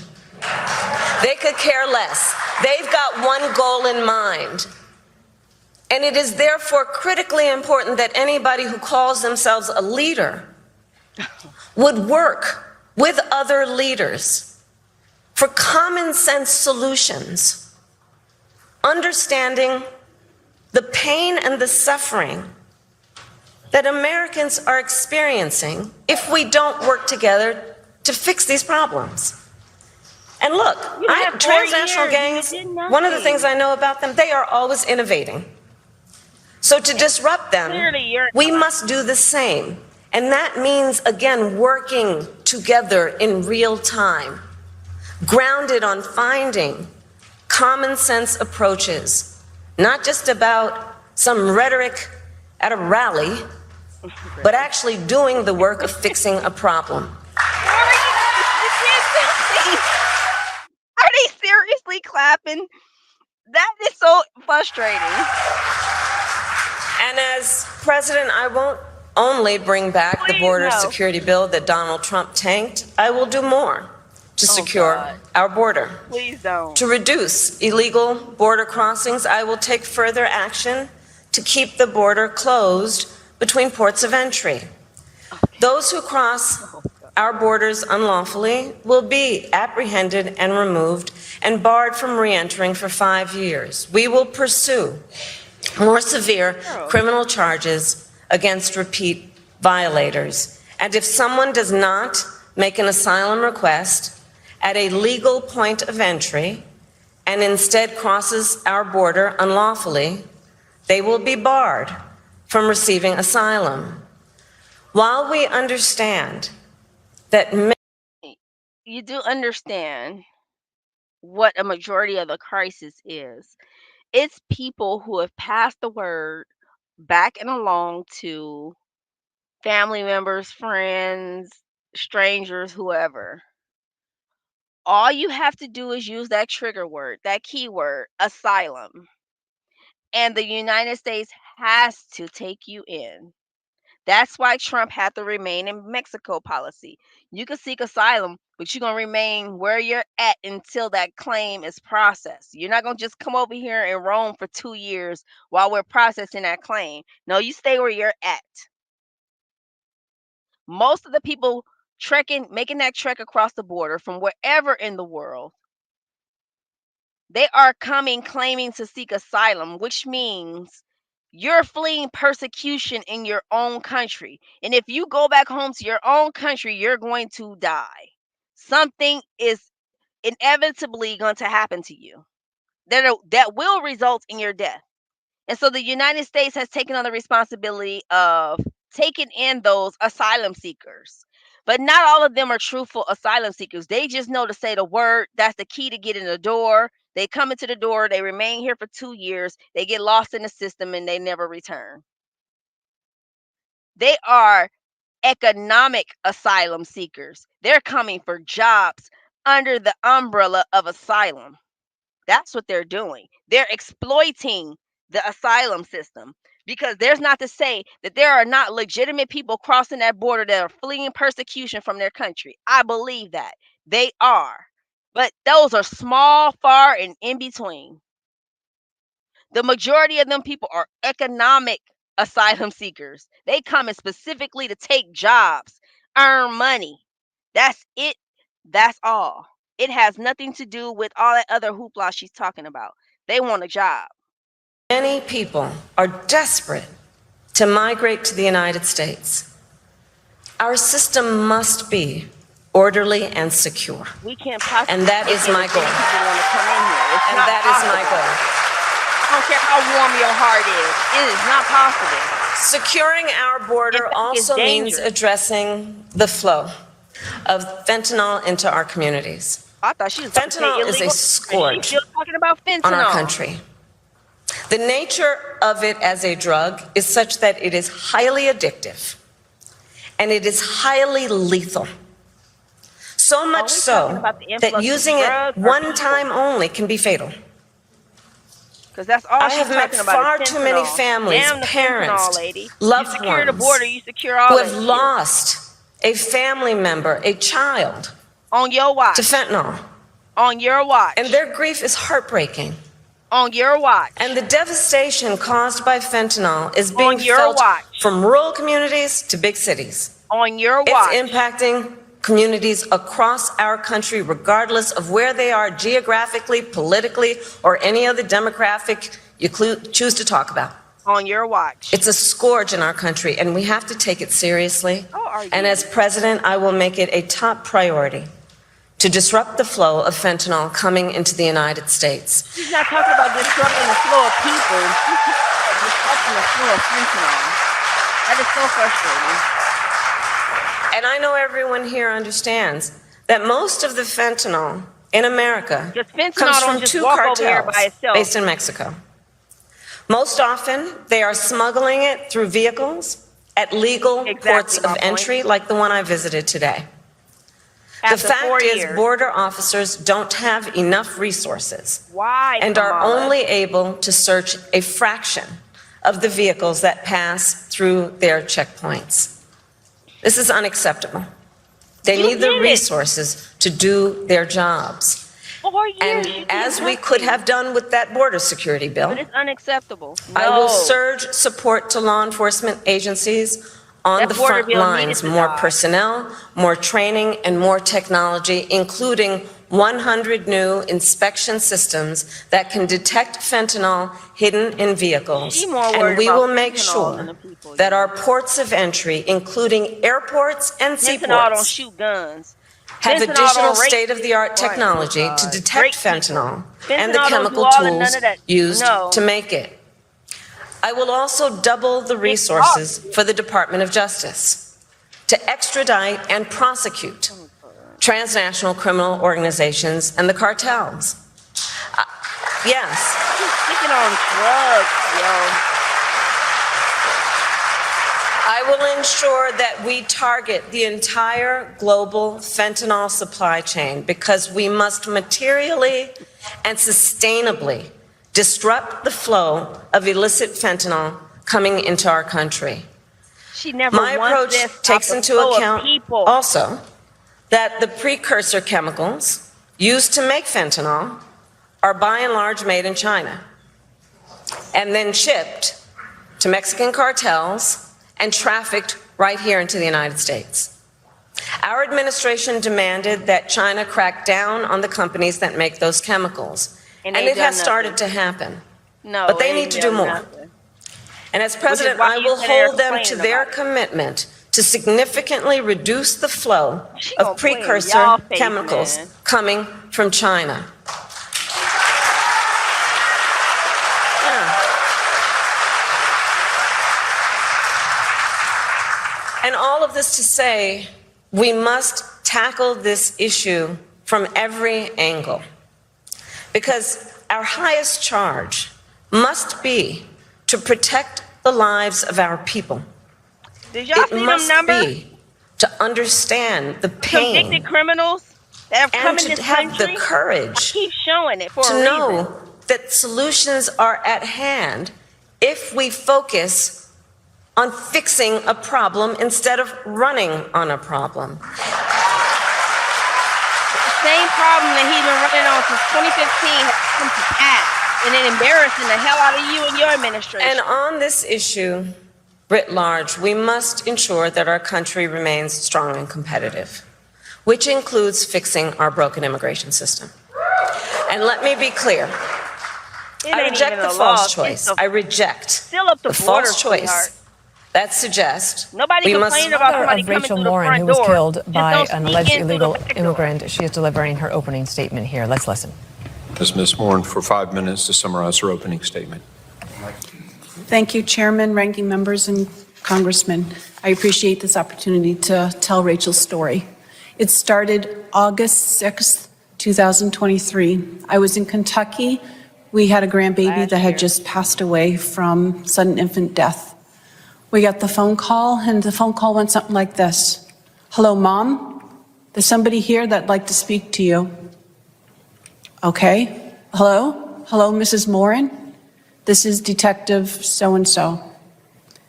They could care less. They've got one goal in mind. And it is therefore critically important that anybody who calls themselves a leader would work with other leaders for common sense solutions
understanding the pain and the suffering that Americans are experiencing if we don't work together to fix these problems. And look, transnational gangs, one of the things I know about them, they are always innovating. So to disrupt them, we must do the same. And that means, again, working together in real time, grounded on finding common sense approaches, not just about some rhetoric at a rally, but actually doing the work of fixing a problem.
Are they seriously clapping? That is so frustrating.
And as president, I won't only bring back the border security bill that Donald Trump tanked, I will do more to secure our border.
Please don't.
To reduce illegal border crossings, I will take further action to keep the border closed between ports of entry. Those who cross our borders unlawfully will be apprehended and removed and barred from re-entering for 5 years. We will pursue more severe criminal charges against repeat violators. And if someone does not make an asylum request at a legal point of entry and instead crosses our border unlawfully, they will be barred from receiving asylum. While we understand that
you do understand what a majority of the crisis is. It's people who have passed the word back and along to family members, friends, strangers, whoever. All you have to do is use that trigger word, that keyword, asylum. And the United States has to take you in. That's why Trump had the remain in Mexico policy. You can seek asylum, but you're going to remain where you're at until that claim is processed. You're not going to just come over here and roam for 2 years while we're processing that claim. No, you stay where you're at. Most of the people making that trek across the border from wherever in the world, they are coming claiming to seek asylum, which means you're fleeing persecution in your own country. And if you go back home to your own country, you're going to die. Something is inevitably going to happen to you that will result in your death. And so the United States has taken on the responsibility of taking in those asylum seekers. But not all of them are truthful asylum seekers. They just know to say the word. That's the key to get in the door. They come into the door, they remain here for 2 years, they get lost in the system, and they never return. They are economic asylum seekers. They're coming for jobs under the umbrella of asylum. That's what they're doing. They're exploiting the asylum system, because there's not to say that there are not legitimate people crossing that border that are fleeing persecution from their country. I believe that. They are. But those are small, far, and in between. The majority of them people are economic asylum seekers. They come in specifically to take jobs, earn money. That's it. That's all. It has nothing to do with all that other hoopla she's talking about. They want a job.
Many people are desperate to migrate to the United States. Our system must be orderly and secure.
We can't possibly.
And that is my goal. And that is my goal.
I don't care how warm your heart is. It is not possible.
Securing our border also means addressing the flow of fentanyl into our communities.
I thought she was
fentanyl is a scourge on our country. The nature of it as a drug is such that it is highly addictive and it is highly lethal. So much so that using it one time only can be fatal.
That's all
I have met far too many families, parents, loved ones who have lost a family member, a child,
on your watch
to fentanyl.
On your watch.
And their grief is heartbreaking.
On your watch.
And the devastation caused by fentanyl is being felt from rural communities to big cities.
On your watch.
It's impacting
communities across our country, regardless of where they are geographically, politically, or any other demographic you choose to talk about.
On your watch.
It's a scourge in our country, and we have to take it seriously. And as president, I will make it a top priority to disrupt the flow of fentanyl coming into the United States.
She's not talking about disrupting the flow of people. She's disrupting the flow of fentanyl. That is so frustrating.
And I know everyone here understands that most of the fentanyl in America comes from two cartels based in Mexico. Most often, they are smuggling it through vehicles at legal ports of entry, like the one I visited today. The fact is, border officers don't have enough resources and are only able to search a fraction of the vehicles that pass through their checkpoints. This is unacceptable. They need the resources to do their jobs. And as we could have done with that border security bill,
but it's unacceptable.
I will surge support to law enforcement agencies on the front lines, more personnel, more training, and more technology, including 100 new inspection systems that can detect fentanyl hidden in vehicles. And we will make sure that our ports of entry, including airports and seaports, have additional state-of-the-art technology to detect fentanyl and the chemical tools used to make it. I will also double the resources for the Department of Justice to extradite and prosecute transnational criminal organizations and the cartels. Yes.
She's on drugs, yo.
I will ensure that we target the entire global fentanyl supply chain because we must materially and sustainably disrupt the flow of illicit fentanyl coming into our country. My approach takes into account also that the precursor chemicals used to make fentanyl are by and large made in China and then shipped to Mexican cartels and trafficked right here into the United States. Our administration demanded that China crack down on the companies that make those chemicals. And it has started to happen. But they need to do more. And as president, I will hold them to their commitment to significantly reduce the flow of precursor chemicals coming from China. And all of this to say, we must tackle this issue from every angle. Because our highest charge must be to protect the lives of our people.
Did y'all see them numbers?
Be to understand the pain.
Convicted criminals that have come in this country.
And to have the courage
I keep showing it for
to
a
know
reason.
that solutions are at hand if we focus on fixing a problem instead of running on a problem.
Same problem that he's been running on since 2015 has come to pass, and it embarrassing the hell out of you and your administration.
And on this issue, writ large, we must ensure that our country remains strong and competitive, which includes fixing our broken immigration system. And let me be clear, I reject the false choice. I reject the false choice that suggests we must.
Of Rachel Morin, who was killed by an alleged illegal immigrant. She is delivering her opening statement here. Let's listen.
Ms. Morin for 5 minutes to summarize her opening statement.
Thank you, Chairman, ranking members, and Congressmen. I appreciate this opportunity to tell Rachel's story. It started August 6th, 2023. I was in Kentucky. We had a grandbaby that had just passed away from sudden infant death. We got the phone call, and the phone call went something like this. Hello, Mom? There's somebody here that'd like to speak to you. Okay. Hello? Hello, Mrs. Morin? This is Detective so-and-so.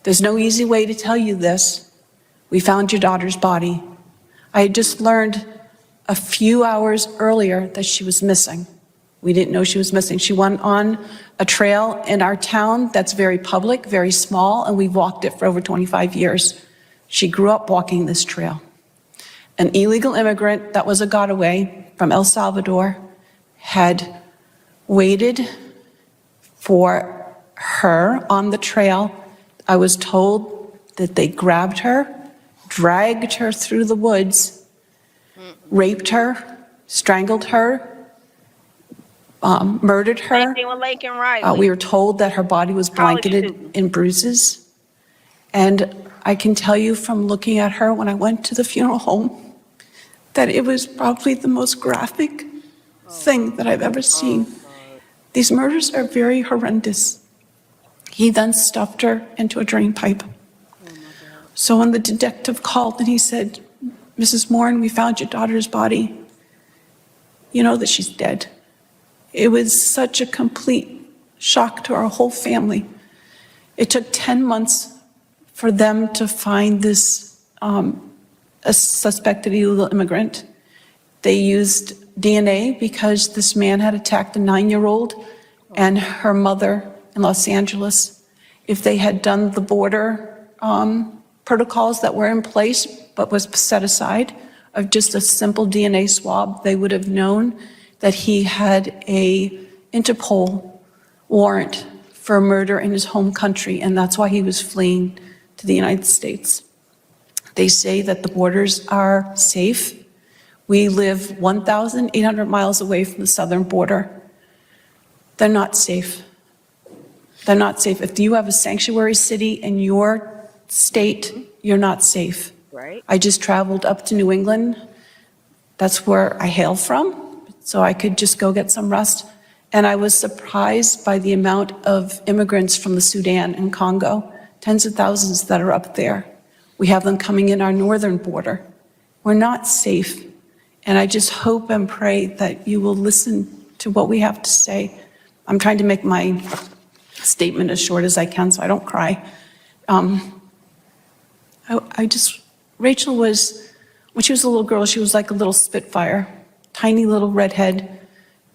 There's no easy way to tell you this. We found your daughter's body. I had just learned a few hours earlier that she was missing. We didn't know she was missing. She went on a trail in our town that's very public, very small, and we've walked it for over 25 years. She grew up walking this trail. an illegal immigrant that was a gotaway from El Salvador had waited for her on the trail. I was told that they grabbed her, dragged her through the woods, raped her, strangled her, murdered her.
Same thing with Laken Riley.
We were told that her body was blanketed in bruises. And I can tell you from looking at her when I went to the funeral home that it was probably the most graphic thing that I've ever seen. These murders are very horrendous. He then stuffed her into a drain pipe. So when the detective called and he said, "Mrs. Morin, we found your daughter's body," you know that she's dead. It was such a complete shock to our whole family. It took 10 months for them to find this a suspected illegal immigrant. They used DNA because this man had attacked a 9-year-old and her mother in Los Angeles. If they had done the border protocols that were in place but was set aside of just a simple DNA swab, they would have known that he had a Interpol warrant for murder in his home country, and that's why he was fleeing to the United States. They say that the borders are safe. We live 1,800 miles away from the southern border. They're not safe. They're not safe. If you have a sanctuary city in your state, you're not safe.
Right.
I just traveled up to New England. That's where I hail from, so I could just go get some rest. And I was surprised by the amount of immigrants from the Sudan and Congo, tens of thousands that are up there. We have them coming in our northern border. We're not safe. And I just hope and pray that you will listen to what we have to say. I'm trying to make my statement as short as I can so I don't cry. Rachel was, when she was a little girl, she was like a little spitfire, tiny little redhead.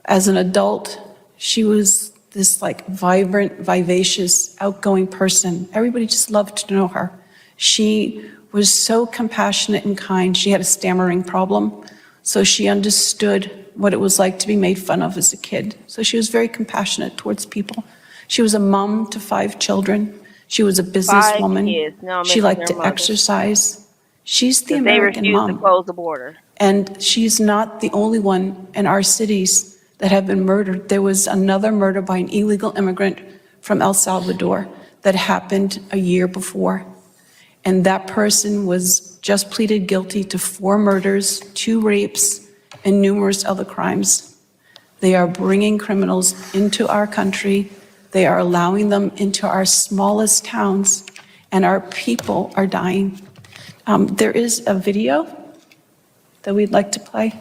As an adult, she was this like vibrant, vivacious, outgoing person. Everybody just loved to know her. She was so compassionate and kind. She had a stammering problem, so she understood what it was like to be made fun of as a kid. So she was very compassionate towards people. She was a mom to 5 children. She was a businesswoman.
No,
she liked to exercise. She's the American
mom. They refused to close the border.
And she's not the only one in our cities that have been murdered. There was another murder by an illegal immigrant from El Salvador that happened a year before. And that person was just pleaded guilty to 4 murders, 2 rapes, and numerous other crimes. They are bringing criminals into our country. They are allowing them into our smallest towns, and our people are dying. There is a video that we'd like to play.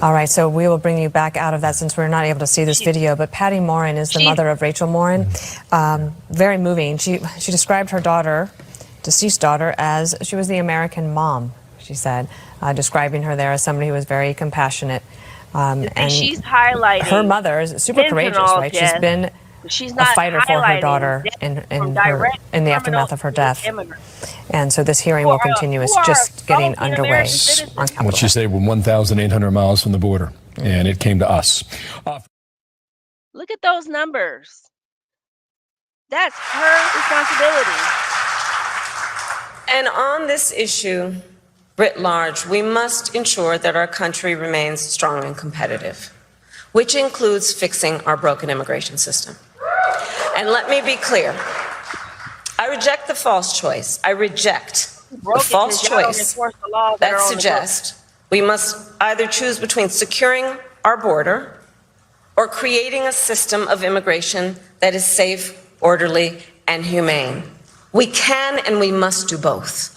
All right, so we will bring you back out of that since we're not able to see this video. But Patty Morin is the mother of Rachel Morin. Very moving. She described her daughter, deceased daughter, as she was the American mom, she said, describing her there as somebody who was very compassionate.
And she's highlighting
her mother is super courageous, right? She's been a fighter for her daughter in the aftermath of her death. And so this hearing will continue. It's just getting underway on Capitol
What she said, we're 1,800 miles from the border, and it came to us.
Look at those numbers. That's her responsibility.
And on this issue, writ large, we must ensure that our country remains strong and competitive, which includes fixing our broken immigration system. And let me be clear. I reject the false choice. I reject the false choice that suggests we must either choose between securing our border or creating a system of immigration that is safe, orderly, and humane. We can and we must do both.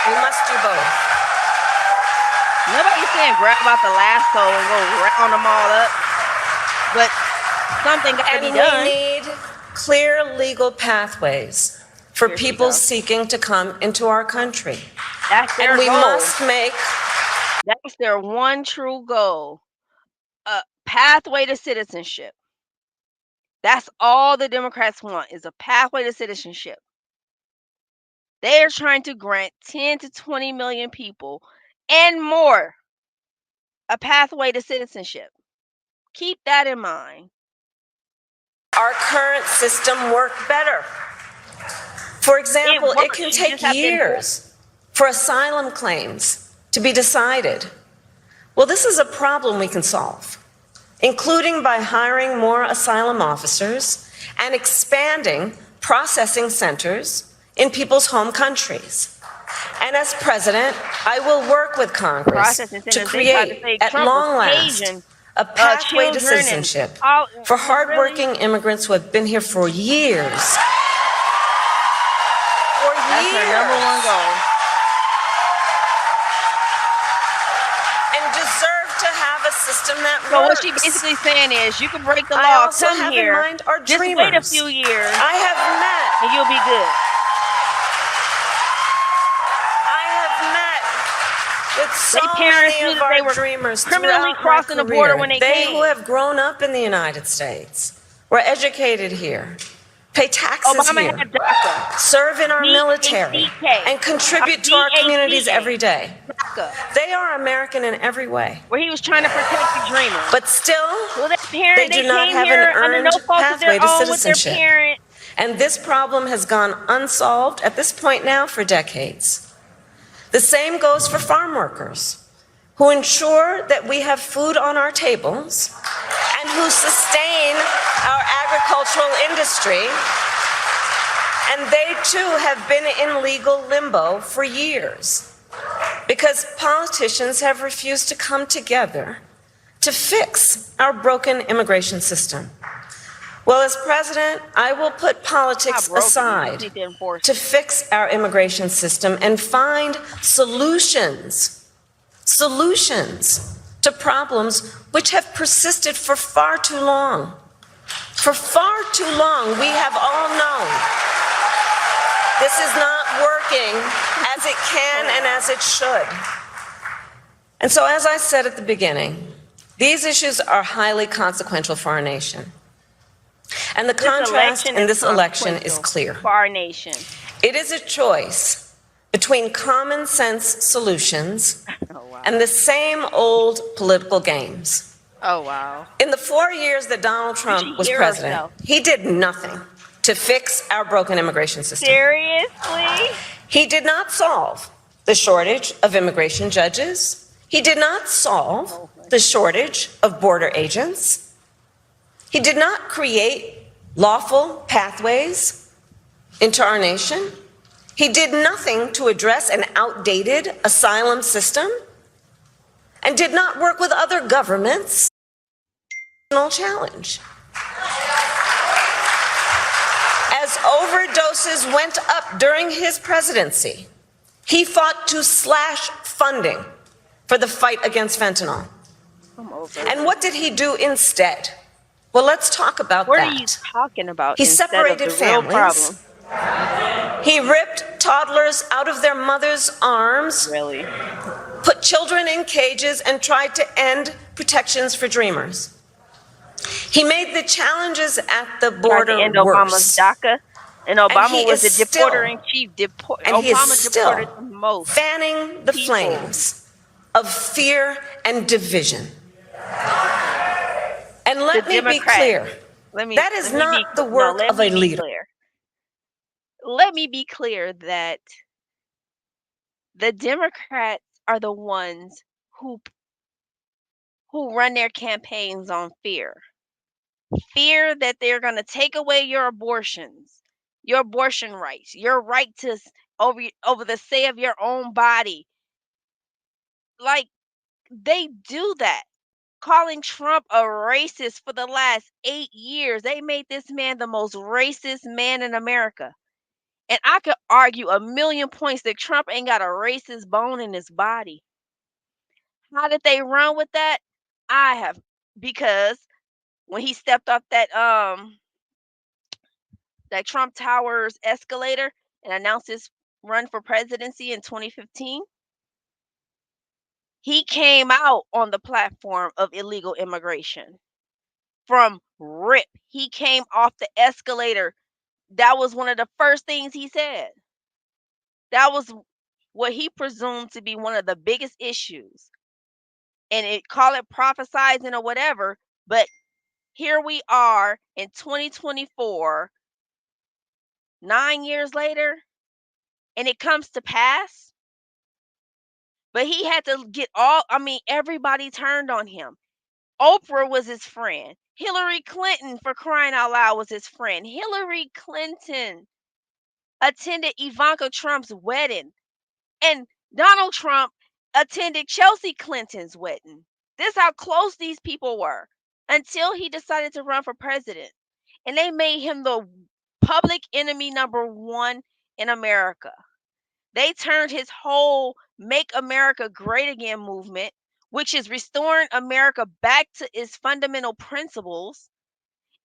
We must do both.
Nobody's saying grab out the lasso and go round them all up, but something got to be done.
We need clear legal pathways for people seeking to come into our country.
That's their
goal. And we must make...
That's their one true goal. A pathway to citizenship. That's all the Democrats want is a pathway to citizenship. They are trying to grant 10 to 20 million people and more a pathway to citizenship. Keep that in mind.
Our current system work better. For example, it can take years for asylum claims to be decided. Well, this is a problem we can solve, including by hiring more asylum officers and expanding processing centers in people's home countries. And as president, I will work with Congress to create, at long last, a pathway to citizenship for hardworking immigrants who have been here for years.
That's our number one goal.
And deserve to have a system that works.
So what she's basically saying is, you can break the law, come here, just wait a few years,
I have met,
and you'll be good.
With so many of our dreamers
criminally crossing the border when they came.
Who have grown up in the United States, were educated here, pay taxes here, serve in our military, and contribute to our communities every day. They are American in every way.
Where he was trying to protect the dreamers.
But still, they do not have an earned pathway to citizenship. And this problem has gone unsolved at this point now for decades. The same goes for farm workers, who ensure that we have food on our tables and who sustain our agricultural industry. And they too have been in legal limbo for years because politicians have refused to come together to fix our broken immigration system. Well, as president, I will put politics aside to fix our immigration system and find solutions to problems which have persisted for far too long. For far too long, we have all known this is not working as it can and as it should. And so, as I said at the beginning, these issues are highly consequential for our nation. And the contrast in this election is clear.
For our nation.
It is a choice between common sense solutions and the same old political games.
Oh, wow.
In the 4 years that Donald Trump was president, he did nothing to fix our broken immigration system.
Seriously?
He did not solve the shortage of immigration judges. He did not solve the shortage of border agents. He did not create lawful pathways into our nation. He did nothing to address an outdated asylum system and did not work with other governments. Challenge. As overdoses went up during his presidency, he fought to slash funding for the fight against fentanyl. And what did he do instead? Well, let's talk about that.
What are you talking about?
He separated families. He ripped toddlers out of their mother's arms.
Really?
Put children in cages and tried to end protections for dreamers. He made the challenges at the border
end
worse.
Obama's DACA, and Obama was the deporter-in-chief.
And he is
Obama
still
deported the most
fanning the flames of fear and division. And let me be clear, that is not the work of a leader.
Let me be clear that the Democrats are the ones who run their campaigns on fear. Fear that they're going to take away your abortions, your abortion rights, your right to over the say of your own body. Like, they do that. Calling Trump a racist for the last 8 years. They made this man the most racist man in America. And I could argue a million points that Trump ain't got a racist bone in his body. How did they run with that? Because when he stepped off that Trump Towers escalator and announced his run for presidency in 2015, he came out on the platform of illegal immigration from Rip. He came off the escalator. That was one of the first things he said. That was what he presumed to be one of the biggest issues. And call it prophesizing or whatever, but here we are in 2024, 9 years later, and it comes to pass. But he had to get everybody turned on him. Oprah was his friend. Hillary Clinton, for crying out loud, was his friend. Hillary Clinton attended Ivanka Trump's wedding, and Donald Trump attended Chelsea Clinton's wedding. This is how close these people were until he decided to run for president. And they made him the public enemy number one in America. They turned his whole Make America Great Again movement, which is restoring America back to its fundamental principles.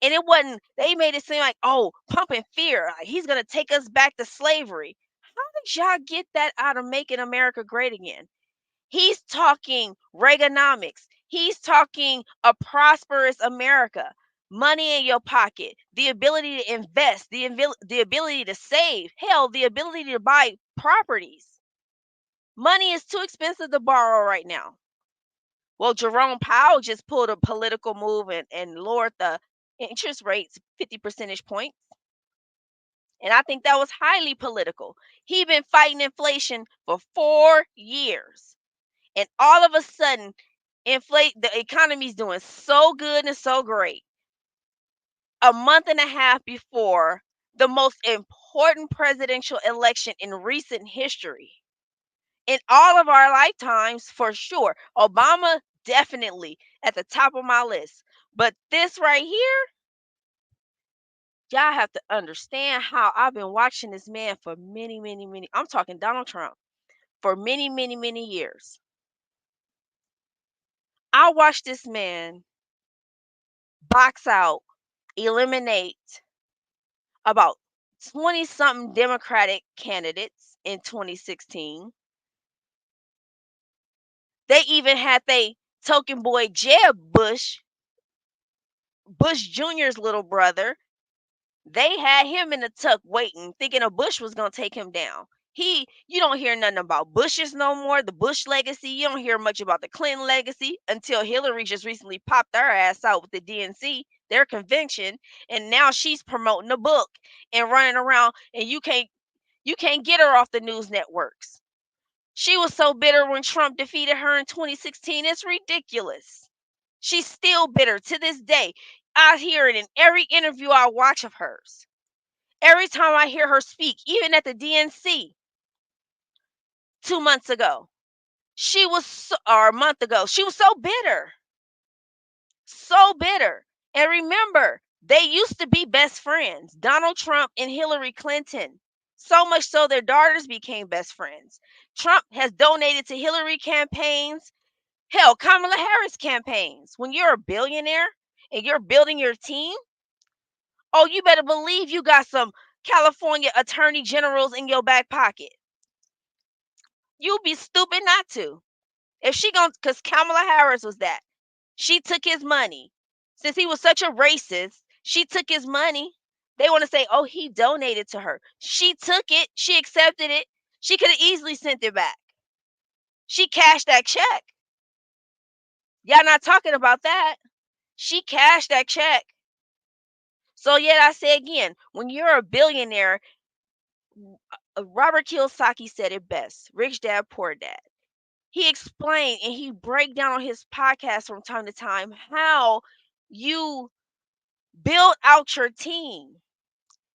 And it wasn't, they made it seem like, oh, pumping fear. Like he's going to take us back to slavery. How did y'all get that out of Making America Great Again? He's talking Reaganomics. He's talking a prosperous America, money in your pocket, the ability to invest, the ability to save, hell, the ability to buy properties. Money is too expensive to borrow right now. Well, Jerome Powell just pulled a political move and lowered the interest rates 50 percentage points. And I think that was highly political. He's been fighting inflation for 4 years. And all of a sudden, the economy's doing so good and so great. A month and a half before the most important presidential election in recent history. In all of our lifetimes, for sure. Obama, definitely at the top of my list. But this right here, y'all have to understand how I've been watching this man for many, I'm talking Donald Trump, for many years. I watched this man box out, eliminate about 20 something Democratic candidates in 2016. They even had they token boy Jeb Bush Jr.'s little brother. They had him in the tuck waiting, thinking a Bush was going to take him down. You don't hear nothing about Bush's no more, the Bush legacy. You don't hear much about the Clinton legacy until Hillary just recently popped their ass out with the DNC, their convention, and now she's promoting a book and running around, and you can't get her off the news networks. She was so bitter when Trump defeated her in 2016. It's ridiculous. She's still bitter to this day. I hear it in every interview I watch of hers. Every time I hear her speak, even at the DNC 2 months ago, or a month ago, she was so bitter. So bitter. And remember, they used to be best friends, Donald Trump and Hillary Clinton. So much so their daughters became best friends. Trump has donated to Hillary campaigns, hell, Kamala Harris campaigns. When you're a billionaire and you're building your team, oh, you better believe you got some California attorney generals in your back pocket. You'd be stupid not to. If she because Kamala Harris was that. She took his money. Since he was such a racist, she took his money. They want to say, oh, he donated to her. She took it. She accepted it. She could have easily sent it back. She cashed that check. Y'all not talking about that. She cashed that check. So yet I say again, when you're a billionaire, Robert Kiyosaki said it best, Rich Dad, Poor Dad. He explained and he break down on his podcast from time to time how you build out your team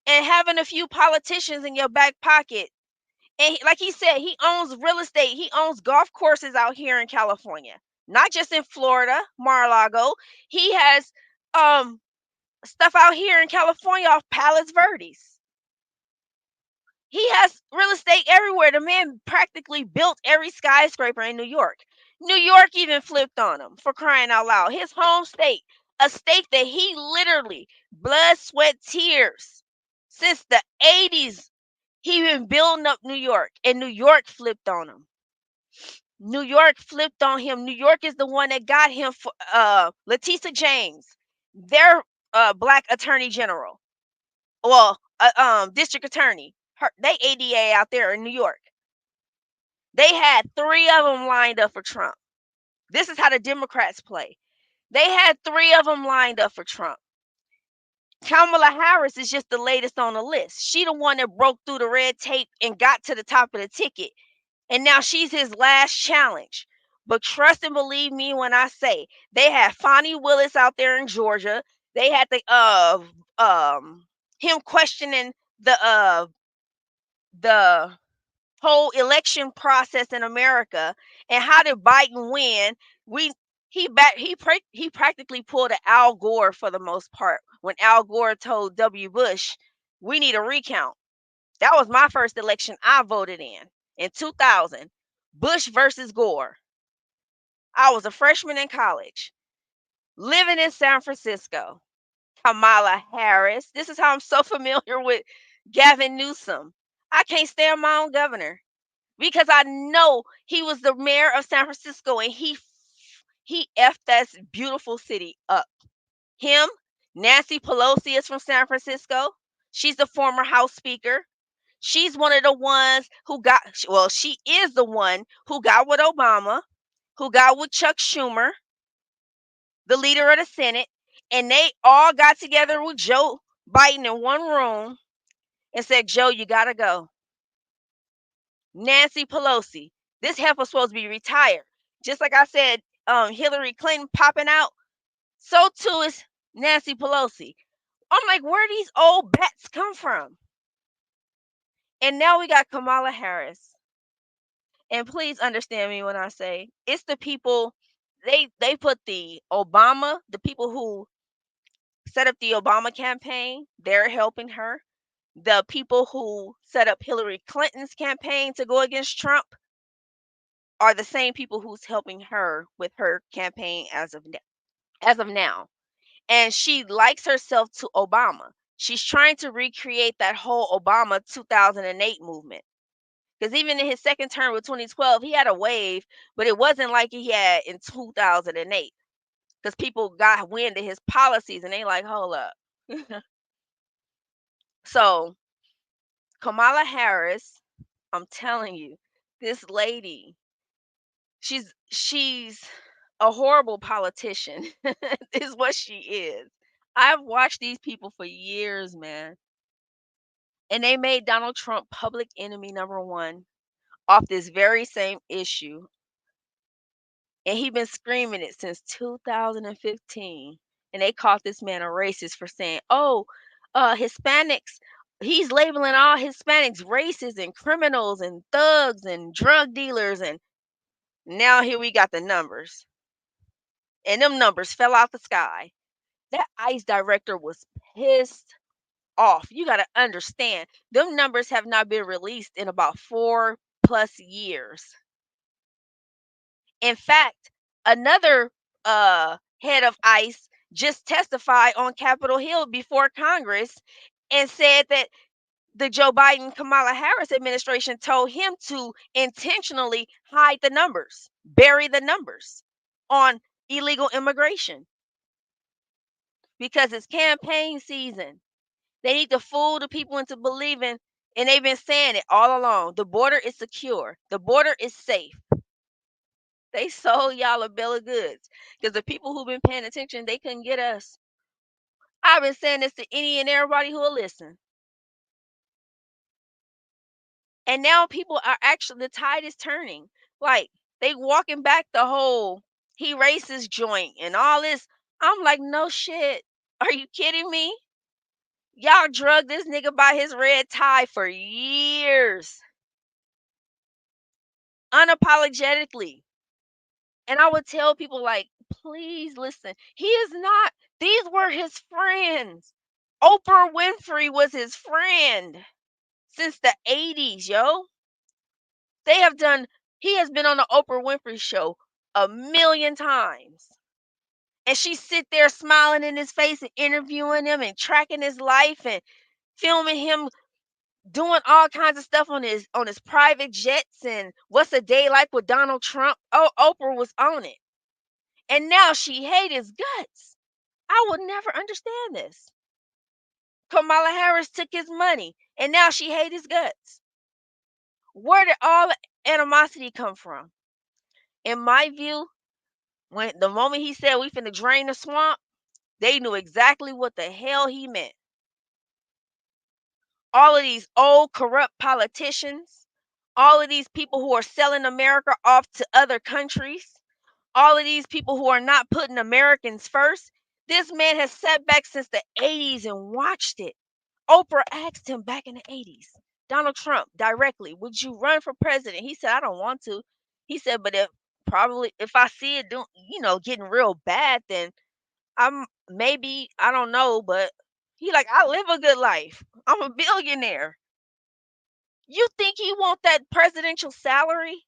and having a few politicians in your back pocket. And like he said, he owns real estate. He owns golf courses out here in California, not just in Florida, Mar-a-Lago. He has stuff out here in California off Palos Verdes. He has real estate everywhere. The man practically built every skyscraper in New York. New York even flipped on him, for crying out loud. His home state, a state that he literally blood, sweat, tears since the 80s. He been building up New York, and New York flipped on him. New York flipped on him. New York is the one that got him for Letitia James. Their black attorney general. Well, district attorney. They ADA out there in New York. They had 3 of them lined up for Trump. This is how the Democrats play. They had 3 of them lined up for Trump. Kamala Harris is just the latest on the list. She the one that broke through the red tape and got to the top of the ticket. And now she's his last challenge. But trust and believe me when I say they had Fonnie Willis out there in Georgia. They had him questioning the whole election process in America and how did Biden win. He practically pulled an Al Gore for the most part when Al Gore told W. Bush, "We need a recount." That was my first election I voted in 2000. Bush versus Gore. I was a freshman in college, living in San Francisco. Kamala Harris. This is how I'm so familiar with Gavin Newsom. I can't stand my own governor because I know he was the mayor of San Francisco and he effed that beautiful city up. Him, Nancy Pelosi is from San Francisco. She's the former House Speaker. She's one of the ones who got, well, she is the one who got with Obama, who got with Chuck Schumer, the leader of the Senate, and they all got together with Joe Biden in one room and said, "Joe, you got to go." Nancy Pelosi, this heifer's supposed to be retired. Just like I said, Hillary Clinton popping out, so too is Nancy Pelosi. I'm like, where these old bats come from? And now we got Kamala Harris. And please understand me when I say it's the people, they put the people who set up the Obama campaign, they're helping her. The people who set up Hillary Clinton's campaign to go against Trump are the same people who's helping her with her campaign as of now. And she likes herself to Obama. She's trying to recreate that whole Obama 2008 movement. Because even in his second term with 2012, he had a wave, but it wasn't like he had in 2008. Because people got wind of his policies and they like, hold up. So Kamala Harris, I'm telling you, this lady, she's a horrible politician. Is what she is. I've watched these people for years, man. And they made Donald Trump public enemy number 1 off this very same issue. And he been screaming it since 2015. And they caught this man a racist for saying, "Oh, Hispanics, he's labeling all Hispanics racist and criminals and thugs and drug dealers." And now here we got the numbers. And them numbers fell out the sky. That ICE director was pissed off. You got to understand, them numbers have not been released in about 4+ years. In fact, another head of ICE just testified on Capitol Hill before Congress and said that the Joe Biden Kamala Harris administration told him to intentionally hide the numbers, bury the numbers on illegal immigration because it's campaign season. They need to fool the people into believing, and they've been saying it all along, the border is secure, the border is safe. They sold y'all a bill of goods because the people who've been paying attention, they couldn't get us. I've been saying this to any and everybody who will listen. And now people are actually, the tide is turning. Like, they walking back the whole he racist joint and all this. I'm like, no shit. Are you kidding me? Y'all drugged this nigga by his red tie for years. Unapologetically. And I would tell people, like, please listen. He is not, these were his friends. Oprah Winfrey was his friend since the 80s, yo. They have done, he has been on the Oprah Winfrey show a million times. And she sit there smiling in his face and interviewing him and tracking his life and filming him doing all kinds of stuff on his private jets and what's a day like with Donald Trump. Oh, Oprah was on it. And now she hates his guts. I would never understand this. Kamala Harris took his money and now she hates his guts. Where did all the animosity come from? In my view, when the moment he said we finna drain the swamp, they knew exactly what the hell he meant. All of these old corrupt politicians, all of these people who are selling America off to other countries, all of these people who are not putting Americans first. This man has sat back since the 80s and watched it. Oprah asked him back in the 80s, Donald Trump directly, would you run for president? He said, I don't want to. He said, but if I see it doing, getting real bad, then I'm maybe, I don't know, but he like, I live a good life. I'm a billionaire. You think he want that presidential salary?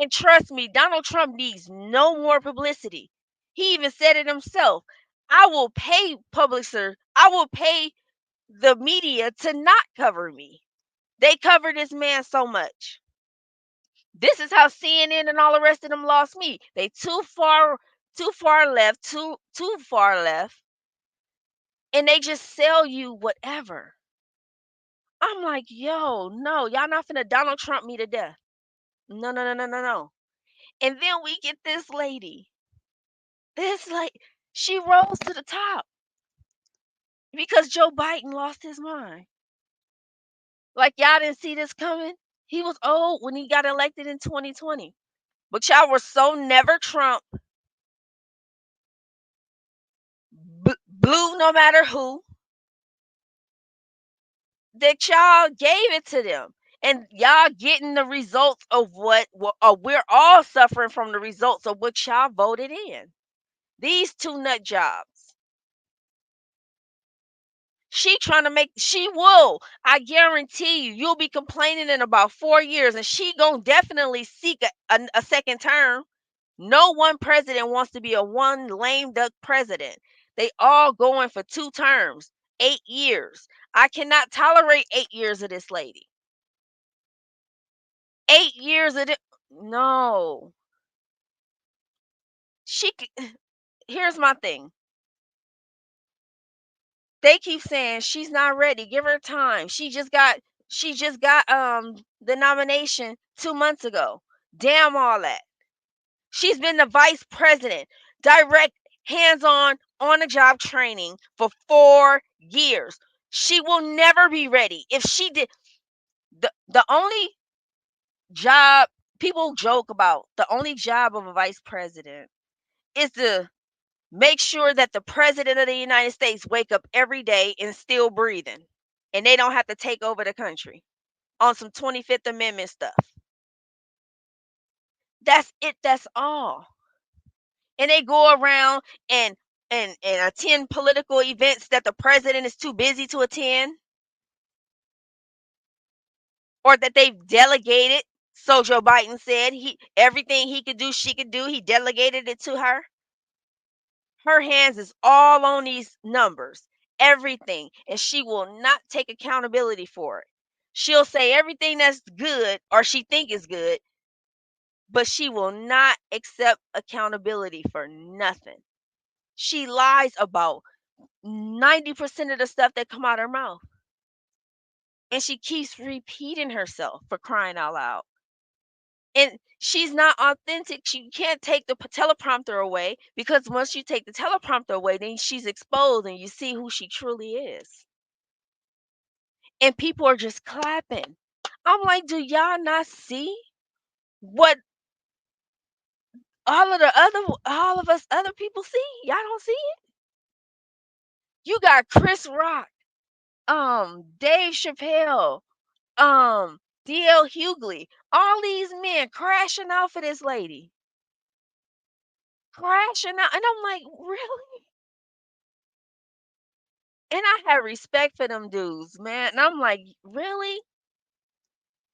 And trust me, Donald Trump needs no more publicity. He even said it himself. I will pay I will pay the media to not cover me. They cover this man so much. This is how CNN and all the rest of them lost me. They too far left, too far left, and they just sell you whatever. I'm like, yo, no, y'all not finna Donald Trump me to death. No, no, no, no, no, no. And then we get this lady. This like she rose to the top because Joe Biden lost his mind. Like y'all didn't see this coming. He was old when he got elected in 2020. But y'all were so never Trump, blue no matter who, that y'all gave it to them. And y'all getting the results of we're all suffering from the results of what y'all voted in. These two nut jobs. She will. I guarantee you'll be complaining in about 4 years and she gonna definitely seek a second term. No one president wants to be a one lame duck president. They all going for 2 terms, 8 years. I cannot tolerate 8 years of this lady. 8 years of it. No. She. Here's my thing. They keep saying she's not ready. Give her time. She just got the nomination 2 months ago. Damn all that. She's been the vice president, direct, on the job training for 4 years. She will never be ready. If she did, the only job people joke about, the only job of a vice president is to make sure that the president of the United States wake up every day and still breathing, and they don't have to take over the country on some 25th Amendment stuff. That's it. That's all. And they go around and attend political events that the president is too busy to attend or that they've delegated. So Joe Biden said everything he could do, she could do. He delegated it to her. Her hands is all on these numbers, everything, and she will not take accountability for it. She'll say everything that's good or she think is good, but she will not accept accountability for nothing. She lies about 90% of the stuff that come out her mouth. And she keeps repeating herself, for crying out loud. And she's not authentic. She can't take the teleprompter away because once you take the teleprompter away, then she's exposed and you see who she truly is. And people are just clapping. I'm like, do y'all not see what all of us other people see? Y'all don't see it? You got Chris Rock, Dave Chappelle, DL Hughley, all these men crashing out for this lady. Crashing out. And I'm like, really? And I have respect for them dudes, man. And I'm like, really?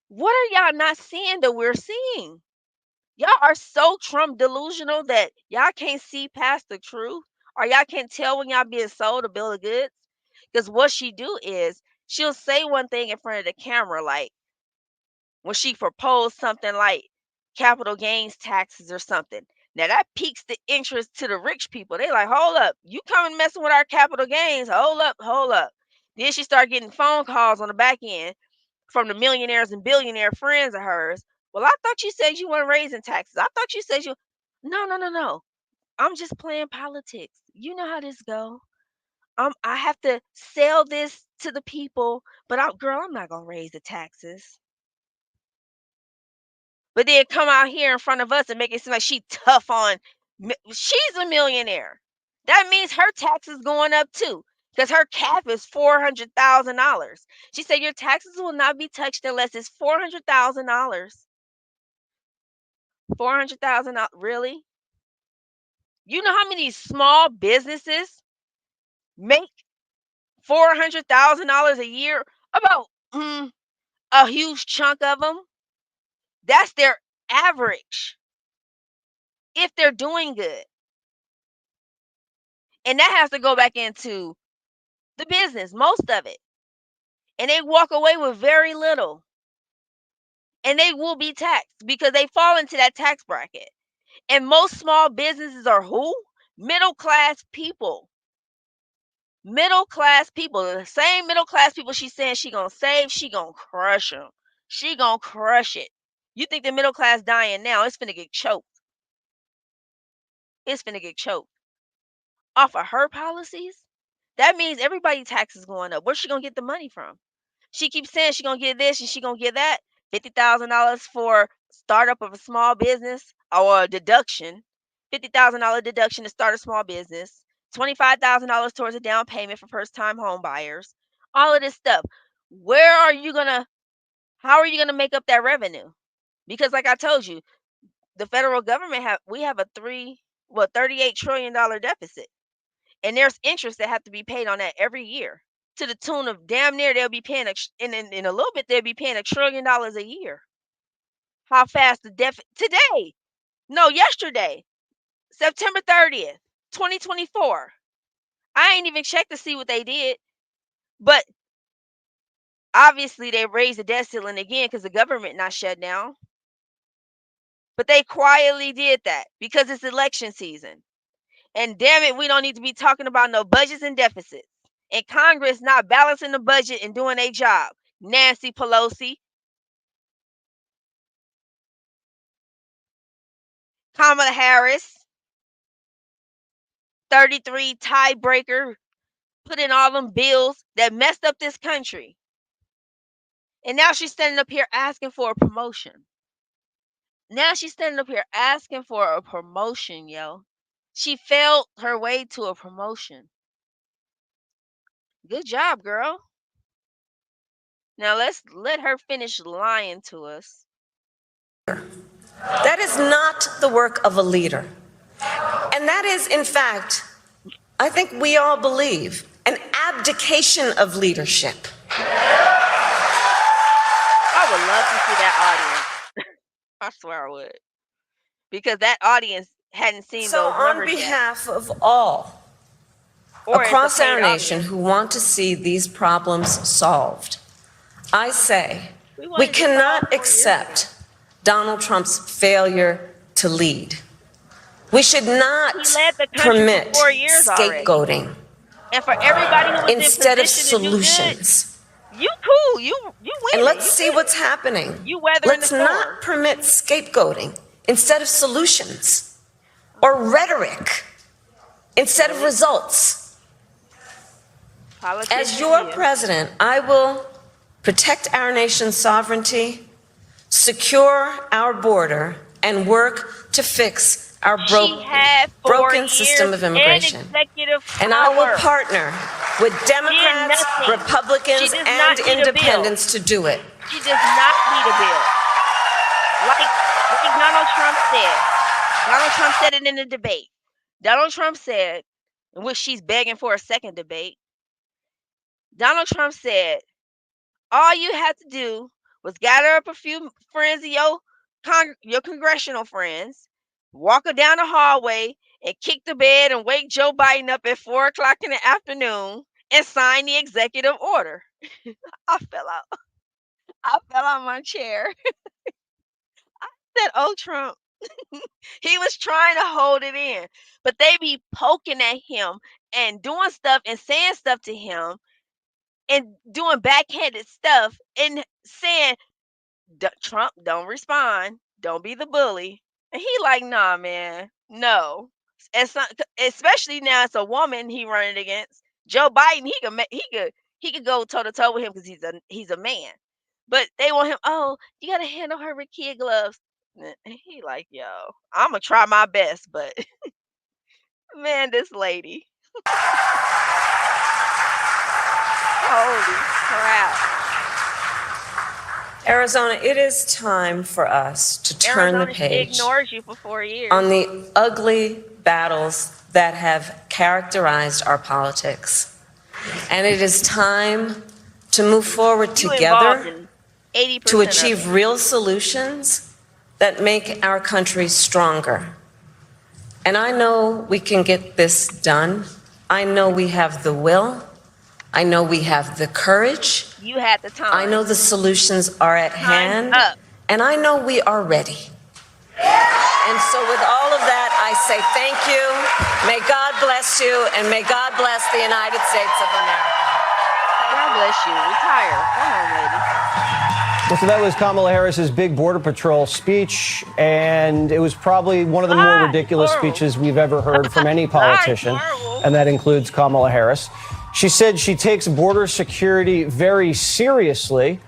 What are y'all not seeing that we're seeing? Y'all are so Trump delusional that y'all can't see past the truth, or y'all can't tell when y'all being sold a bill of goods. Because what she do is she'll say one thing in front of the camera, like when she proposed something like capital gains taxes or something. Now that piques the interest to the rich people. They like, hold up, you coming messing with our capital gains? Hold up, hold up. Then she started getting phone calls on the back end from the millionaires and billionaire friends of hers. Well, I thought you said you weren't raising taxes. I thought you said you. No, no, no, no. I'm just playing politics. You know how this go. I have to sell this to the people, but I'm not gonna raise the taxes. But then come out here in front of us and make it seem like she tough on. She's a millionaire. That means her taxes going up too, because her cap is $400,000. She said your taxes will not be touched unless it's $400,000. $400,000, really? You know how many small businesses make $400,000 a year? About a huge chunk of them. That's their average if they're doing good. And that has to go back into the business, most of it. And they walk away with very little. And they will be taxed because they fall into that tax bracket. And most small businesses are who? Middle class people. Middle class people. The same middle class people she's saying she gonna save, she gonna crush them. She gonna crush it. You think the middle class dying now? It's finna get choked. It's finna get choked off of her policies. That means everybody's taxes going up. Where's she gonna get the money from? She keeps saying she gonna get this and she gonna get that. $50,000 for startup of a small business or a deduction. $50,000 deduction to start a small business. $25,000 towards a down payment for first time home buyers. All of this stuff. Where are you gonna? How are you gonna make up that revenue? Because like I told you, the federal government we have a $38 trillion deficit, and there's interest that have to be paid on that every year to the tune of damn near they'll be paying in a little bit they'll be paying $1 trillion a year. How fast the deficit today? No, yesterday, September 30th, 2024. I ain't even checked to see what they did, but obviously they raised the debt ceiling again because the government not shut down. But they quietly did that because it's election season. And damn it, we don't need to be talking about no budgets and deficits. And Congress not balancing the budget and doing their job. Nancy Pelosi, Kamala Harris, 33 tiebreaker, put in all them bills that messed up this country. And now she's standing up here asking for a promotion. Now she's standing up here asking for a promotion, yo. She failed her way to a promotion. Good job, girl. Now let's let her finish lying to us.
That is not the work of a leader. And that is, in fact, I think we all believe, an abdication of leadership.
I would love to see that audience. I swear I would. Because that audience hadn't seen those numbers
on behalf of all across our nation who want to see these problems solved, I say we cannot accept Donald Trump's failure to lead. We should not permit scapegoating
and for everybody who was
instead of solutions.
You cool, you win.
And let's see what's happening. Let's not permit scapegoating instead of solutions, or rhetoric instead of results. As your president, I will protect our nation's sovereignty, secure our border, and work to fix our broken system of immigration. And I will partner with Democrats, Republicans, and independents to do it.
She does not need a bill. Like Donald Trump said. Donald Trump said it in the debate. Donald Trump said, in which she's begging for a second debate, Donald Trump said, all you had to do was gather up a few friends of your congressional friends, walk her down the hallway, and kick the bed and wake Joe Biden up at 4 o'clock in the afternoon and sign the executive order. I fell out. I fell out my chair. I said, oh, Trump. He was trying to hold it in, but they be poking at him and doing stuff and saying stuff to him and doing backhanded stuff and saying, Trump, don't respond. Don't be the bully. And he like, nah, man, no. Especially now it's a woman he running against. Joe Biden, he could go toe to toe with him because he's a man. But they want him. Oh, you gotta handle her with kid gloves. And he like, yo, I'm gonna try my best, but man, this lady. Holy crap.
Arizona, it is time for us to turn the page
ignores you for 4 years.
on the ugly battles that have characterized our politics. And it is time to move forward together to achieve real solutions that make our country stronger. And I know we can get this done. I know we have the will. I know we have the courage.
You had the time.
I know the solutions are at hand. And I know we are ready. And so with all of that, I say thank you. May God bless you, and may God bless the United States of America.
God bless you. Retire. Go home, lady.
Well, so that was Kamala Harris's big Border Patrol speech, and it was probably one of the more ridiculous speeches we've ever heard from any politician, and that includes Kamala Harris. She said she takes border security very seriously.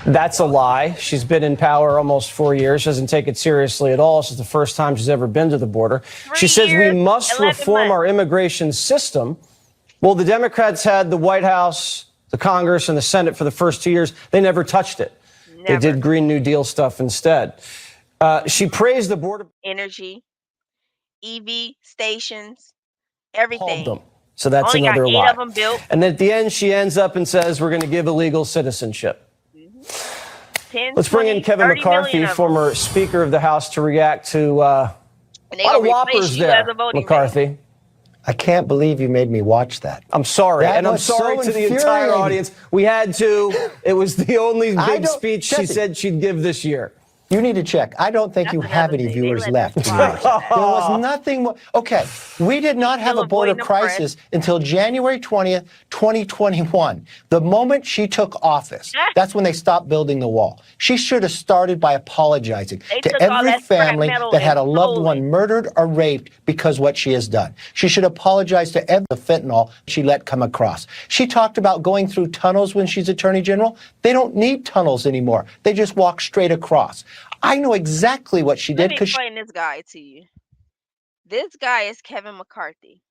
That's a lie. She's been in power almost 4 years. She doesn't take it seriously at all. This is the first time she's ever been to the border. She says we must reform our immigration system. Well, the Democrats had the White House, the Congress, and the Senate for the first 2 years. They never touched it. They did Green New Deal stuff instead. She praised the border.
Energy, EV stations, everything.
Them. So that's
Only
another
got 8
lie.
of them built.
And then at the end, she ends up and says, we're going to give illegal citizenship.
10,
Let's bring
20,
in Kevin
30
McCarthy, former Speaker of the House, to react to a lot of whoppers there, McCarthy.
I can't believe you made me watch that.
I'm sorry.
That
And I'm
was
sorry
so
to the entire
infuriating.
audience. We had to. It was the only big speech she
Jesse,
said she'd give this year.
You need to check. I don't think you have any viewers left. There was nothing more. Okay, we did not have a border crisis until January 20th, 2021. The moment she took office, that's when they stopped building the wall. She should have started by apologizing to every family that had a loved one murdered or raped because what she has done. She should apologize to every fentanyl she let come across. She talked about going through tunnels when she's Attorney General. They don't need tunnels anymore. They just walk straight across. I know exactly what she did.
Let me explain this guy to you. This guy is Kevin McCarthy.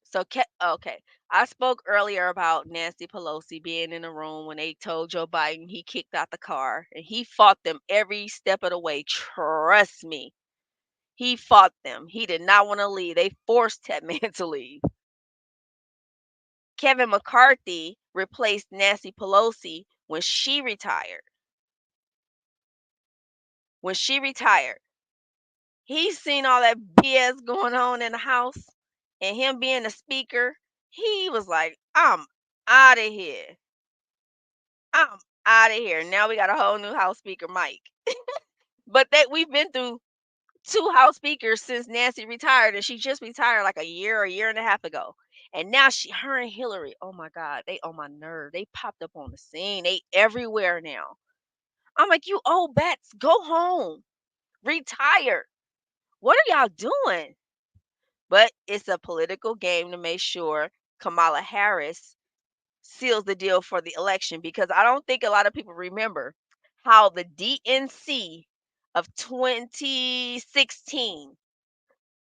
So, okay, I spoke earlier about Nancy Pelosi being in the room when they told Joe Biden he kicked out the car, and he fought them every step of the way. Trust me, he fought them. He did not want to leave. They forced that man to leave. Kevin McCarthy replaced Nancy Pelosi when she retired. When she retired, he's seen all that BS going on in the House, and him being the speaker, he was like, I'm out of here. I'm out of here. Now we got a whole new House Speaker, Mike. But we've been through 2 House Speakers since Nancy retired, and she just retired like a year and a half ago. And now her and Hillary, oh my God, they on my nerve. They popped up on the scene. They everywhere now. I'm like, you old bats, go home. Retire. What are y'all doing? But it's a political game to make sure Kamala Harris seals the deal for the election, because I don't think a lot of people remember how the DNC of 2016,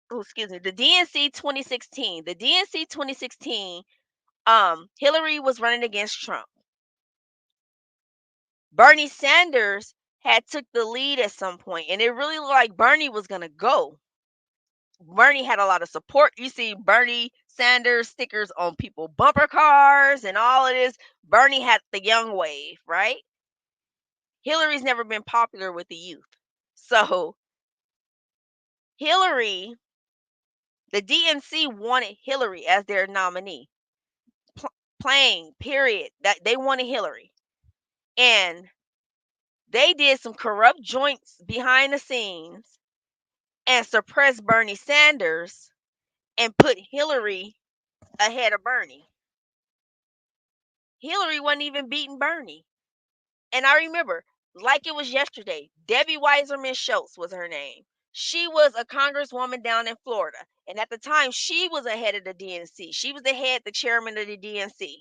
the DNC 2016, Hillary was running against Trump. Bernie Sanders had took the lead at some point, and it really looked like Bernie was going to go. Bernie had a lot of support. You see Bernie Sanders stickers on people bumper cars and all of this. Bernie had the young wave, right? Hillary's never been popular with the youth. So Hillary, the DNC wanted Hillary as their nominee. Plain, period. That they wanted Hillary. And they did some corrupt joints behind the scenes and suppress Bernie Sanders and put Hillary ahead of Bernie. Hillary wasn't even beating Bernie. And I remember, like it was yesterday, Debbie Weiserman Schultz was her name. She was a congresswoman down in Florida. And at the time, she was ahead of the DNC. She was the chairman of the DNC.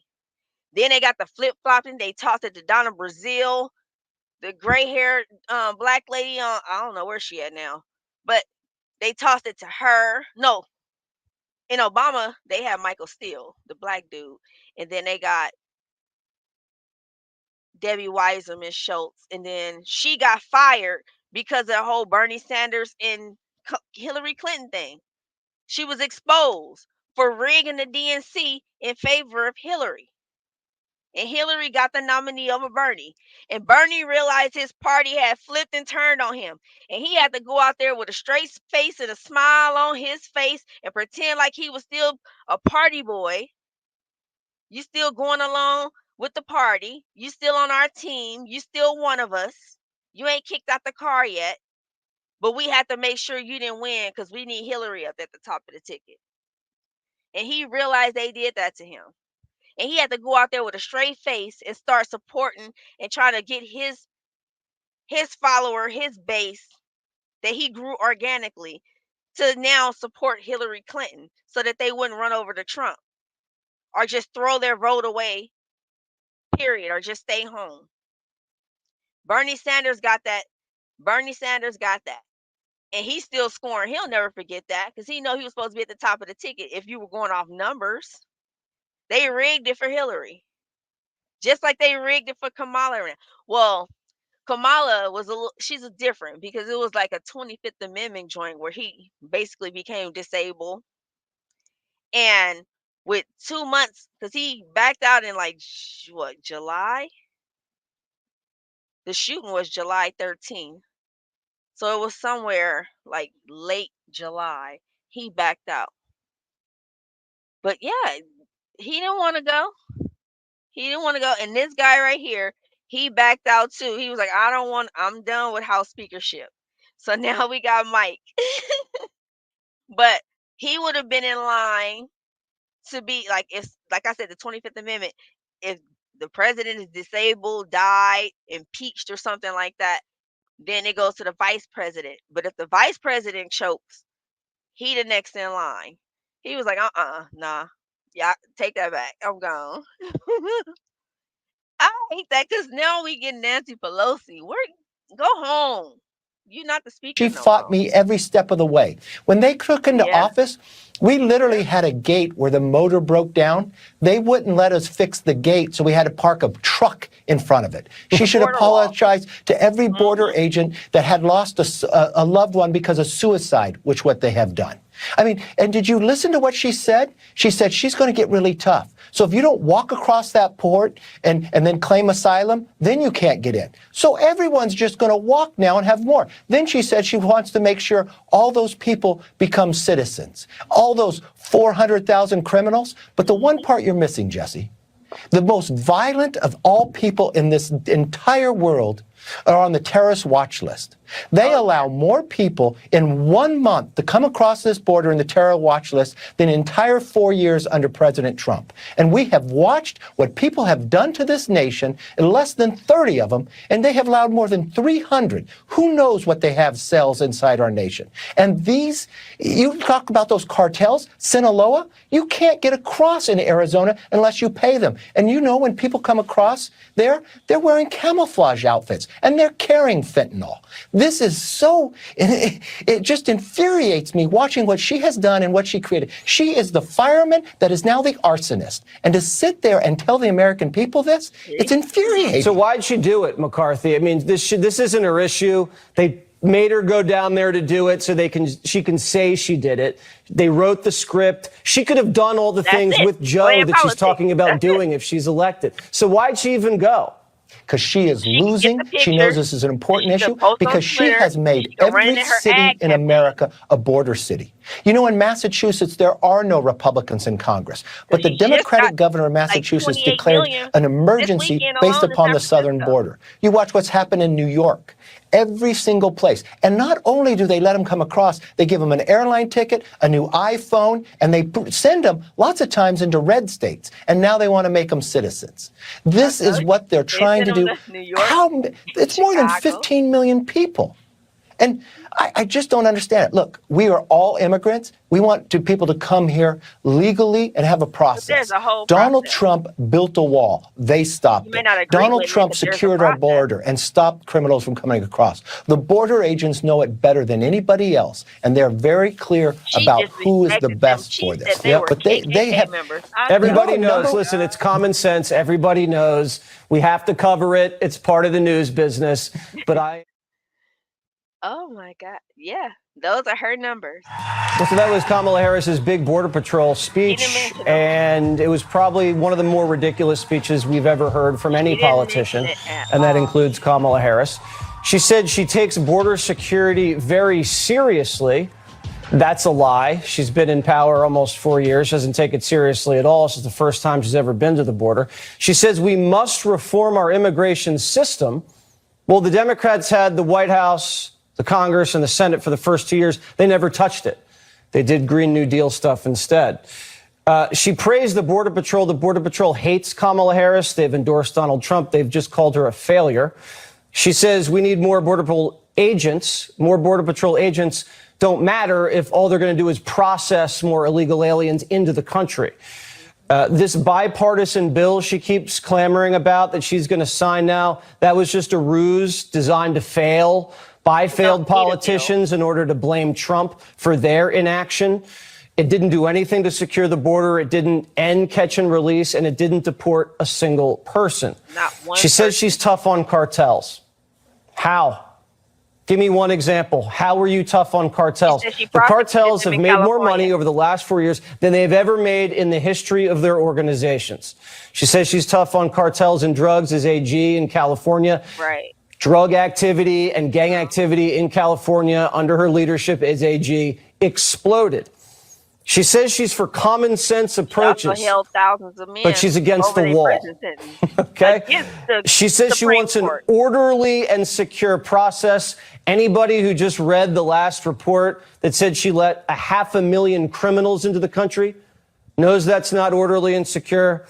Then they got the flip-flopping. They tossed it to Donna Brazile, the gray-haired black lady. I don't know where she at now. But they tossed it to her. No. In Obama, they had Michael Steele, the black dude. And then they got Debbie Weiserman Schultz, and then she got fired because of the whole Bernie Sanders and Hillary Clinton thing. She was exposed for rigging the DNC in favor of Hillary. And Hillary got the nominee over Bernie. And Bernie realized his party had flipped and turned on him. And he had to go out there with a straight face and a smile on his face and pretend like he was still a party boy. You still going along with the party. You still on our team. You still one of us. You ain't kicked out the car yet. But we had to make sure you didn't win because we need Hillary up at the top of the ticket. And he realized they did that to him. And he had to go out there with a straight face and start supporting and trying to get his follower, his base that he grew organically to now support Hillary Clinton so that they wouldn't run over to Trump or just throw their vote away, period, or just stay home. Bernie Sanders got that. Bernie Sanders got that. And he's still scoring. He'll never forget that because he know he was supposed to be at the top of the ticket if you were going off numbers. They rigged it for Hillary. Just like they rigged it for Kamala. Well, Kamala was she's different because it was like a 25th Amendment joint where he basically became disabled. And with 2 months, because he backed out in like, what, July? The shooting was July 13th. So it was somewhere like late July. He backed out. But yeah, he didn't want to go. He didn't want to go. And this guy right here, he backed out too. He was like, I'm done with House speakership. So now we got Mike. But he would have been in line to be like, like I said, the 25th Amendment, if the president is disabled, died, impeached, or something like that, then it goes to the vice president. But if the vice president chokes, he the next in line. He was like, nah. Yeah, take that back. I'm gone. I hate that because now we get Nancy Pelosi. Go home. You're not the speaker
She
no
fought
more.
me every step of the way. When they took into office, we literally had a gate where the motor broke down. They wouldn't let us fix the gate, so we had to park a truck in front of it. She should apologize to every border agent that had lost a loved one because of suicide, which what they have done. I mean, and did you listen to what she said? She said she's going to get really tough. So if you don't walk across that port and then claim asylum, then you can't get in. So everyone's just going to walk now and have more. Then she said she wants to make sure all those people become citizens, all those 400,000 criminals. But the one part you're missing, Jesse, the most violent of all people in this entire world are on the terrorist watch list. They allow more people in 1 month to come across this border in the terror watch list than entire 4 years under President Trump. And we have watched what people have done to this nation, in less than 30 of them, and they have allowed more than 300. Who knows what they have cells inside our nation? And these, you talk about those cartels, Sinaloa, you can't get across in Arizona unless you pay them. And you know when people come across there, they're wearing camouflage outfits and they're carrying fentanyl. This is so, it just infuriates me watching what she has done and what she created. She is the fireman that is now the arsonist. And to sit there and tell the American people this, it's infuriating.
So why'd she do it, McCarthy? I mean, this isn't her issue. They made her go down there to do it so she can say she did it. They wrote the script. She could have done all the things with Joe that she's talking about doing if she's elected. So why'd she even go?
Because she is losing. She knows this is an important issue because she has made every city in America a border city. You know, in Massachusetts, there are no Republicans in Congress, but the Democratic governor of Massachusetts declared an emergency based upon the southern border. You watch what's happened in New York. Every single place. And not only do they let them come across, they give them an airline ticket, a new iPhone, and they send them lots of times into red states. And now they want to make them citizens. This is what they're trying to do. It's more than 15 million people. And I just don't understand it. Look, we are all immigrants. We want people to come here legally and have a process. Donald Trump built a wall. They stopped it. Donald Trump secured our border and stopped criminals from coming across. The border agents know it better than anybody else, and they're very clear about who is the best for this. But they have.
Everybody knows. Listen, it's common sense. Everybody knows we have to cover it. It's part of the news business. But
Oh my God. Yeah, those are her numbers.
So that was Kamala Harris's big Border Patrol speech, and it was probably one of the more ridiculous speeches we've ever heard from any politician, and that includes Kamala Harris. She said she takes border security very seriously. That's a lie. She's been in power almost 4 years. She doesn't take it seriously at all. This is the first time she's ever been to the border. She says we must reform our immigration system. Well, the Democrats had the White House, the Congress, and the Senate for the first 2 years. They never touched it. They did Green New Deal stuff instead. She praised the Border Patrol. The Border Patrol hates Kamala Harris. They've endorsed Donald Trump. They've just called her a failure. She says we need more Border Patrol agents. More Border Patrol agents don't matter if all they're going to do is process more illegal aliens into the country. This bipartisan bill she keeps clamoring about that she's going to sign now, that was just a ruse designed to fail by failed politicians in order to blame Trump for their inaction. It didn't do anything to secure the border. It didn't end catch and release, and it didn't deport a single person. She says she's tough on cartels. How? Give me one example. How were you tough on cartels? The cartels have made more money over the last 4 years than they've ever made in the history of their organizations. She says she's tough on cartels and drugs as AG in California.
Right.
Drug activity and gang activity in California under her leadership as AG exploded. She says she's for common sense approaches,
held thousands of men
but she's against the wall. Okay? She says she wants an orderly and secure process. Anybody who just read the last report that said she let 500,000 criminals into the country knows that's not orderly and secure.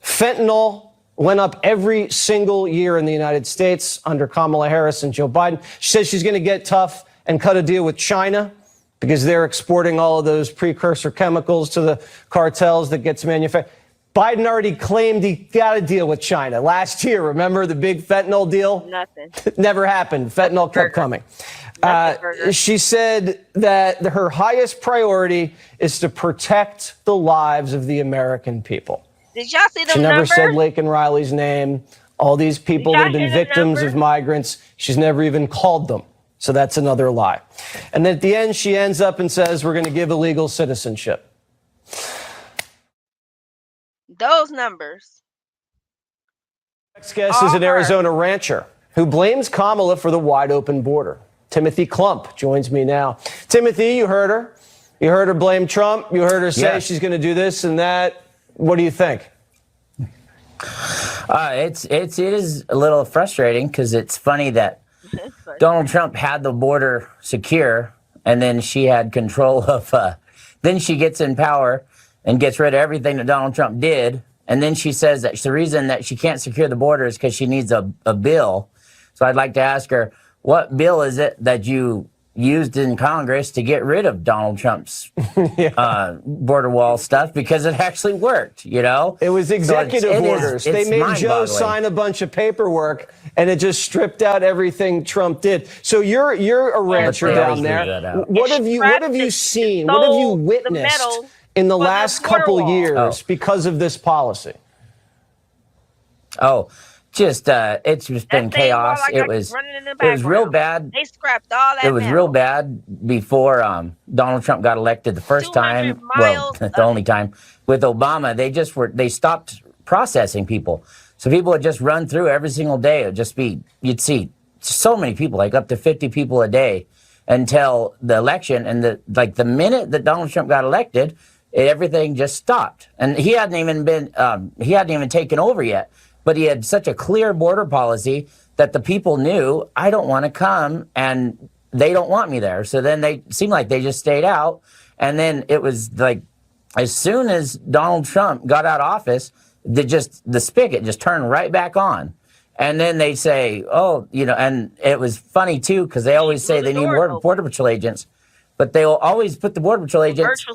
Fentanyl went up every single year in the United States under Kamala Harris and Joe Biden. She says she's going to get tough and cut a deal with China because they're exporting all of those precursor chemicals to the cartels that gets manufactured. Biden already claimed he got a deal with China last year. Remember the big fentanyl deal?
Nothing.
Never happened. Fentanyl kept coming. She said that her highest priority is to protect the lives of the American people.
Did y'all see them
She never
numbers?
said Laken Riley's name. All these people that have been victims of migrants, she's never even called them. So that's another lie. And then at the end, she ends up and says, we're going to give illegal citizenship.
Those numbers.
Next guest is an Arizona rancher who blames Kamala for the wide open border. Timothy Klump joins me now. Timothy, you heard her. You heard her blame Trump. You heard her say she's going to do this and that. What do you think?
It is a little frustrating because it's funny that Donald Trump had the border secure and then she had control of, then she gets in power and gets rid of everything that Donald Trump did. And then she says that the reason that she can't secure the border is because she needs a bill. So I'd like to ask her, what bill is it that you used in Congress to get rid of Donald Trump's border wall stuff? Because it actually worked, you know?
It was executive orders. They made Joe sign a bunch of paperwork, and it just stripped out everything Trump did. So you're a rancher down there. What have you seen? What have you witnessed in the last couple years because of this policy?
It's just been chaos. It was real bad.
They scrapped all that.
It was real bad before Donald Trump got elected the first time. Well, the only time with Obama, they stopped processing people. So people would just run through every single day. It'd just be, you'd see so many people, like up to 50 people a day. until the election. And the minute that Donald Trump got elected, everything just stopped. And he hadn't even taken over yet, but he had such a clear border policy that the people knew, I don't want to come and they don't want me there. So then they seemed like they just stayed out. And then it was like, as soon as Donald Trump got out of office, the spigot just turned right back on. And then they say, oh, and it was funny too, because they always say they need more Border Patrol agents, but they will always put the Border Patrol agents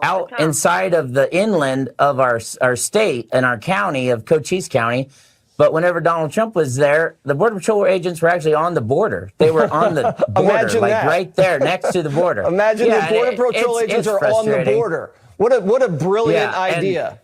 out inside of the inland of our state and our county of Cochise County. But whenever Donald Trump was there, the Border Patrol agents were actually on the border. They were on the border, right there next to the border.
Imagine the Border Patrol agents are on the border. What a brilliant idea.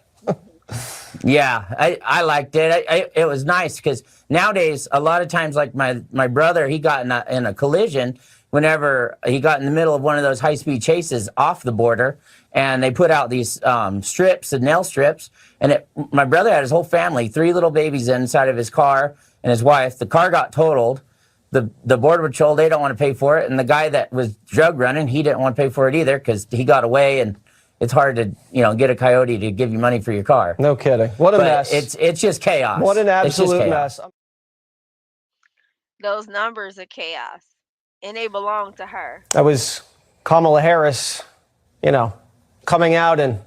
Yeah, I liked it. It was nice because nowadays, a lot of times, like my brother, he got in a collision whenever he got in the middle of one of those high-speed chases off the border, and they put out these strips, and nail strips, and my brother had his whole family, 3 little babies inside of his car and his wife. The car got totaled. The Border Patrol, they don't want to pay for it, and the guy that was drug running, he didn't want to pay for it either because he got away, and it's hard to, get a coyote to give you money for your car.
No kidding. What a mess.
It's just chaos.
What an absolute mess.
Those numbers are chaos, and they belong to her.
That was Kamala Harris, coming out and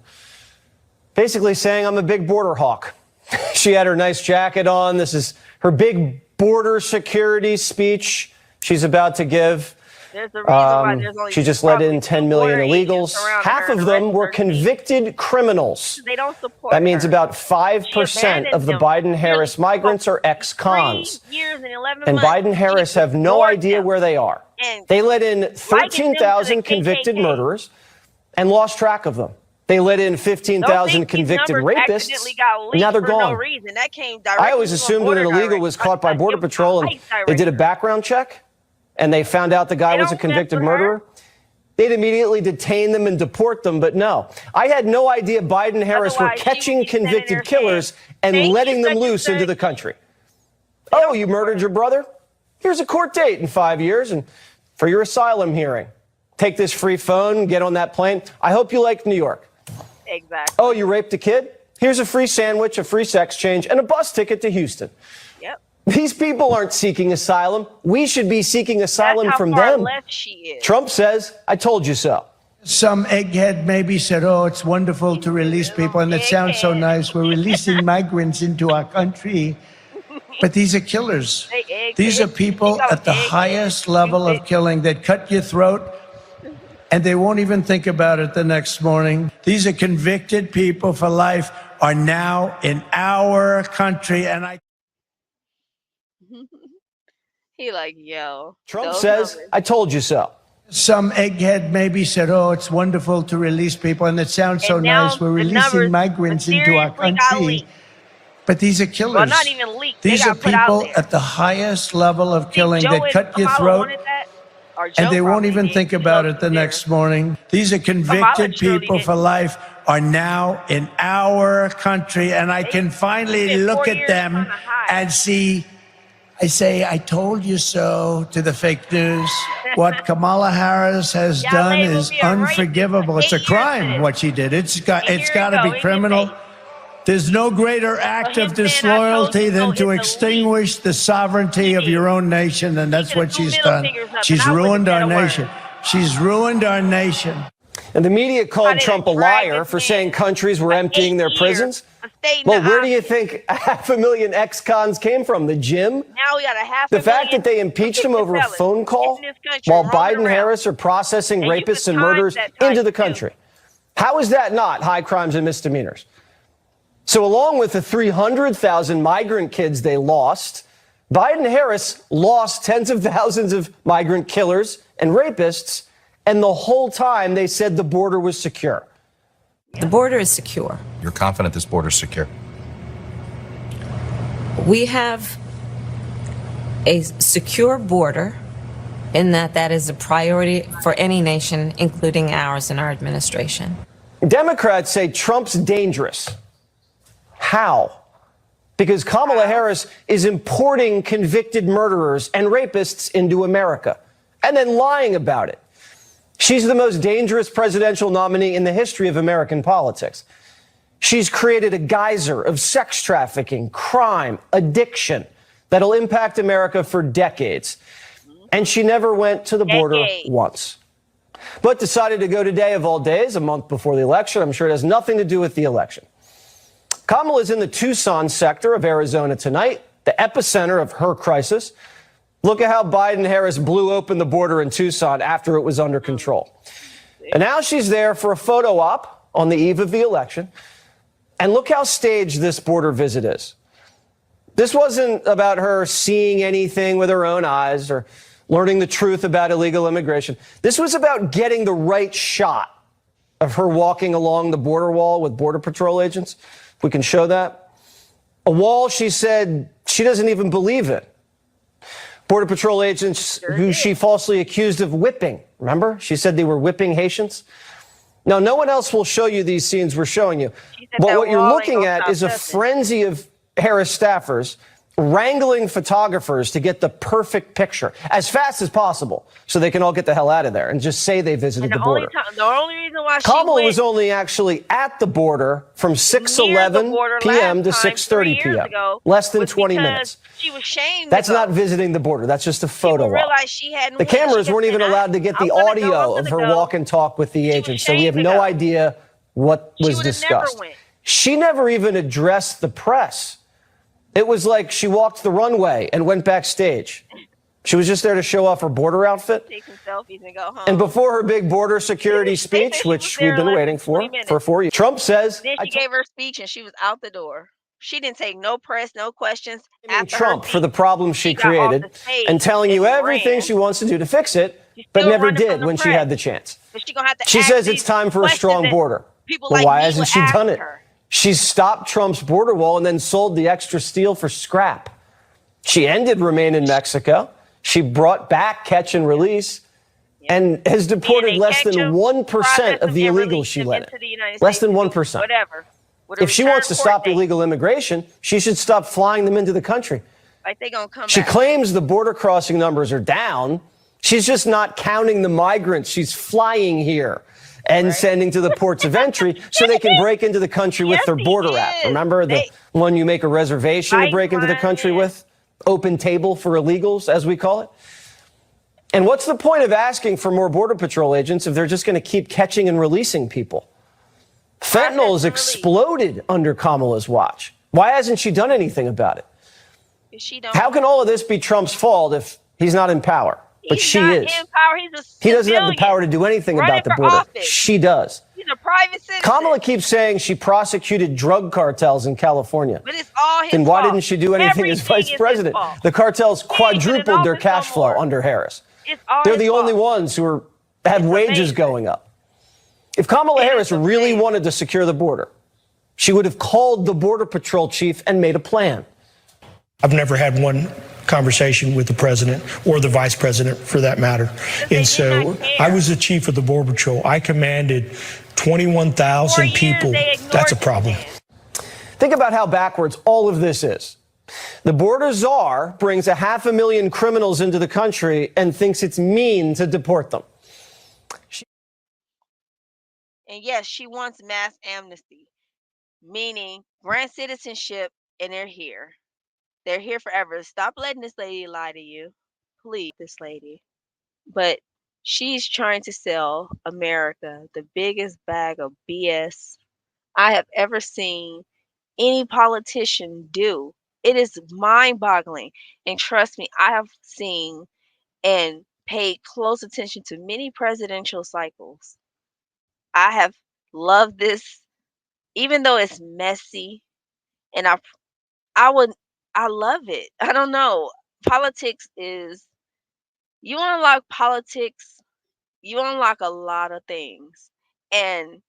basically saying, I'm a big border hawk. She had her nice jacket on. This is her big border security speech she's about to give.
There's a reason why there's only
she just let in 10 million illegals. Half of them were convicted criminals.
They don't support
That means
her.
about 5% of the Biden-Harris migrants are ex-cons.
3 years and 11
And
months.
Biden Harris have no idea where they are. They let in 13,000 convicted murderers and lost track of them. They let in 15,000 convicted rapists, and now they're gone.
No reason. That came
I always assumed when an illegal was caught by Border Patrol and they did a background check and they found out the guy was a convicted murderer, they'd immediately detain them and deport them. But no, I had no idea Biden and Harris were catching convicted killers and letting them loose into the country. Oh, you murdered your brother? Here's a court date in 5 years and for your asylum hearing. Take this free phone, get on that plane. I hope you like New York.
Exactly.
Oh, you raped a kid? Here's a free sandwich, a free sex change, and a bus ticket to Houston.
Yep.
These people aren't seeking asylum. We should be seeking asylum from
That's how far
them.
left she is.
Trump says, I told you so.
Some egghead maybe said, oh, it's wonderful to release people, and it sounds so nice. We're releasing migrants into our country. But these are killers. These are people at the highest level of killing that cut your throat, and they won't even think about it the next morning. These are convicted people for life, are now in our country, and I...
He like, yo.
Trump says, I told you so.
Some egghead maybe said, oh, it's wonderful to release people, and it sounds so nice. We're releasing migrants into our country. But these are killers.
Well, not even leaked.
These are people at the highest level of killing that cut your throat, and they won't even think about it the next morning. These are convicted people for life, are now in our country, and I can finally look at them and see, I say, I told you so to the fake news. What Kamala Harris has done is unforgivable. It's a crime what she did. It's got to be criminal. There's no greater act of disloyalty than to extinguish the sovereignty of your own nation, and that's what she's done. She's ruined our nation. She's ruined our nation.
And the media called Trump a liar for saying countries were emptying their prisons. Well, where do you think 500,000 ex-cons came from? The gym?
Now we got
the fact that they impeached him over a phone call while Biden and Harris are processing rapists and murderers into the country. How is that not high crimes and misdemeanors? So along with the 300,000 migrant kids they lost, Biden and Harris lost tens of thousands of migrant killers and rapists, and the whole time they said the border was secure.
The border is secure.
You're confident this border is secure?
We have a secure border in that is a priority for any nation, including ours and our administration.
Democrats say Trump's dangerous. How? Because Kamala Harris is importing convicted murderers and rapists into America. and then lying about it. She's the most dangerous presidential nominee in the history of American politics. She's created a geyser of sex trafficking, crime, addiction that'll impact America for decades. And she never went to the border once, but decided to go today of all days, a month before the election. I'm sure it has nothing to do with the election. Kamala is in the Tucson sector of Arizona tonight, the epicenter of her crisis. Look at how Biden-Harris blew open the border in Tucson after it was under control. And now she's there for a photo op on the eve of the election. And look how staged this border visit is. This wasn't about her seeing anything with her own eyes or learning the truth about illegal immigration. This was about getting the right shot of her walking along the border wall with Border Patrol agents. If we can show that. A wall she said she doesn't even believe in. Border Patrol agents who she falsely accused of whipping. Remember? She said they were whipping Haitians. Now, no one else will show you these scenes we're showing you. But what you're looking at is a frenzy of Harris staffers wrangling photographers to get the perfect picture as fast as possible so they can all get the hell out of there and just say they visited the border.
The only reason why
Kamala was only actually at the border from 6:11 p.m. to 6:30 p.m. Less than 20 minutes.
She was shamed.
That's not visiting the border. That's just a photo op. The cameras weren't even allowed to get the audio of her walk and talk with the agents, so we have no idea what was discussed. She never even addressed the press. It was like she walked the runway and went backstage. She was just there to show off her border outfit.
Take some selfies and go home.
And before her big border security speech, which we've been waiting for 4 years, Trump says...
Then she gave her speech and she was out the door. She didn't take no press, no questions.
Trump for the problem she created and telling you everything she wants to do to fix it, but never did when she had the chance. She says it's time for a strong border. Well, why hasn't she done it? She stopped Trump's border wall and then sold the extra steel for scrap. She ended Remain in Mexico. She brought back Catch and Release and has deported less than 1% of the illegals she let in. Less than 1%.
Whatever.
If she wants to stop illegal immigration, she should stop flying them into the country.
Like they gonna come
She
back.
claims the border crossing numbers are down. She's just not counting the migrants she's flying here and sending to the ports of entry so they can break into the country with their border app. Remember the one you make a reservation to break into the country with? Open table for illegals, as we call it. And what's the point of asking for more Border Patrol agents if they're just going to keep catching and releasing people? Fentanyl has exploded under Kamala's watch. Why hasn't she done anything about it? How can all of this be Trump's fault if he's not in power? But she is. He doesn't have the power to do anything about the border. She does.
He's a private citizen.
Kamala keeps saying she prosecuted drug cartels in California.
But it's all his
Then why
fault.
didn't she do anything as vice president? The cartels quadrupled their cash flow under Harris. They're the only ones who had wages going up. If Kamala Harris really wanted to secure the border, she would have called the Border Patrol chief and made a plan.
I've never had one conversation with the president or the vice president for that matter. And so I was the chief of the Border Patrol. I commanded 21,000 people. That's a problem.
Think about how backwards all of this is. The border czar brings 500,000 criminals into the country and thinks it's mean to deport them.
And yes, she wants mass amnesty, meaning grant citizenship and they're here. They're here forever. Stop letting this lady lie to you. Please, this lady. But she's trying to sell America the biggest bag of BS I have ever seen any politician do. It is mind-boggling. And trust me, I have seen and paid close attention to many presidential cycles. I have loved this, even though it's messy, and I love it. I don't know. Politics is, you unlock politics, you unlock a lot of things. And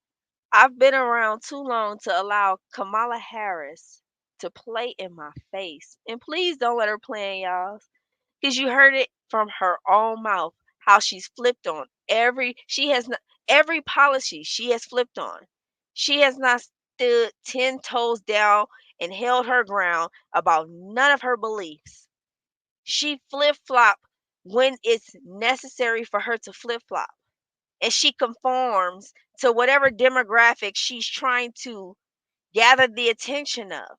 I've been around too long to allow Kamala Harris to play in my face. And please don't let her play in y'all's, because you heard it from her own mouth how she's flipped on every policy she has flipped on. She has not stood 10 toes down and held her ground about none of her beliefs. She flip-flop when it's necessary for her to flip flop and she conforms to whatever demographic she's trying to gather the attention of.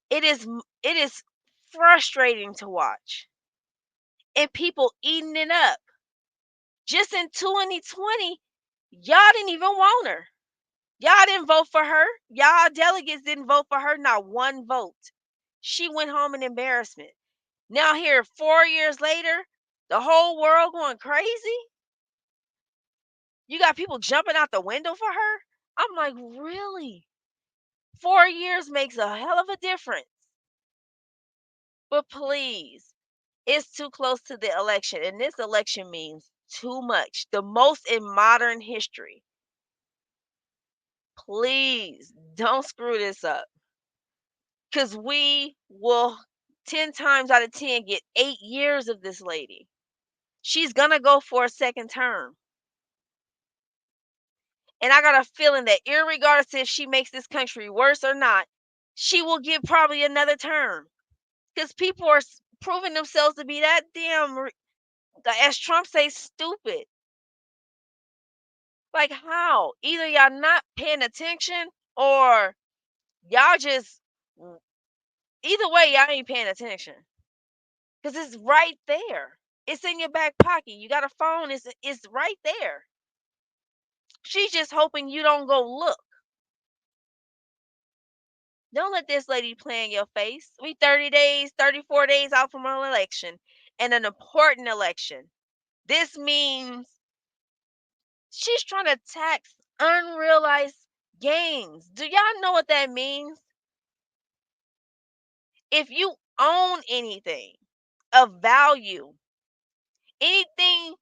It is frustrating to watch. And people eating it up. Just in 2020, y'all didn't even want her. Y'all didn't vote for her. Y'all delegates didn't vote for her, not one vote. She went home in embarrassment. Now here 4 years later, the whole world going crazy. You got people jumping out the window for her. I'm like, really? 4 years makes a hell of a difference. But please, it's too close to the election, and this election means too much. The most in modern history. Please don't screw this up. Because we will 10 times out of 10 get 8 years of this lady. She's going to go for a second term. And I got a feeling that irregardless if she makes this country worse or not, she will get probably another term. Because people are proving themselves to be that damn, as Trump says, stupid. Like how? Either y'all not paying attention or y'all just, either way, y'all ain't paying attention. Because it's right there. It's in your back pocket. You got a phone, it's right there. She's just hoping you don't go look. Don't let this lady play in your face. We 30 days, 34 days out from an election, and an important election. This means she's trying to tax unrealized gains. Do y'all know what that means? If you own anything of value, anything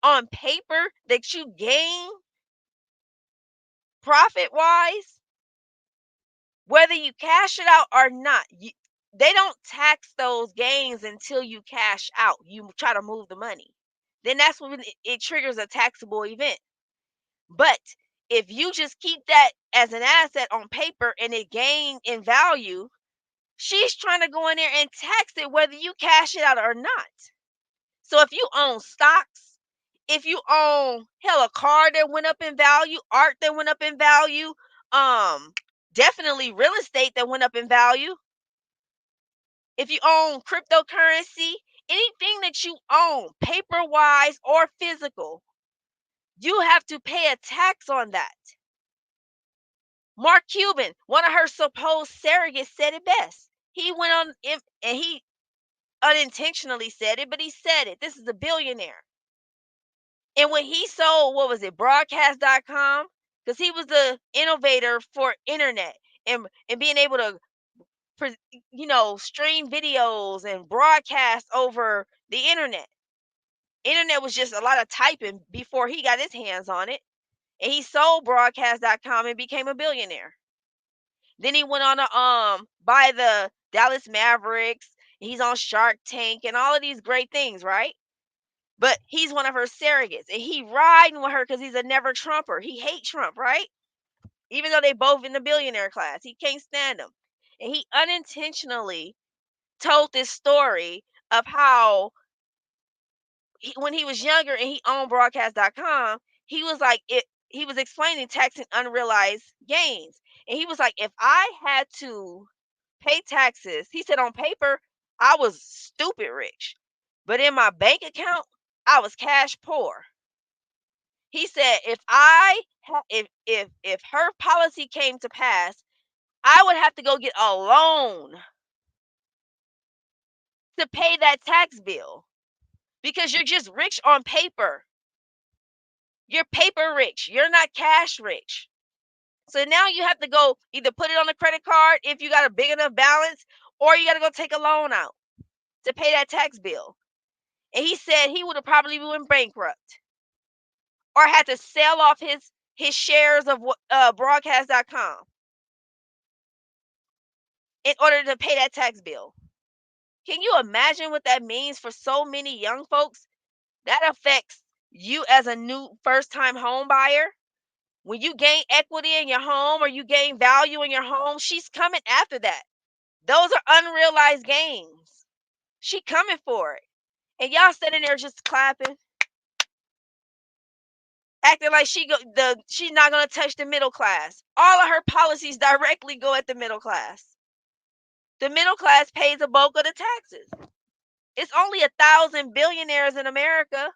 on paper that you gain profit wise, whether you cash it out or not, they don't tax those gains until you cash out. You try to move the money. Then that's when it triggers a taxable event. But if you just keep that as an asset on paper and it gain in value, she's trying to go in there and tax it whether you cash it out or not. So if you own stocks, if you own hell a car that went up in value, art that went up in value, definitely real estate that went up in value. If you own cryptocurrency, anything that you own, paper wise or physical, you have to pay a tax on that. Mark Cuban, one of her supposed surrogates, said it best. He went on and he unintentionally said it, but he said it. This is a billionaire. And when he sold, what was it, broadcast.com? Because he was the innovator for internet and being able to, stream videos and broadcast over the internet. Internet was just a lot of typing before he got his hands on it. And he sold broadcast.com and became a billionaire. Then he went on to buy the Dallas Mavericks. He's on Shark Tank and all of these great things, right? But he's one of her surrogates, and he riding with her because he's a never Trumper. He hates Trump, right? Even though they both in the billionaire class, he can't stand him. And he unintentionally told this story of how when he was younger and he owned broadcast.com, he was like he was explaining taxing unrealized gains. And he was like, if I had to pay taxes, he said on paper, I was stupid rich. But in my bank account, I was cash poor. He said if her policy came to pass, I would have to go get a loan to pay that tax bill because you're just rich on paper. You're paper rich. You're not cash rich. So now you have to go either put it on a credit card if you got a big enough balance, or you got to go take a loan out to pay that tax bill. And he said he would have probably been bankrupt or had to sell off his shares of broadcast.com in order to pay that tax bill. Can you imagine what that means for so many young folks? That affects you as a new first-time home buyer. When you gain equity in your home or you gain value in your home, she's coming after that. Those are unrealized gains. She coming for it. And y'all sitting there just clapping, acting like she's not gonna touch the middle class. All of her policies directly go at the middle class. The middle class pays the bulk of the taxes. It's only 1,000 billionaires in America,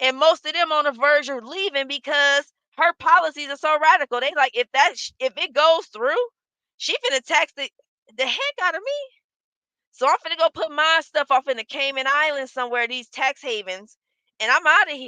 and most of them on the verge of leaving because her policies are so radical. They like, if it goes through, she finna tax the heck out of me. So I'm finna go put my stuff off in the Cayman Islands somewhere, these tax havens, and I'm out of here.